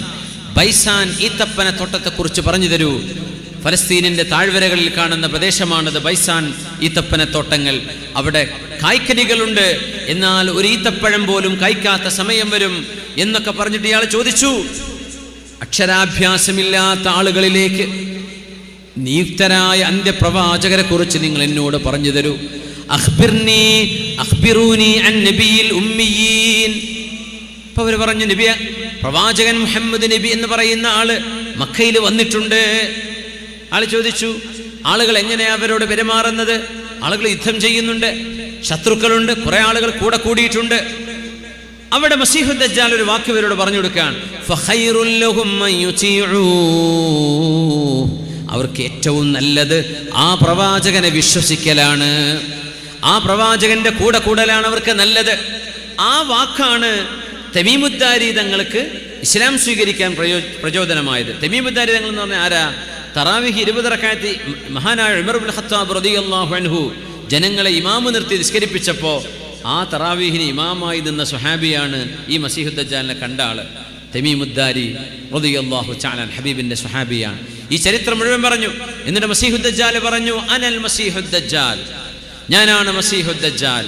ബൈസാൻ ഈത്തപ്പനത്തോട്ടത്തെക്കുറിച്ച് പറഞ്ഞു തരൂ. ഫലസ്തീനിൻ്റെ താഴ്വരകളിൽ കാണുന്ന പ്രദേശമാണത് ബൈസാൻ ഈത്തപ്പനത്തോട്ടങ്ങൾ. അവിടെ കായ്ക്കനികളുണ്ട്, എന്നാൽ ഒരു ഈത്തപ്പഴം പോലും കായ്ക്കാത്ത സമയം വരും എന്നൊക്കെ പറഞ്ഞിട്ട് ഇയാൾ ചോദിച്ചു. അക്ഷരാഭ്യാസമില്ലാത്ത ആളുകളിലേക്ക് നിയുക്തരായ അന്ത്യപ്രവാചകരെ കുറിച്ച് നിങ്ങൾ എന്നോട് പറഞ്ഞു തരൂ. അഖ്ബിറൂനി അൻ നബിയിൽ ഉമ്മിയീൻ. അപ്പൊ അവർ പറഞ്ഞു, നബിയ പ്രവാചകൻ മുഹമ്മദ് നബി എന്ന് പറയുന്ന ആള് മക്കയിൽ വന്നിട്ടുണ്ട്. ആള് ചോദിച്ചു, ആളുകൾ എങ്ങനെയാ അവരോട് പെരുമാറുന്നത്? ആളുകൾ യുദ്ധം ചെയ്യുന്നുണ്ട്, ശത്രുക്കളുണ്ട്, കുറെ ആളുകൾ കൂടെ കൂടിയിട്ടുണ്ട്. അവിടെ മസീഹുദ് ദജ്ജാൽ ഒരു വാക്ക് ഇവരോട് പറഞ്ഞു കൊടുക്കുകയാണ്, ഫഖൈറുൽ ലഹും മൻ യുതീഉ. അവർക്ക് ഏറ്റവും നല്ലത് ആ പ്രവാചകനെ വിശ്വസിക്കലാണ്, ആ പ്രവാചകന്റെ കൂടെ കൂടലാണ് അവർക്ക് നല്ലത്. ആ വാക്കാണ് തമീമുദ്ദാരി തങ്ങൾക്ക് ഇസ്ലാം സ്വീകരിക്കാൻ പ്രചോദനമായത്. തമീമുദ്ദാരി തങ്ങൾ എന്ന് പറഞ്ഞാൽ ആരാ? തറാവിഹ് 20 റക്അത്ത് മഹാനായ ഉമർ ഇബ്നുൽ ഖത്താബ് റളിയല്ലാഹു അൻഹു ജനങ്ങളെ ഇമാമ് നിർത്തി നിസ്കരിപ്പിച്ചപ്പോൾ ആ തറാവീഹിന് ഇമാമായി നിന്ന സ്വഹാബിയാണ് ഈ മസീഹുദ് ദജ്ജാലിനെ കണ്ട ആള്. തമീമുദ്ദാരി റളിയല്ലാഹു തആല ഹബീബിന്റെ സ്വഹാബിയാണ്. ഈ ചരിത്രം മുഴുവൻ പറഞ്ഞു. എന്നിട്ട് മസീഹുദ് ദജ്ജാൽ പറഞ്ഞു, അനൽ മസീഹുദ് ദജ്ജാൽ, ഞാനാണ് മസീഹുദ് ദജ്ജാൽ.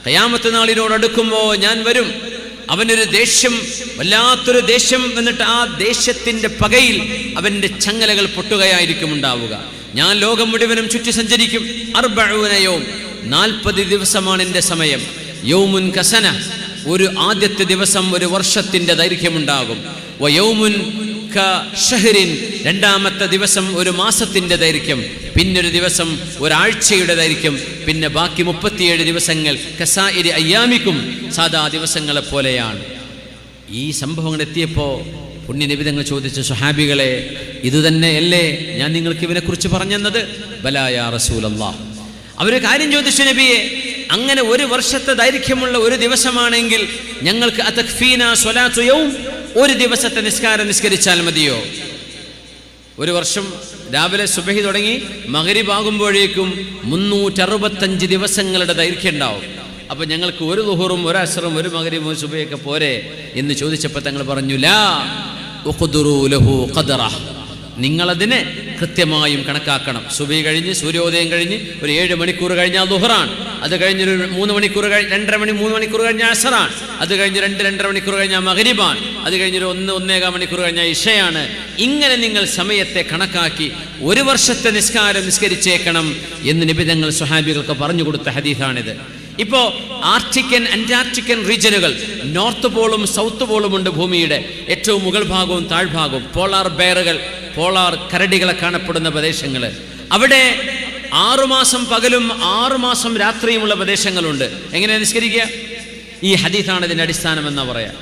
ഖിയാമത്ത് നാളിനോട് അടുക്കുമ്പോൾ ഞാൻ വരും. അവനൊരു ദേഷ്യം, വല്ലാത്തൊരു ദേഷ്യം, എന്നിട്ട് ആ ദേഷ്യത്തിന്റെ പകയിൽ അവന്റെ ചങ്ങലകൾ പൊട്ടുകയായിരിക്കും ഉണ്ടാവുക. ഞാൻ ലോകം മുഴുവനും ചുറ്റി സഞ്ചരിക്കും. 40 യൗം, 40 ദിവസമാണ് എൻ്റെ സമയം. യൗമുൻ കസന, ഒരു ആദ്യത്തെ ദിവസം ഒരു വർഷത്തിന്റെ ദൈർഘ്യമുണ്ടാകും. വയൗമുൻ കശഹ്റിൻ, രണ്ടാമത്തെ ദിവസം ഒരു മാസത്തിന്റെ ദൈർഘ്യം. പിന്നൊരു ദിവസം ഒരാഴ്ചയുടെ ദൈർഘ്യം. പിന്നെ ബാക്കി 37 ദിവസങ്ങൾ കസായിരി അയ്യാമിക്കും, സാധാ ദിവസങ്ങളെ പോലെയാണ്. ഈ സംഭവങ്ങൾ എത്തിയപ്പോൾ പുണ്യനബി തങ്ങൾ ചോദിച്ചു, സ്വഹാബികളെ, ഇതുതന്നെയല്ലേ ഞാൻ നിങ്ങൾക്ക് ഇവനെക്കുറിച്ച് പറഞ്ഞെന്നത്? ബലാ യാ റസൂലല്ലാഹ്. അവര് കാര്യം ചോദിച്ചു, നബിയെ, അങ്ങനെ ഒരു വർഷത്തെ ദൈർഘ്യമുള്ള ഒരു ദിവസമാണെങ്കിൽ ഞങ്ങൾക്ക് അതക്ഫീനാ സ്വലാത്തു യൗം, ഒരു ദിവസത്തെ നിസ്കാരം നിസ്കരിച്ചാൽ മതിയോ? ഒരു വർഷം രാവിലെ സുബഹി തുടങ്ങി മഗ്രിബ് ആകുമ്പോഴേക്കും 365 ദിവസങ്ങളുടെ ദൈർഘ്യം ഉണ്ടാവും. അപ്പൊ ഞങ്ങൾക്ക് ഒരു ളുഹറും ഒരു അസ്റും ഒരു മഗ്രിബും ഒരു സുബഹിയൊക്കെ പോരെ എന്ന് ചോദിച്ചപ്പോൾ തങ്ങൾ പറഞ്ഞു, ലാ ഉഖ്ദുറൂ ലഹു ഖദറഹ്, നിങ്ങളതിനെ കൃത്യമായും കണക്കാക്കണം. സുബഹി കഴിഞ്ഞ് സൂര്യോദയം കഴിഞ്ഞ് ഒരു 7 മണിക്കൂർ കഴിഞ്ഞാൽ ളുഹറാണ്. അത് കഴിഞ്ഞൊരു 3 മണിക്കൂർ 3 മണിക്കൂർ കഴിഞ്ഞാൽ അസറാണ്. അത് കഴിഞ്ഞ് 2-2.5 മണിക്കൂർ കഴിഞ്ഞാൽ മഗ്രിബാണ്. അത് കഴിഞ്ഞൊരു 1-1.25 മണിക്കൂർ കഴിഞ്ഞാൽ ഇശയാണ്. ഇങ്ങനെ നിങ്ങൾ സമയത്തെ കണക്കാക്കി ഒരു വർഷത്തെ നിസ്കാരം നിസ്കരിച്ചേക്കണം എന്ന് നബി തങ്ങൾ സ്വഹാബികൾക്ക് പറഞ്ഞു കൊടുത്ത ഹദീസാണിത്. ഇപ്പോൾ ആർട്ടിക്കൻ അന്റാർട്ടിക്കൻ റീജനുകൾ, നോർത്ത് പോളും സൗത്ത് പോളും ഉണ്ട് ഭൂമിയുടെ. ഏറ്റവും മുകൾ ഭാഗവും താഴ്ഭാഗവും പോളാർ ബെയറുകൾ, പോളാർ കരടികളെ കാണപ്പെടുന്ന പ്രദേശങ്ങൾ. അവിടെ 6 മാസം പകലും 6 മാസം രാത്രിയുമുള്ള പ്രദേശങ്ങളുണ്ട്. എങ്ങനെയാണ് നിസ്കരിക്കുക? ഈ ഹദീസാണ് ഇതിൻ്റെ അടിസ്ഥാനം എന്നാ പറയാ.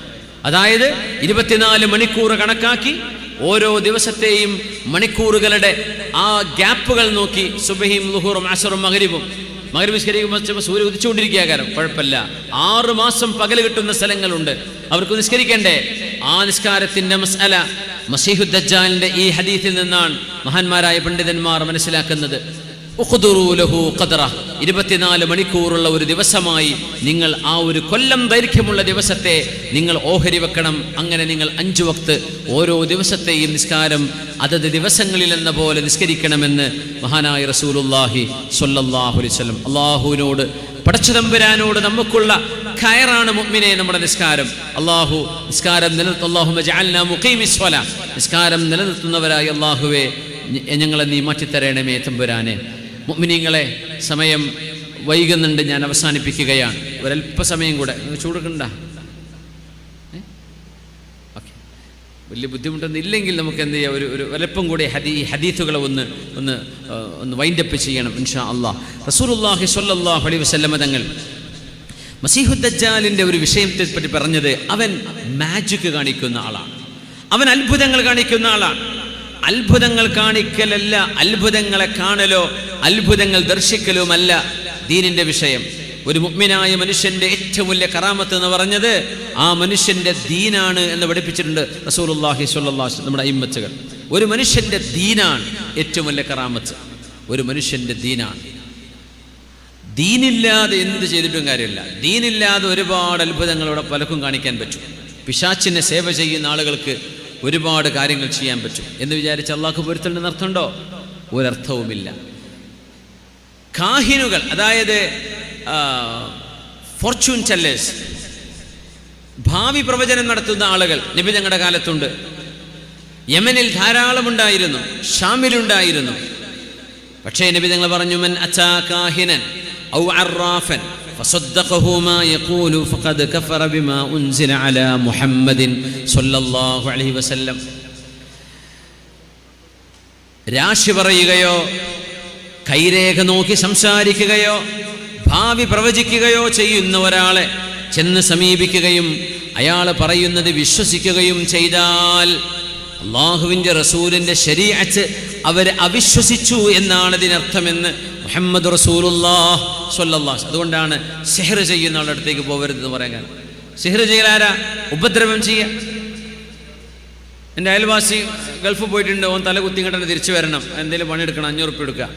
അതായത് 24 മണിക്കൂർ കണക്കാക്കി ഓരോ ദിവസത്തെയും മണിക്കൂറുകളുടെ ആ ഗ്യാപ്പുകൾ നോക്കി സുബഹിയും ളുഹറും അസറും മഗ്രിബും നിസ്കരിക്കുമ്പോൾ സൂര്യ ഉദിച്ചുകൊണ്ടിരിക്കുക, കാരണം കുഴപ്പമില്ല. 6 മാസം പകൽ കിട്ടുന്ന സ്ഥലങ്ങളുണ്ട്, അവർക്ക് നിസ്കരിക്കണ്ടേ? ആ നിസ്കാരത്തിന്റെ മസ്അല മസീഹുദ് ദജ്ജാലിന്റെ ഈ ഹദീസിൽ നിന്നാണ് മഹാന്മാരായ പണ്ഡിതന്മാർ മനസ്സിലാക്കുന്നത്. ഉഖ്ദുറൂ ലഹു ഖദറഹ്, 24 മണിക്കൂറുള്ള ഒരു ദിവസമായി നിങ്ങൾ ആ ഒരു കൊല്ലം ദൈർഘ്യമുള്ള ദിവസത്തെ നിങ്ങൾ ഓഹരി വെക്കണം. അങ്ങനെ നിങ്ങൾ 5 വക്ത് ഓരോ ദിവസത്തെയും നിസ്കാരം അതത് ദിവസങ്ങളിൽ എന്ന പോലെ നിസ്കരിക്കണമെന്ന് മഹാനായ റസൂലുള്ളാഹി സ്വല്ലല്ലാഹു അലൈഹി വസല്ലം. അല്ലാഹുവിനോട്, പടച്ചതമ്പുരാനോട് നമുക്കുള്ള ഖൈറാണ് മുഅ്മിനെ നമ്മുടെ നിസ്കാരം. അല്ലാഹു നിസ്കാരം അല്ലാഹുമ്മ ജഅൽനാ മുഖീമിസ് സ്വലാ, നിസ്കാരം നിലനിർത്തുന്നവരായി അല്ലാഹുവേ ഞങ്ങളെ നീ മാറ്റിത്തരണമേ തമ്പുരാനെ. മുഅ്മിനീങ്ങളെ, സമയം വൈകുന്നുണ്ട്, ഞാൻ അവസാനിപ്പിക്കുകയാണ്. ഒരല്പസമയം കൂടെ ചൂടുക്കണ്ട, ഓക്കെ, വലിയ ബുദ്ധിമുട്ടൊന്നും ഇല്ലെങ്കിൽ നമുക്ക് എന്ത് ചെയ്യാം, ഒരു ഒരല്പം കൂടി ഹദീസുകളെ ഒന്ന് വൈൻഡപ്പ് ചെയ്യണം ഇൻഷാ അല്ലാഹ്. റസൂലുള്ളാഹി സ്വല്ലല്ലാഹു അലൈഹി വസല്ലം തങ്ങൾ മസീഹുദ് ദജ്ജാലിന്റെ ഒരു വിഷയത്തെ പറ്റി പറഞ്ഞത്, അവൻ മാജിക് കാണിക്കുന്ന ആളാണ്, അവൻ അത്ഭുതങ്ങൾ കാണിക്കുന്ന ആളാണ്. അത്ഭുതങ്ങൾ കാണിക്കലല്ല, അത്ഭുതങ്ങളെ കാണലോ അത്ഭുതങ്ങൾ ദർശിക്കലുമല്ല ദീനിന്റെ വിഷയം. ഒരു മുഅ്മിനായ മനുഷ്യന്റെ ഏറ്റവും വലിയ കറാമത്ത് എന്ന് പറഞ്ഞത് ആ മനുഷ്യന്റെ ദീനാണ് എന്ന് പഠിപ്പിച്ചിട്ടുണ്ട് റസൂലുള്ളാഹി സ്വല്ലല്ലാഹു അലൈഹി വസല്ലം, നമ്മുടെ അയിമ്മത്തുകൾ. ഒരു മനുഷ്യന്റെ ദീനാണ് ഏറ്റവും വലിയ കറാമത്ത്. ഒരു മനുഷ്യന്റെ ദീനാണ്. ദീനില്ലാതെ എന്ത് ചെയ്തിട്ടും കാര്യമില്ല. ദീനില്ലാതെ ഒരുപാട് അത്ഭുതങ്ങളോടെ പലർക്കും കാണിക്കാൻ പറ്റും. പിശാചിനെ സേവ ചെയ്യുന്ന ആളുകൾക്ക് ഒരുപാട് കാര്യങ്ങൾ ചെയ്യാൻ പറ്റും എന്ന് വിചാരിച്ച് അള്ളാഹു പൊരുത്തലിന് അർത്ഥമുണ്ടോ? ഒരർത്ഥവുമില്ല. കാഹിനുകൾ, അതായത് ഫോർച്യൂൺ ടെല്ലേഴ്സ്, ഭാവി പ്രവചനം നടത്തുന്ന ആളുകൾ നബി ഞങ്ങളുടെ കാലത്തുണ്ട്. യമനിൽ ധാരാളമുണ്ടായിരുന്നു, ഷാമിലുണ്ടായിരുന്നു. പക്ഷേ നബി തങ്ങൾ പറഞ്ഞു, മൻ അതാ കാഹിനൻ ഔ അറാഫൻ ഫസദ്ദഖഹു മാ യഖൂലു ഫഖദ് കഫറ ബിമാ ഉൻസില അലാ മുഹമ്മദിൻ സ്വല്ലല്ലാഹു അലൈഹി വസല്ലം. രാശി പറയുകയോ കൈരേഖ നോക്കി സംസാരിക്കുകയോ ഭാവി പ്രവചിക്കുകയോ ചെയ്യുന്ന ഒരാളെ ചെന്ന് സമീപിക്കുകയും അയാൾ പറയുന്നത് വിശ്വസിക്കുകയും ചെയ്താൽ അള്ളാഹുവിൻ്റെ റസൂലിൻ്റെ ശരീഅത്ത് അവർ അവിശ്വസിച്ചു എന്നാണ് ഇതിനർത്ഥമെന്ന് മുഹമ്മദ് റസൂലുള്ളാഹ് സ്വല്ലല്ലാഹു. അതുകൊണ്ടാണ് സിഹ്ർ ചെയ്യുന്ന ആളുടെ അടുത്തേക്ക് പോകരുതെന്ന് പറയാൻ. സിഹ്ർ ചെയ്യലാരാ? ഉപദ്രവം ചെയ്യുക. എൻ്റെ അയൽവാസി ഗൾഫ് പോയിട്ടുണ്ട്, ഓൻ തല കുത്തിങ്ങോട്ട് തിരിച്ചു വരണം, എന്തെങ്കിലും പണിയെടുക്കണം, 500 ഉറുപ്പിക എടുക്കുക.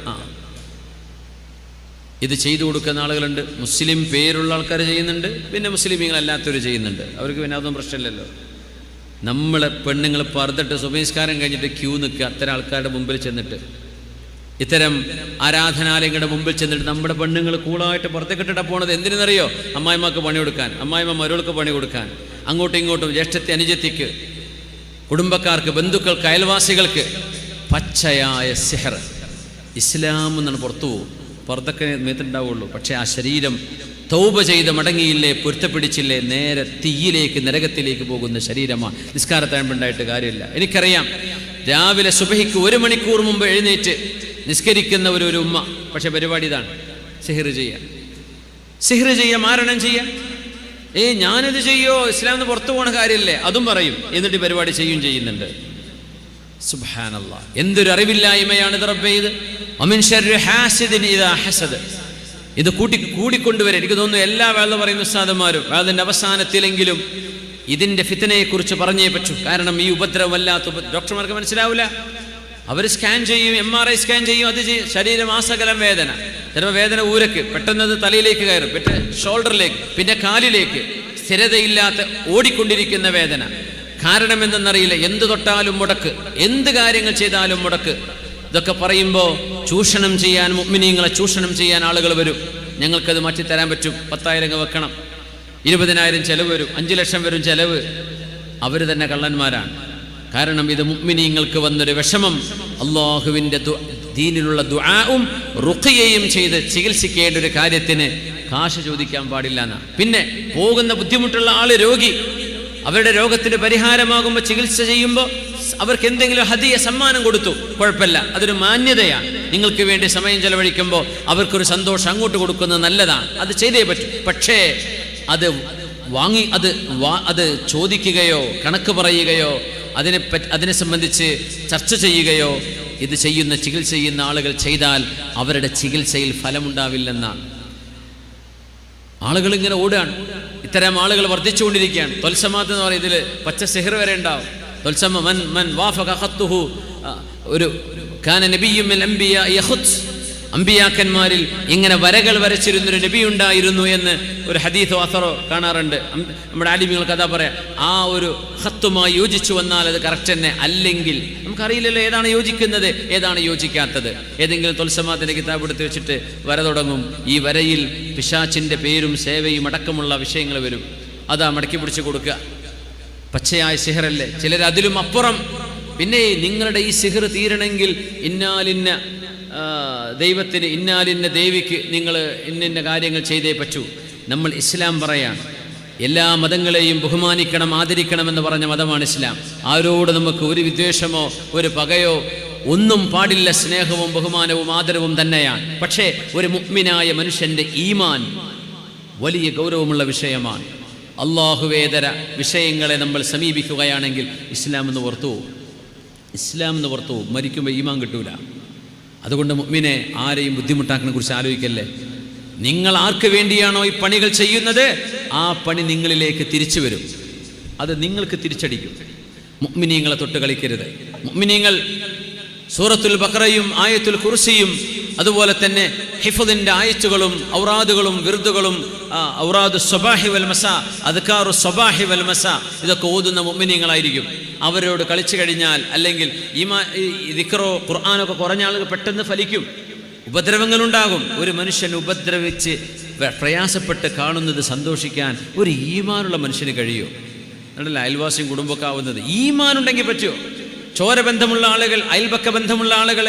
ഇത് ചെയ്തു കൊടുക്കുന്ന ആളുകളുണ്ട്. മുസ്ലിം പേരുള്ള ആൾക്കാർ ചെയ്യുന്നുണ്ട്, പിന്നെ മുസ്ലിമീങ്ങളല്ലാത്തവർ ചെയ്യുന്നുണ്ട്. അവർക്ക് പിന്നെ അതൊന്നും പ്രശ്നമില്ലല്ലോ. നമ്മളെ പെണ്ണുങ്ങൾ പർദ്ദട്ട് സുബഹിസ്കാരം കഴിഞ്ഞിട്ട് ക്യൂ നിൽക്കുക, അത്തരം ആൾക്കാരുടെ മുമ്പിൽ ചെന്നിട്ട്, ഇത്തരം ആരാധനാലയങ്ങളുടെ മുമ്പിൽ ചെന്നിട്ട് നമ്മുടെ പെണ്ണുങ്ങൾ കൂളായിട്ട് പുറത്തേക്കിട്ടിട്ടാണ് പോണത്. എന്തിനെന്നറിയോ? അമ്മായിമ്മക്ക് പണി കൊടുക്കാൻ, അമ്മായിമ്മ മരുകൾക്ക് പണി കൊടുക്കാൻ, അങ്ങോട്ടും ഇങ്ങോട്ടും ജ്യേഷ്ഠത്തെ അനുജത്തിക്ക്, കുടുംബക്കാർക്ക്, ബന്ധുക്കൾക്ക്, അയൽവാസികൾക്ക് പച്ചയായ സിഹർ. ഇസ്ലാം എന്നാണ് പുറത്തു പോകും, പുറത്തൊക്കെ മേത്തുണ്ടാവുള്ളൂ. പക്ഷേ ആ ശരീരം തൗബ ചെയ്ത് മടങ്ങിയില്ലേ, പൊരുത്തപ്പിടിച്ചില്ലേ, നേരെ തീയിലേക്ക്, നരകത്തിലേക്ക് പോകുന്ന ശരീരമാണ്. നിസ്കാരത്താഴ്മ്പുണ്ടായിട്ട് കാര്യമില്ല. എനിക്കറിയാം, രാവിലെ സുബഹിക്ക് 1 മണിക്കൂർ മുമ്പ് എഴുന്നേറ്റ് നിസ്കരിക്കുന്ന ഒരു ഉമ്മ. പക്ഷെ പരിപാടി ഇതാണ്, സിഹ്ർ ചെയ്യാം, സിഹ്ർ ചെയ്യാം, മാരണം ചെയ്യാം. ഞാനിത് ചെയ്യോ, ഇസ്ലാമിന് പുറത്തു പോകണ കാര്യമില്ലേ, അതും പറയും. എന്നിട്ട് പരിപാടി ചെയ്യുന്നുണ്ട്. സുബ്ഹാനല്ലാഹ്, എന്തൊരു അറിവില്ലായ്മയാണ് റബ്ബേ ഇത്. വമിൻ ശർരി ഹാസിദിൻ ഇദാ ഹസദ്. ഇത് കൂടിക്കൊണ്ടുവരെ എനിക്ക് തോന്നുന്നു എല്ലാ വേള പറയുന്ന ഉസ്താദന്മാരും വേളതിൻ്റെ അവസാനത്തിലെങ്കിലും ഇതിൻ്റെ ഫിത്നയെക്കുറിച്ച് പറഞ്ഞേ പറ്റൂ. കാരണം ഈ ഉപദ്രവം വല്ലാത്ത ഡോക്ടർമാർക്ക് മനസ്സിലാവില്ല. അവർ സ്കാൻ ചെയ്യും, MRI സ്കാൻ ചെയ്യും, അത് ചെയ്യും, ശരീരമാസകലം വേദന, ചിലപ്പോൾ വേദന ഊരക്ക്, പെട്ടെന്നത് തലയിലേക്ക് കയറും, പിന്നെ ഷോൾഡറിലേക്ക്, പിന്നെ കാലിലേക്ക്, സ്ഥിരതയില്ലാത്ത ഓടിക്കൊണ്ടിരിക്കുന്ന വേദന. കാരണം എന്തെന്നറിയില്ല. എന്ത് തൊട്ടാലും മുടക്ക്, എന്ത് കാര്യങ്ങൾ ചെയ്താലും മുടക്ക്. ഇതൊക്കെ പറയുമ്പോൾ ചൂഷണം ചെയ്യാൻ, മുഅ്മിനീങ്ങളെ ചൂഷണം ചെയ്യാൻ ആളുകൾ വരും. ഞങ്ങൾക്കത് മാറ്റിത്തരാൻ പറ്റും, 10,000 വെക്കണം, 20,000 ചെലവ് വരും, 5 ലക്ഷം വരും ചെലവ്. അവർ തന്നെ കള്ളന്മാരാണ്. കാരണം ഇത് മുഅ്മിനീങ്ങൾക്ക് വന്നൊരു വിഷമം. അള്ളാഹുവിൻ്റെ ദീനിലുള്ള ദുആഉം റുഖിയയും ചെയ്ത് ചികിത്സിക്കേണ്ട ഒരു കാര്യത്തിന് കാശ് ചോദിക്കാൻ പാടില്ല എന്നാണ്. പിന്നെ പോകുന്ന ബുദ്ധിമുട്ടുള്ള ആള് രോഗി, അവരുടെ രോഗത്തിന് പരിഹാരമാകുമ്പോൾ ചികിത്സ ചെയ്യുമ്പോൾ അവർക്ക് എന്തെങ്കിലും ഹദിയ സമ്മാനം കൊടുത്തു, കുഴപ്പമില്ല, അതൊരു മാന്യതയാണ്. നിങ്ങൾക്ക് വേണ്ടി സമയം ചെലവഴിക്കുമ്പോൾ അവർക്കൊരു സന്തോഷം അങ്ങോട്ട് കൊടുക്കുന്നത് നല്ലതാണ്, അത് ചെയ്തേ പറ്റും. പക്ഷേ അത് വാങ്ങി അത് ചോദിക്കുകയോ കണക്ക് പറയുകയോ അതിനെ സംബന്ധിച്ച് ചർച്ച ചെയ്യുകയോ ഇത് ചികിത്സ ചെയ്യുന്ന ആളുകൾ ചെയ്താൽ അവരുടെ ചികിത്സയിൽ ഫലമുണ്ടാവില്ലെന്നാണ്. ആളുകൾ ഇങ്ങനെ ഓടുകയാണ്, ഇത്തരം ആളുകൾ വർദ്ധിച്ചുകൊണ്ടിരിക്കുകയാണ്. തൊൽസമാത്ത് എന്ന് പറയുന്നത് ഇതിൽ പച്ച സിഹർ വരെ ഉണ്ടാവും. തൊൽസമ മൻ വാഫഖ ഖത്തുഹു, ഒരു കാന നബിയ്യും മിനൽ അംബിയാ യഖുത്ത്, അമ്പിയാക്കന്മാരിൽ ഇങ്ങനെ വരകൾ വരച്ചിരുന്നൊരു നബി ഉണ്ടായിരുന്നു എന്ന് ഒരു ഹദീസോ അസറോ കാണാറുണ്ട്. നമ്മുടെ ആലിമീങ്ങൾ കഥ പറയാം. ആ ഒരു ഖത്തുമായി യോജിച്ചു വന്നാൽ അത് കറക്റ്റ് തന്നെ, അല്ലെങ്കിൽ നമുക്കറിയില്ലല്ലോ ഏതാണ് യോജിക്കുന്നത് ഏതാണ് യോജിക്കാത്തത്. ഏതെങ്കിലും തൊൽസമാത്തിൻ്റെ കിതാബ് എടുത്ത് വെച്ചിട്ട് വര തുടങ്ങും, ഈ വരയിൽ പിശാച്ചിൻ്റെ പേരും സേവയും അടക്കമുള്ള വിഷയങ്ങൾ വരും, അതാ മടക്കി പിടിച്ച് കൊടുക്കുക. പച്ചയായ സിഹറല്ലേ. ചിലർ അതിലും അപ്പുറം, പിന്നെ നിങ്ങളുടെ ഈ സിഹർ തീരണമെങ്കിൽ ഇന്നാലിന്ന ദൈവത്തിന്, ഇന്നാലിന്ന ദേവിക്ക് നിങ്ങൾ ഇന്ന കാര്യങ്ങൾ ചെയ്തേ പറ്റൂ. നമ്മൾ ഇസ്ലാം പറയാണ്, എല്ലാ മതങ്ങളെയും ബഹുമാനിക്കണം, ആദരിക്കണമെന്ന് പറഞ്ഞ മതമാണ് ഇസ്ലാം. ആരോട് നമുക്ക് ഒരു വിദ്വേഷമോ ഒരു പകയോ ഒന്നും പാടില്ല. സ്നേഹവും ബഹുമാനവും ആദരവും തന്നെയാണ്. പക്ഷേ ഒരു മുഅ്മിനായ മനുഷ്യൻ്റെ ഈമാൻ വലിയ ഗൗരവമുള്ള വിഷയമാണ്. അല്ലാഹുവേതര വിഷയങ്ങളെ നമ്മൾ സമീപിക്കുകയാണെങ്കിൽ ഇസ്ലാം എന്ന് പുറത്തു പോകും. മരിക്കുമ്പോൾ ഈമാൻ കിട്ടൂല. അതുകൊണ്ട് മുഅ്മിനെ ആരെയും ബുദ്ധിമുട്ടാക്കിനെ കുറിച്ച് ആലോചിക്കല്ലേ. നിങ്ങൾ ആർക്ക് വേണ്ടിയാണോ ഈ പണികൾ ചെയ്യുന്നത്, ആ പണി നിങ്ങളിലേക്ക് തിരിച്ചു വരും, അത് നിങ്ങൾക്ക് തിരിച്ചടിക്കും. മുഅ്മിനീങ്ങളെ തൊട്ട് കളിക്കരുത്. മുഅ്മിനീങ്ങൾ സൂറത്തുൽ ബഖറയും ആയത്തുൽ കുർസിയും അതുപോലെ തന്നെ ഹിഫ്ദിൻ്റെ ആയത്തുകളും ഔറാദുകളും വിർദുകളും ഔറാദു സ്വബാഹി വൽ മസാ, അദ്കാറു സ്വബാഹി വൽ മസാ, ഇതൊക്കെ ഓതുന്ന മുഅ്മിനീങ്ങളായിരിക്കും. അവരോട് കളിച്ചു കഴിഞ്ഞാൽ, അല്ലെങ്കിൽ ദിക്റോ ഖുർആനൊക്കെ കുറഞ്ഞ ആളുകൾ പെട്ടെന്ന് ഫലിക്കും. ഉപദ്രവങ്ങളുണ്ടാകും. ഒരു മനുഷ്യൻ ഉപദ്രവിച്ച് പ്രയാസപ്പെട്ട് കാണുന്നത് സന്തോഷിക്കാൻ ഒരു ഈമാനുള്ള മനുഷ്യന് കഴിയുമോ? അതല്ല അയൽവാസിയും കുടുംബമൊക്കെ ആവുന്നത്. ഈമാനുണ്ടെങ്കിൽ പറ്റുമോ? ചോരബന്ധമുള്ള ആളുകൾ, അയൽപക്ക ബന്ധമുള്ള ആളുകൾ,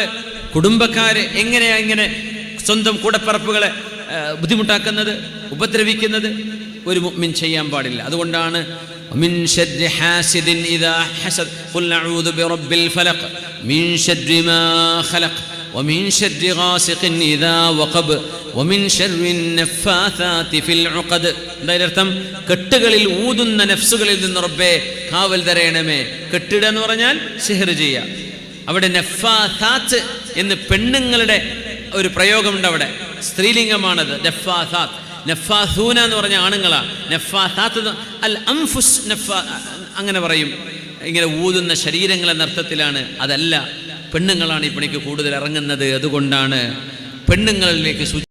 കുടുംബക്കാര് ഇങ്ങനെ സ്വന്തം കൂടപ്പറപ്പുകളെ ബുദ്ധിമുട്ടാക്കുന്നത്, ഉപദ്രവിക്കുന്നത് ഒരു മുഅ്മിൻ ചെയ്യാൻ പാടില്ല. അതുകൊണ്ടാണ് മിൻ ശർരി ഹാസിദിൻ ഇദാ ഹസദ് ഖുൽ അഊദു ബിറബ്ബിൽ ഫലഖ് മിൻ ശർരി മാ ഖലഖ് വമിൻ ശർരി ഗാസിഖിൻ ഇദാ വഖബ് വമിൻ ശർരി നഫ്ഫാഥാതി ഫിൽ ഉഖദ്. അതിനർത്ഥം കെട്ടുകളിൽ ഊതുന്ന നഫ്സുകളിൽ നിന്ന് റബ്ബേ കാവൽ തരയണമേ. കെട്ടിട എന്ന് പറഞ്ഞാൽ സിഹ്ർ ചെയ്യുക. അവിടെ നഫ്ഫാഥാത്ത് എന്ന് പെണ്ണുങ്ങളുടെ ഒരു പ്രയോഗമുണ്ട്. അവിടെ സ്ത്രീലിംഗമാണത്. നഫ്ഫാഥാത്ത്. നഫ്ഫാഥൂന എന്ന് പറഞ്ഞ ആണുങ്ങളാ. നഫ്ഫാഥാത്ത് അൽ അൻഫുസ് അങ്ങനെ പറയും. ഇങ്ങനെ ഊതുന്ന ശരീരങ്ങൾ എന്ന അർത്ഥത്തിലാണ്. അതല്ല, പെണ്ണുങ്ങളാണ് ഈ പണിക്ക് കൂടുതൽ ഇറങ്ങുന്നത്. അതുകൊണ്ടാണ് പെണ്ണുങ്ങളിലേക്ക്